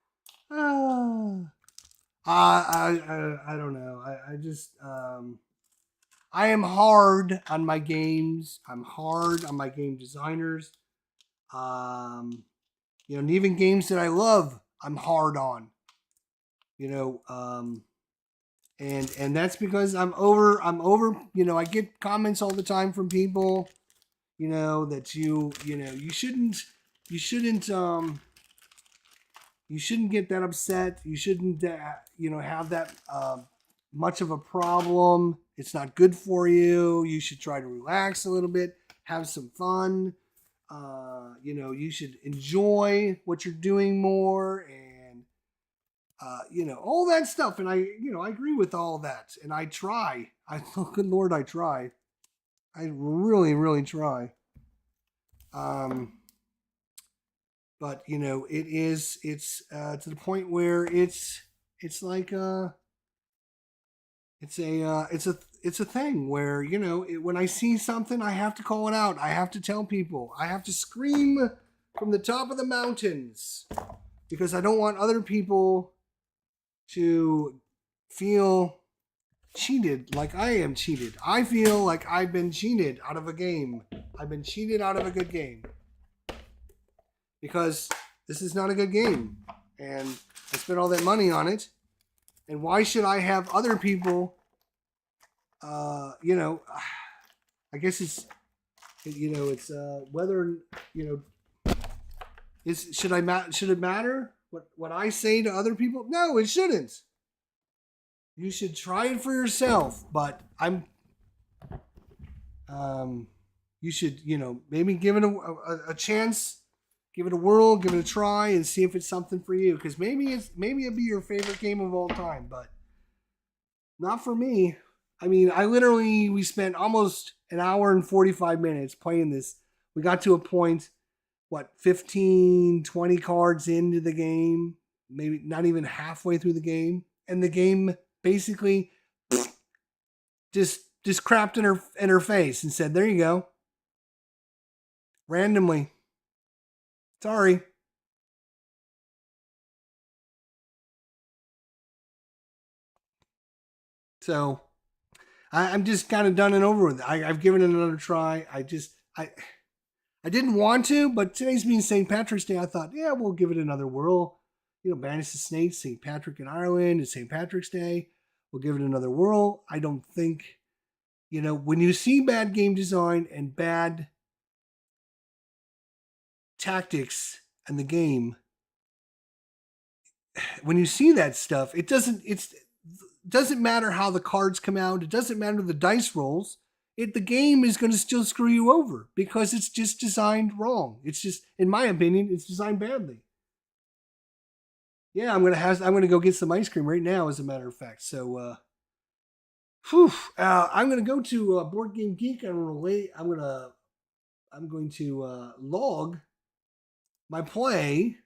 I don't know. I just I am hard on my games. I'm hard on my game designers. And even games that I love, I'm hard on. And that's because I'm over. I get comments all the time from people, that you shouldn't get that upset. You shouldn't, have that much of a problem. It's not good for you. You should try to relax a little bit, have some fun. You should enjoy what you're doing more, and all that stuff. And I agree with all that, and I try. Good Lord, I try. I really, really try. But it's to the point where it's like it's a thing where when I see something, I have to call it out. I have to tell people. I have to scream from the top of the mountains because I don't want other people to feel cheated like I am cheated. I feel like I've been cheated out of a game. I've been cheated out of a good game because this is not a good game, and I spent all that money on it. And why should I have other people, I guess it's whether, should it matter what I say to other people? No, it shouldn't. You should try it for yourself, but you should, maybe give it a chance, give it a whirl, give it a try, and see if it's something for you. Because maybe it'd be your favorite game of all time, but not for me. I mean, we spent almost an hour and 45 minutes playing this. We got to a point, 15, 20 cards into the game, maybe not even halfway through the game, and the game basically just crapped in her face and said, "There you go." Randomly. Sorry. So I'm just kind of done and over with it. I've given it another try. I didn't want to, but today's being St. Patrick's Day. I thought, yeah, we'll give it another whirl. Banish the Snakes, St. Patrick in Ireland, it's St. Patrick's Day. We'll give it another whirl. I don't think, when you see bad game design and bad tactics in the game, when you see that stuff, it doesn't matter how the cards come out. It doesn't matter the dice rolls. The game is going to still screw you over because it's just designed wrong. It's just, in my opinion, it's designed badly. Yeah, I'm gonna go get some ice cream right now, as a matter of fact. So, I'm gonna go to Board Game Geek. I'm going to log my play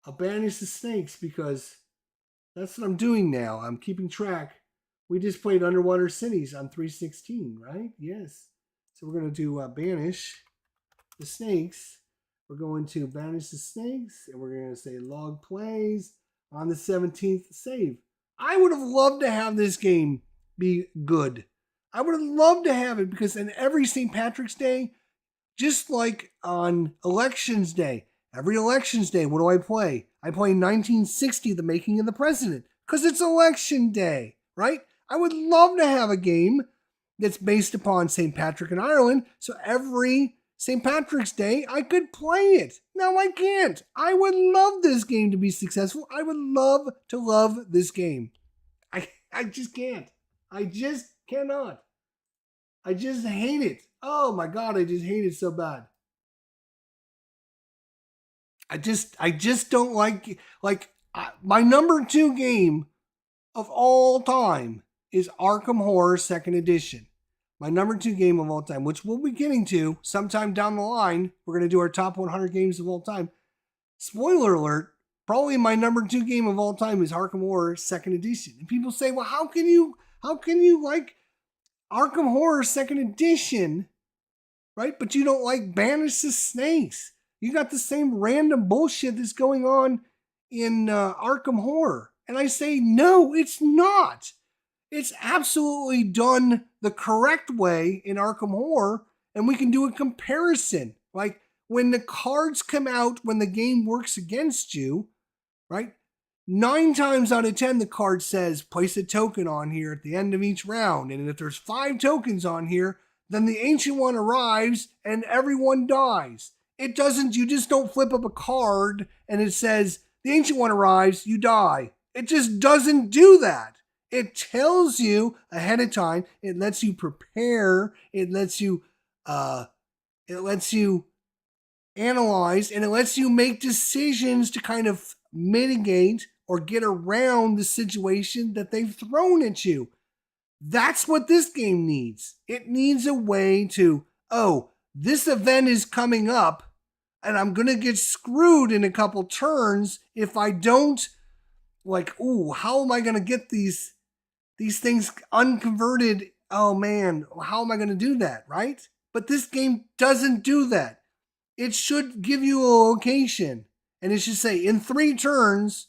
of Banish the Snakes because that's what I'm doing now. I'm keeping track. We just played Underwater Cities on 316, right? Yes. So we're going to do Banish the Snakes. We're going to Banish the Snakes, and we're going to say log plays on the 17th save. I would have loved to have this game be good. I would have loved to have it because in every St. Patrick's Day, just like on Elections Day, every Elections Day, what do I play? I play 1960, The Making of the President, because it's Election Day, right? I would love to have a game that's based upon St. Patrick in Ireland, so every St. Patrick's Day, I could play it. No, I can't. I would love this game to be successful. I would love to love this game. I just can't. I just cannot. I just hate it. Oh my God, I just hate it so bad. I just don't like my number 2 game of all time is Arkham Horror 2nd Edition. My number 2 game of all time, which we'll be getting to sometime down the line. We're going to do our top 100 games of all time. Spoiler alert, probably my number 2 game of all time is Arkham Horror 2nd Edition. And people say, well, how can you like Arkham Horror 2nd Edition, right? But you don't like Banish the Snakes. You got the same random bullshit that's going on in Arkham Horror. And I say, no, it's not. It's absolutely done the correct way in Arkham Horror, and we can do a comparison. Like, when the cards come out, when the game works against you, right? 9 times out of 10, the card says, place a token on here at the end of each round. And if there's 5 tokens on here, then the Ancient One arrives and everyone dies. It doesn't, you just don't flip up a card and it says, the Ancient One arrives, you die. It just doesn't do that. It tells you ahead of time. It lets you prepare. It lets you analyze, and it lets you make decisions to kind of mitigate or get around the situation that they've thrown at you. That's what this game needs. It needs a way to, this event is coming up, and I'm going to get screwed in a couple turns if I don't, how am I going to get these things unconverted? Oh man, how am I going to do that, right? But this game doesn't do that. It should give you a location, and it should say, in 3 turns,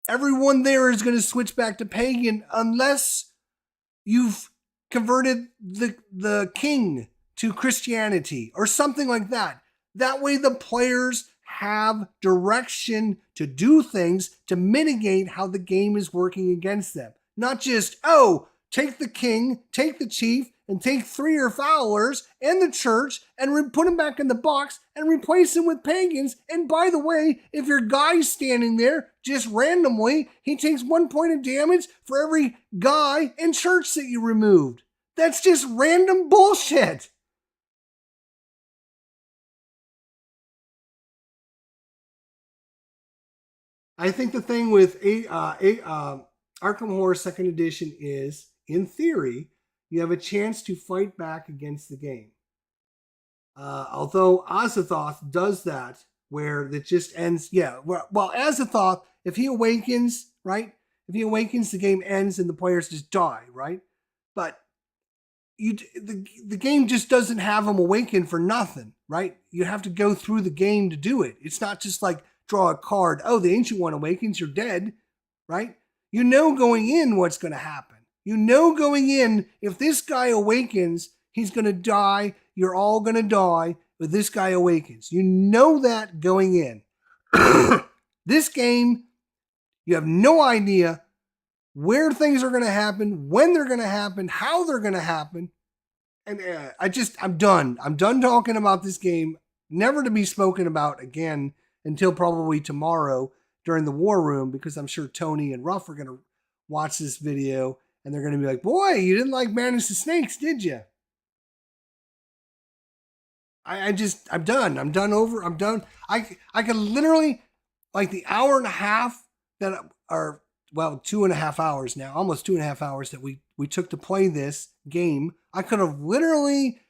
everyone there is going to switch back to pagan unless you've converted the king to Christianity or something like that. That way the players have direction to do things to mitigate how the game is working against them. Not just, take the king, take the chief, and take 3 or followers and the church and put them back in the box and replace them with pagans. And by the way, if your guy's standing there just randomly, he takes 1 point of damage for every guy and church that you removed. That's just random bullshit. I think the thing with Arkham Horror 2nd Edition is, in theory, you have a chance to fight back against the game. Although Azathoth does that, where it just ends. Yeah, well, Azathoth, if he awakens, right? If he awakens, the game ends and the players just die, right? But the game just doesn't have him awaken for nothing, right? You have to go through the game to do it. It's not just like draw a card. Oh, the Ancient One awakens, you're dead, right? You know going in what's going to happen. You know going in, if this guy awakens, he's going to die. You're all going to die, but this guy awakens. You know that going in. This game, you have no idea where things are going to happen, when they're going to happen, how they're going to happen. And I'm done. I'm done talking about this game, never to be spoken about again until probably tomorrow during the War Room, because I'm sure Tony and Ruff are going to watch this video and they're going to be like, boy, you didn't like Banish the Snakes, did you? I'm done. I'm done. I could literally, like the hour and a half that are, well, 2.5 hours now, almost 2.5 hours that we took to play this game. I could have literally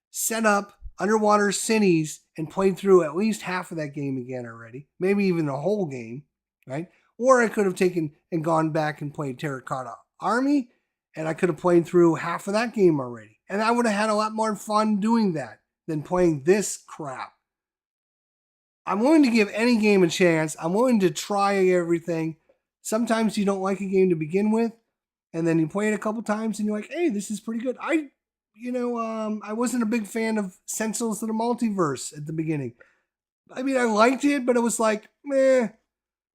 set up Underwater Cities and played through at least half of that game again already. Maybe even the whole game, right? Or I could have taken and gone back and played Terracotta Army, and I could have played through half of that game already. And I would have had a lot more fun doing that than playing this crap. I'm willing to give any game a chance. I'm willing to try everything. Sometimes you don't like a game to begin with, and then you play it a couple times and you're like, hey, this is pretty good. I wasn't a big fan of Sentinels of the Multiverse at the beginning. I mean, I liked it, but it was like, meh.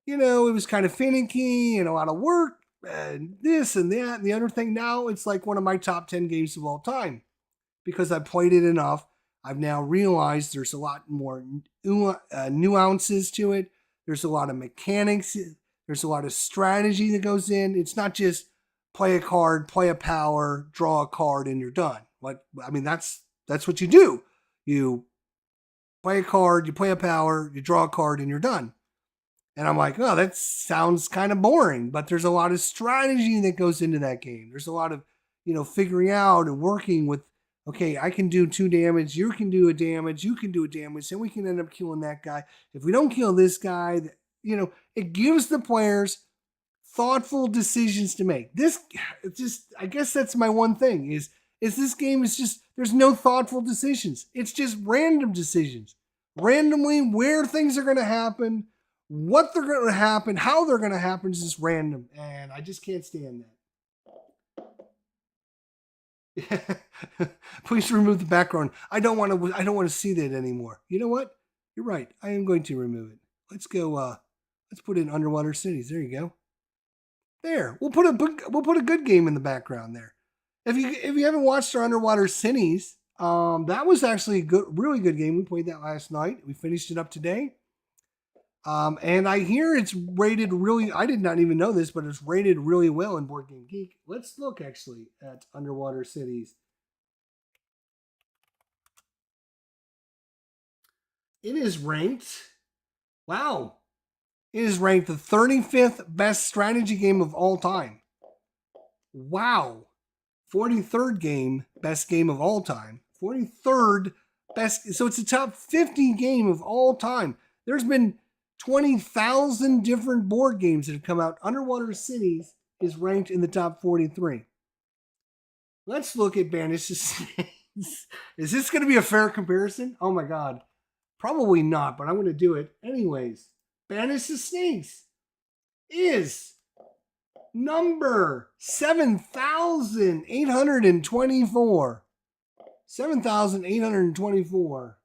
It was kind of finicky and a lot of work and this and that and the other thing. Now it's like one of my top 10 games of all time because I played it enough. I've now realized there's a lot more nuances to it. There's a lot of mechanics. There's a lot of strategy that goes in. It's not just play a card, play a power, draw a card, and you're done. That's what you do. You play a card, you play a power, you draw a card, and you're done. And I'm like, oh, that sounds kind of boring. But there's a lot of strategy that goes into that game. There's a lot of, figuring out and working with, okay, I can do 2 damage, you can do a damage, you can do a damage, and we can end up killing that guy. If we don't kill this guy, it gives the players thoughtful decisions to make. I guess that's my one thing is this game is just, there's no thoughtful decisions. It's just random decisions. Randomly where things are going to happen, what they're going to happen, how they're going to happen is just random. And I just can't stand that. Please remove the background. I don't want to see that anymore. You know what? You're right. I am going to remove it. Let's go, let's put in Underwater Cities. There you go. There. We'll put a good game in the background there. If you haven't watched our Underwater Cities, that was actually a really good game. We played that last night. We finished it up today. And I hear it's rated really, I did not even know this, but it's rated really well in Board Game Geek. Let's look actually at Underwater Cities. It is ranked, wow. It is ranked the 35th best strategy game of all time. Wow. 43rd game, best game of all time. 43rd best, so it's a top 50 game of all time. There's been 20,000 different board games that have come out. Underwater Cities is ranked in the top 43. Let's look at Banish the Snakes. Is this going to be a fair comparison? Oh my God. Probably not, but I'm going to do it anyways. Banish the Snakes is number 7,824. 7,824.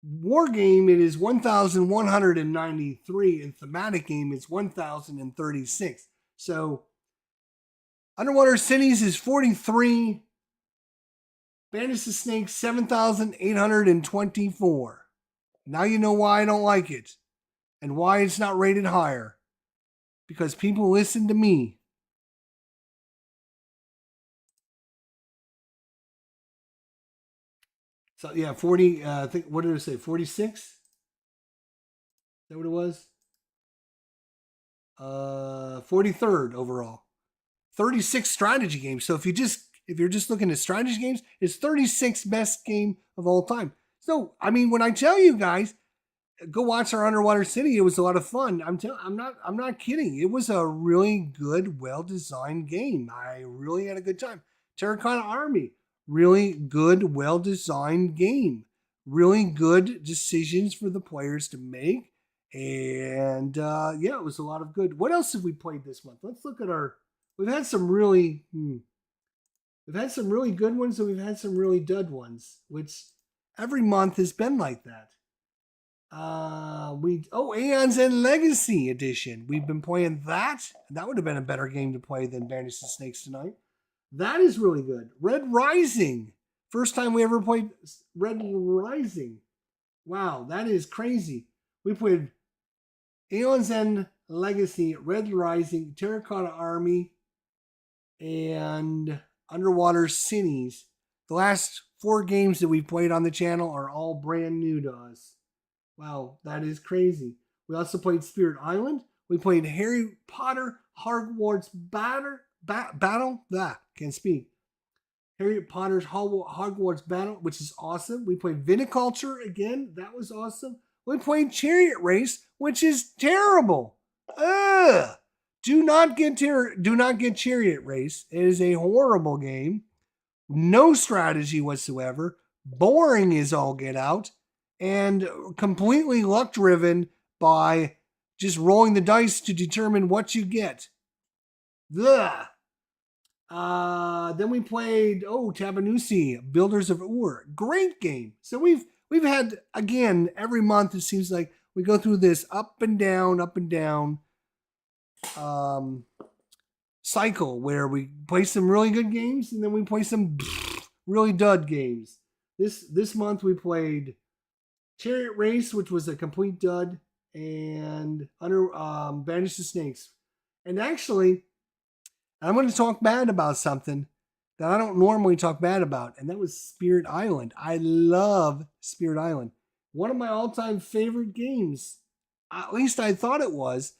War game, it is 1,193, and thematic game is 1,036. So, Underwater Cities is 43. Banish the Snake 7,824. Now you know why I don't like it and why it's not rated higher. Because people listen to me. So yeah, 40. I think, what did it say? 46. Is that what it was? 43rd overall. 36 strategy games. So if you're just looking at strategy games, it's 36th best game of all time. So I mean, when I tell you guys, go watch our Underwater City, it was a lot of fun. I'm not kidding. It was a really good, well designed game. I really had a good time. Terracotta Army, really good, well designed game. Really good decisions for the players to make. And yeah, it was a lot of good. What else have we played this month? Let's look at our. We've had some really, we've had some really good ones, and we've had some really dud ones. Which every month has been like that. Aeon's End Legacy Edition. We've been playing that. That would have been a better game to play than Banish the Snakes tonight. That is really good. Red Rising. First time we ever played Red Rising. Wow, that is crazy. We played Aeon's End Legacy, Red Rising, Terracotta Army, and Underwater Cities. The last 4 games that we've played on the channel are all brand new to us. Wow, that is crazy. We also played Spirit Island. We played Harry Potter Hogwarts Battle. Can't speak. Harry Potter's Hogwarts Battle, which is awesome. We played Viticulture again. That was awesome. We played Chariot Race, which is terrible. Ugh. Do not get Chariot Race. It is a horrible game. No strategy whatsoever. Boring as all get out. And completely luck driven by just rolling the dice to determine what you get. Ugh. Then we played Tabanusi, Builders of Ur. Great game. So we've had, again, every month it seems like we go through this up and down cycle where we play some really good games and then we play some really dud games. This month we played Chariot Race, which was a complete dud, and Banish the Snakes. And actually, I'm going to talk bad about something that I don't normally talk bad about, and that was Spirit Island. I love Spirit Island. One of my all-time favorite games. At least I thought it was.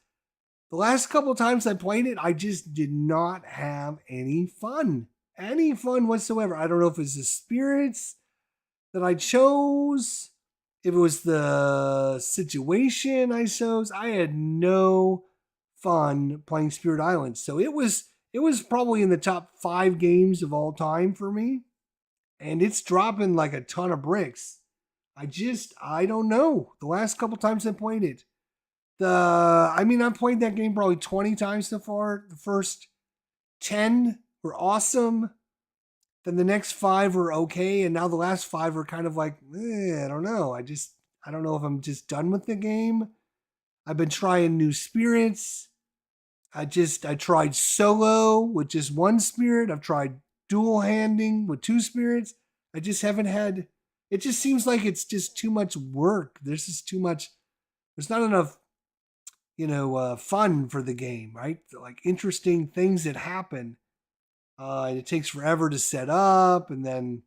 The last couple of times I played it, I just did not have any fun. Any fun whatsoever. I don't know if it's the spirits that I chose, if it was the situation I chose. I had no fun playing Spirit Island. So it was probably in the top 5 games of all time for me. And it's dropping like a ton of bricks. I don't know. The last couple times I played it. I've played that game probably 20 times so far. The first 10 were awesome. Then the next 5 were okay. And now the last 5 are kind of like, I don't know. I don't know if I'm just done with the game. I've been trying new spirits. I tried solo with just 1 spirit. I've tried dual handing with 2 spirits. I just haven't had, it just seems like it's just too much work. There's just too much, there's not enough, fun for the game, right? Like interesting things that happen. It takes forever to set up, and then,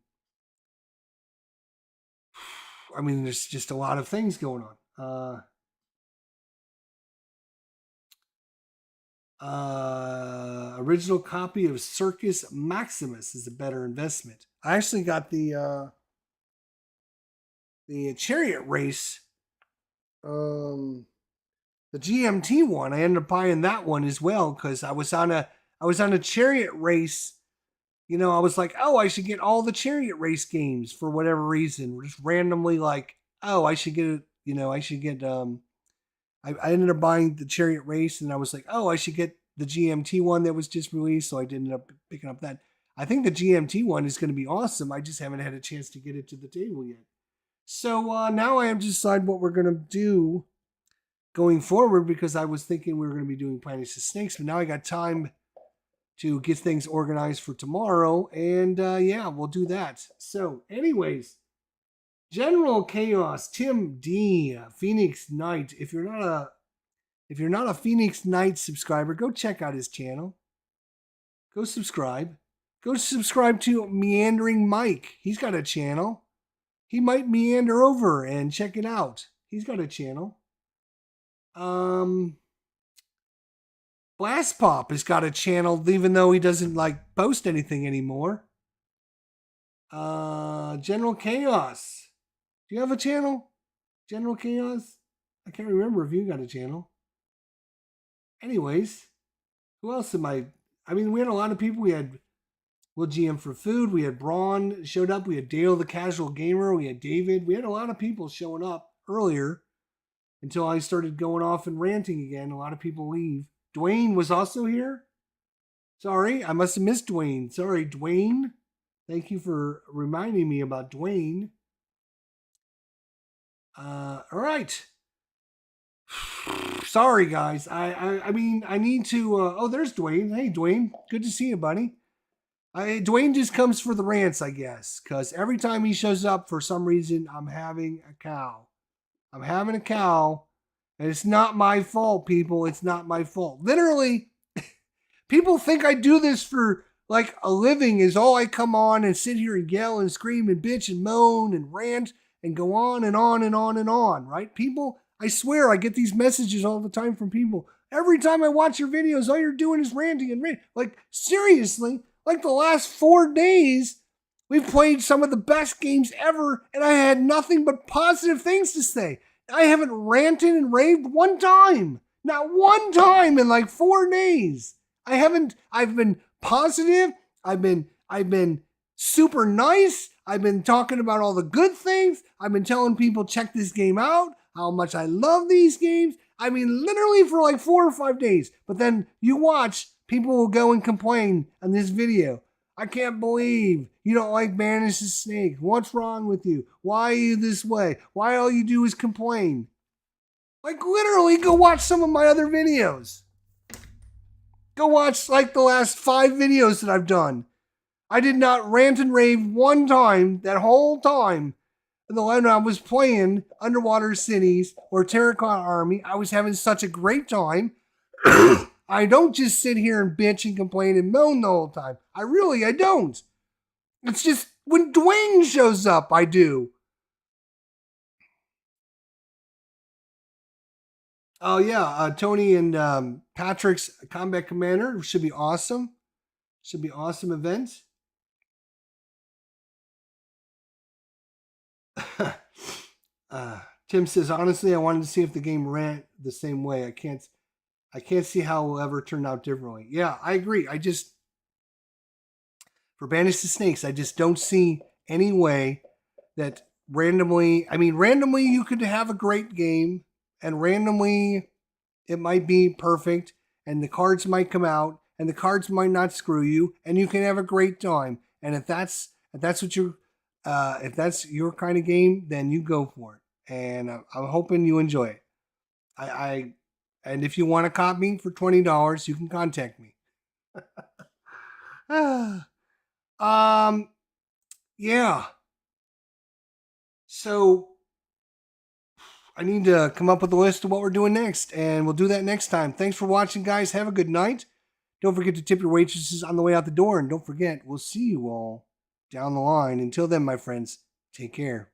there's just a lot of things going on. Original copy of Circus Maximus is a better investment. I actually got the Chariot Race, the GMT one. I ended up buying that one as well because I was on a Chariot Race. I was like, oh, I should get all the Chariot Race games for whatever reason. Just randomly like, oh, I should get I ended up buying the Chariot Race, and I was like, oh, I should get the GMT one that was just released, so I ended up picking up that. I think the GMT one is going to be awesome. I just haven't had a chance to get it to the table yet. So now I have to decide what we're going to do going forward, because I was thinking we were going to be doing Planet of Snakes, but now I got time to get things organized for tomorrow. And yeah, we'll do that. So, anyways, General Chaos, Tim D, Phoenix Knight. If you're not a Phoenix Knight subscriber, go check out his channel. Go subscribe. Go subscribe to Meandering Mike. He's got a channel. He might meander over and check it out. He's got a channel. Blast Pop has got a channel, even though he doesn't like post anything anymore. General Chaos. Do you have a channel? General Chaos? I can't remember if you got a channel. Anyways, who else am I? I mean, we had a lot of people. We had Will GM for Food. We had Braun showed up. We had Dale the Casual Gamer. We had David. We had a lot of people showing up earlier until I started going off and ranting again. A lot of people leave. Dwayne was also here. Sorry, I must have missed Dwayne. Sorry, Dwayne. Thank you for reminding me about Dwayne. All right. Sorry, guys. I mean, I need to. Oh, there's Dwayne. Hey, Dwayne. Good to see you, buddy. Dwayne just comes for the rants, I guess, because every time he shows up, for some reason, I'm having a cow. I'm having a cow, and it's not my fault, people. It's not my fault. Literally, people think I do this for like a living. Is all I come on and sit here and yell and scream and bitch and moan and rant and go on and on and on and on, right? People, I swear, I get these messages all the time from people. Every time I watch your videos, all you're doing is ranting and ranting. Like, seriously, like the last 4 days, we've played some of the best games ever, and I had nothing but positive things to say. I haven't ranted and raved one time. Not one time in like 4 days. I've been positive. I've been super nice. I've been talking about all the good things. I've been telling people check this game out, how much I love these games. I mean, literally for like 4 or 5 days. But then you watch, people will go and complain on this video. I can't believe you don't like Banish the Snake. What's wrong with you? Why are you this way? Why all you do is complain? Like, literally, go watch some of my other videos. Go watch like the last 5 videos that I've done. I did not rant and rave one time that whole time. And when I was playing Underwater Cities or Terracotta Army, I was having such a great time. I don't just sit here and bitch and complain and moan the whole time. I don't. It's just when Dwayne shows up, I do. Oh yeah, Tony and Patrick's Combat Commander should be awesome. Should be awesome event. Tim says, honestly, I wanted to see if the game ran the same way. I can't see how it will ever turn out differently. Yeah, I agree. For Banish the Snakes, I just don't see any way that randomly you could have a great game, and randomly it might be perfect, and the cards might come out, and the cards might not screw you, and you can have a great time. And if that's your kind of game, then you go for it. And I'm hoping you enjoy it. And if you want a copy for $20, you can contact me. Yeah. So I need to come up with a list of what we're doing next, and we'll do that next time. Thanks for watching, guys. Have a good night. Don't forget to tip your waitresses on the way out the door, and don't forget, we'll see you all down the line. Until then, my friends, take care.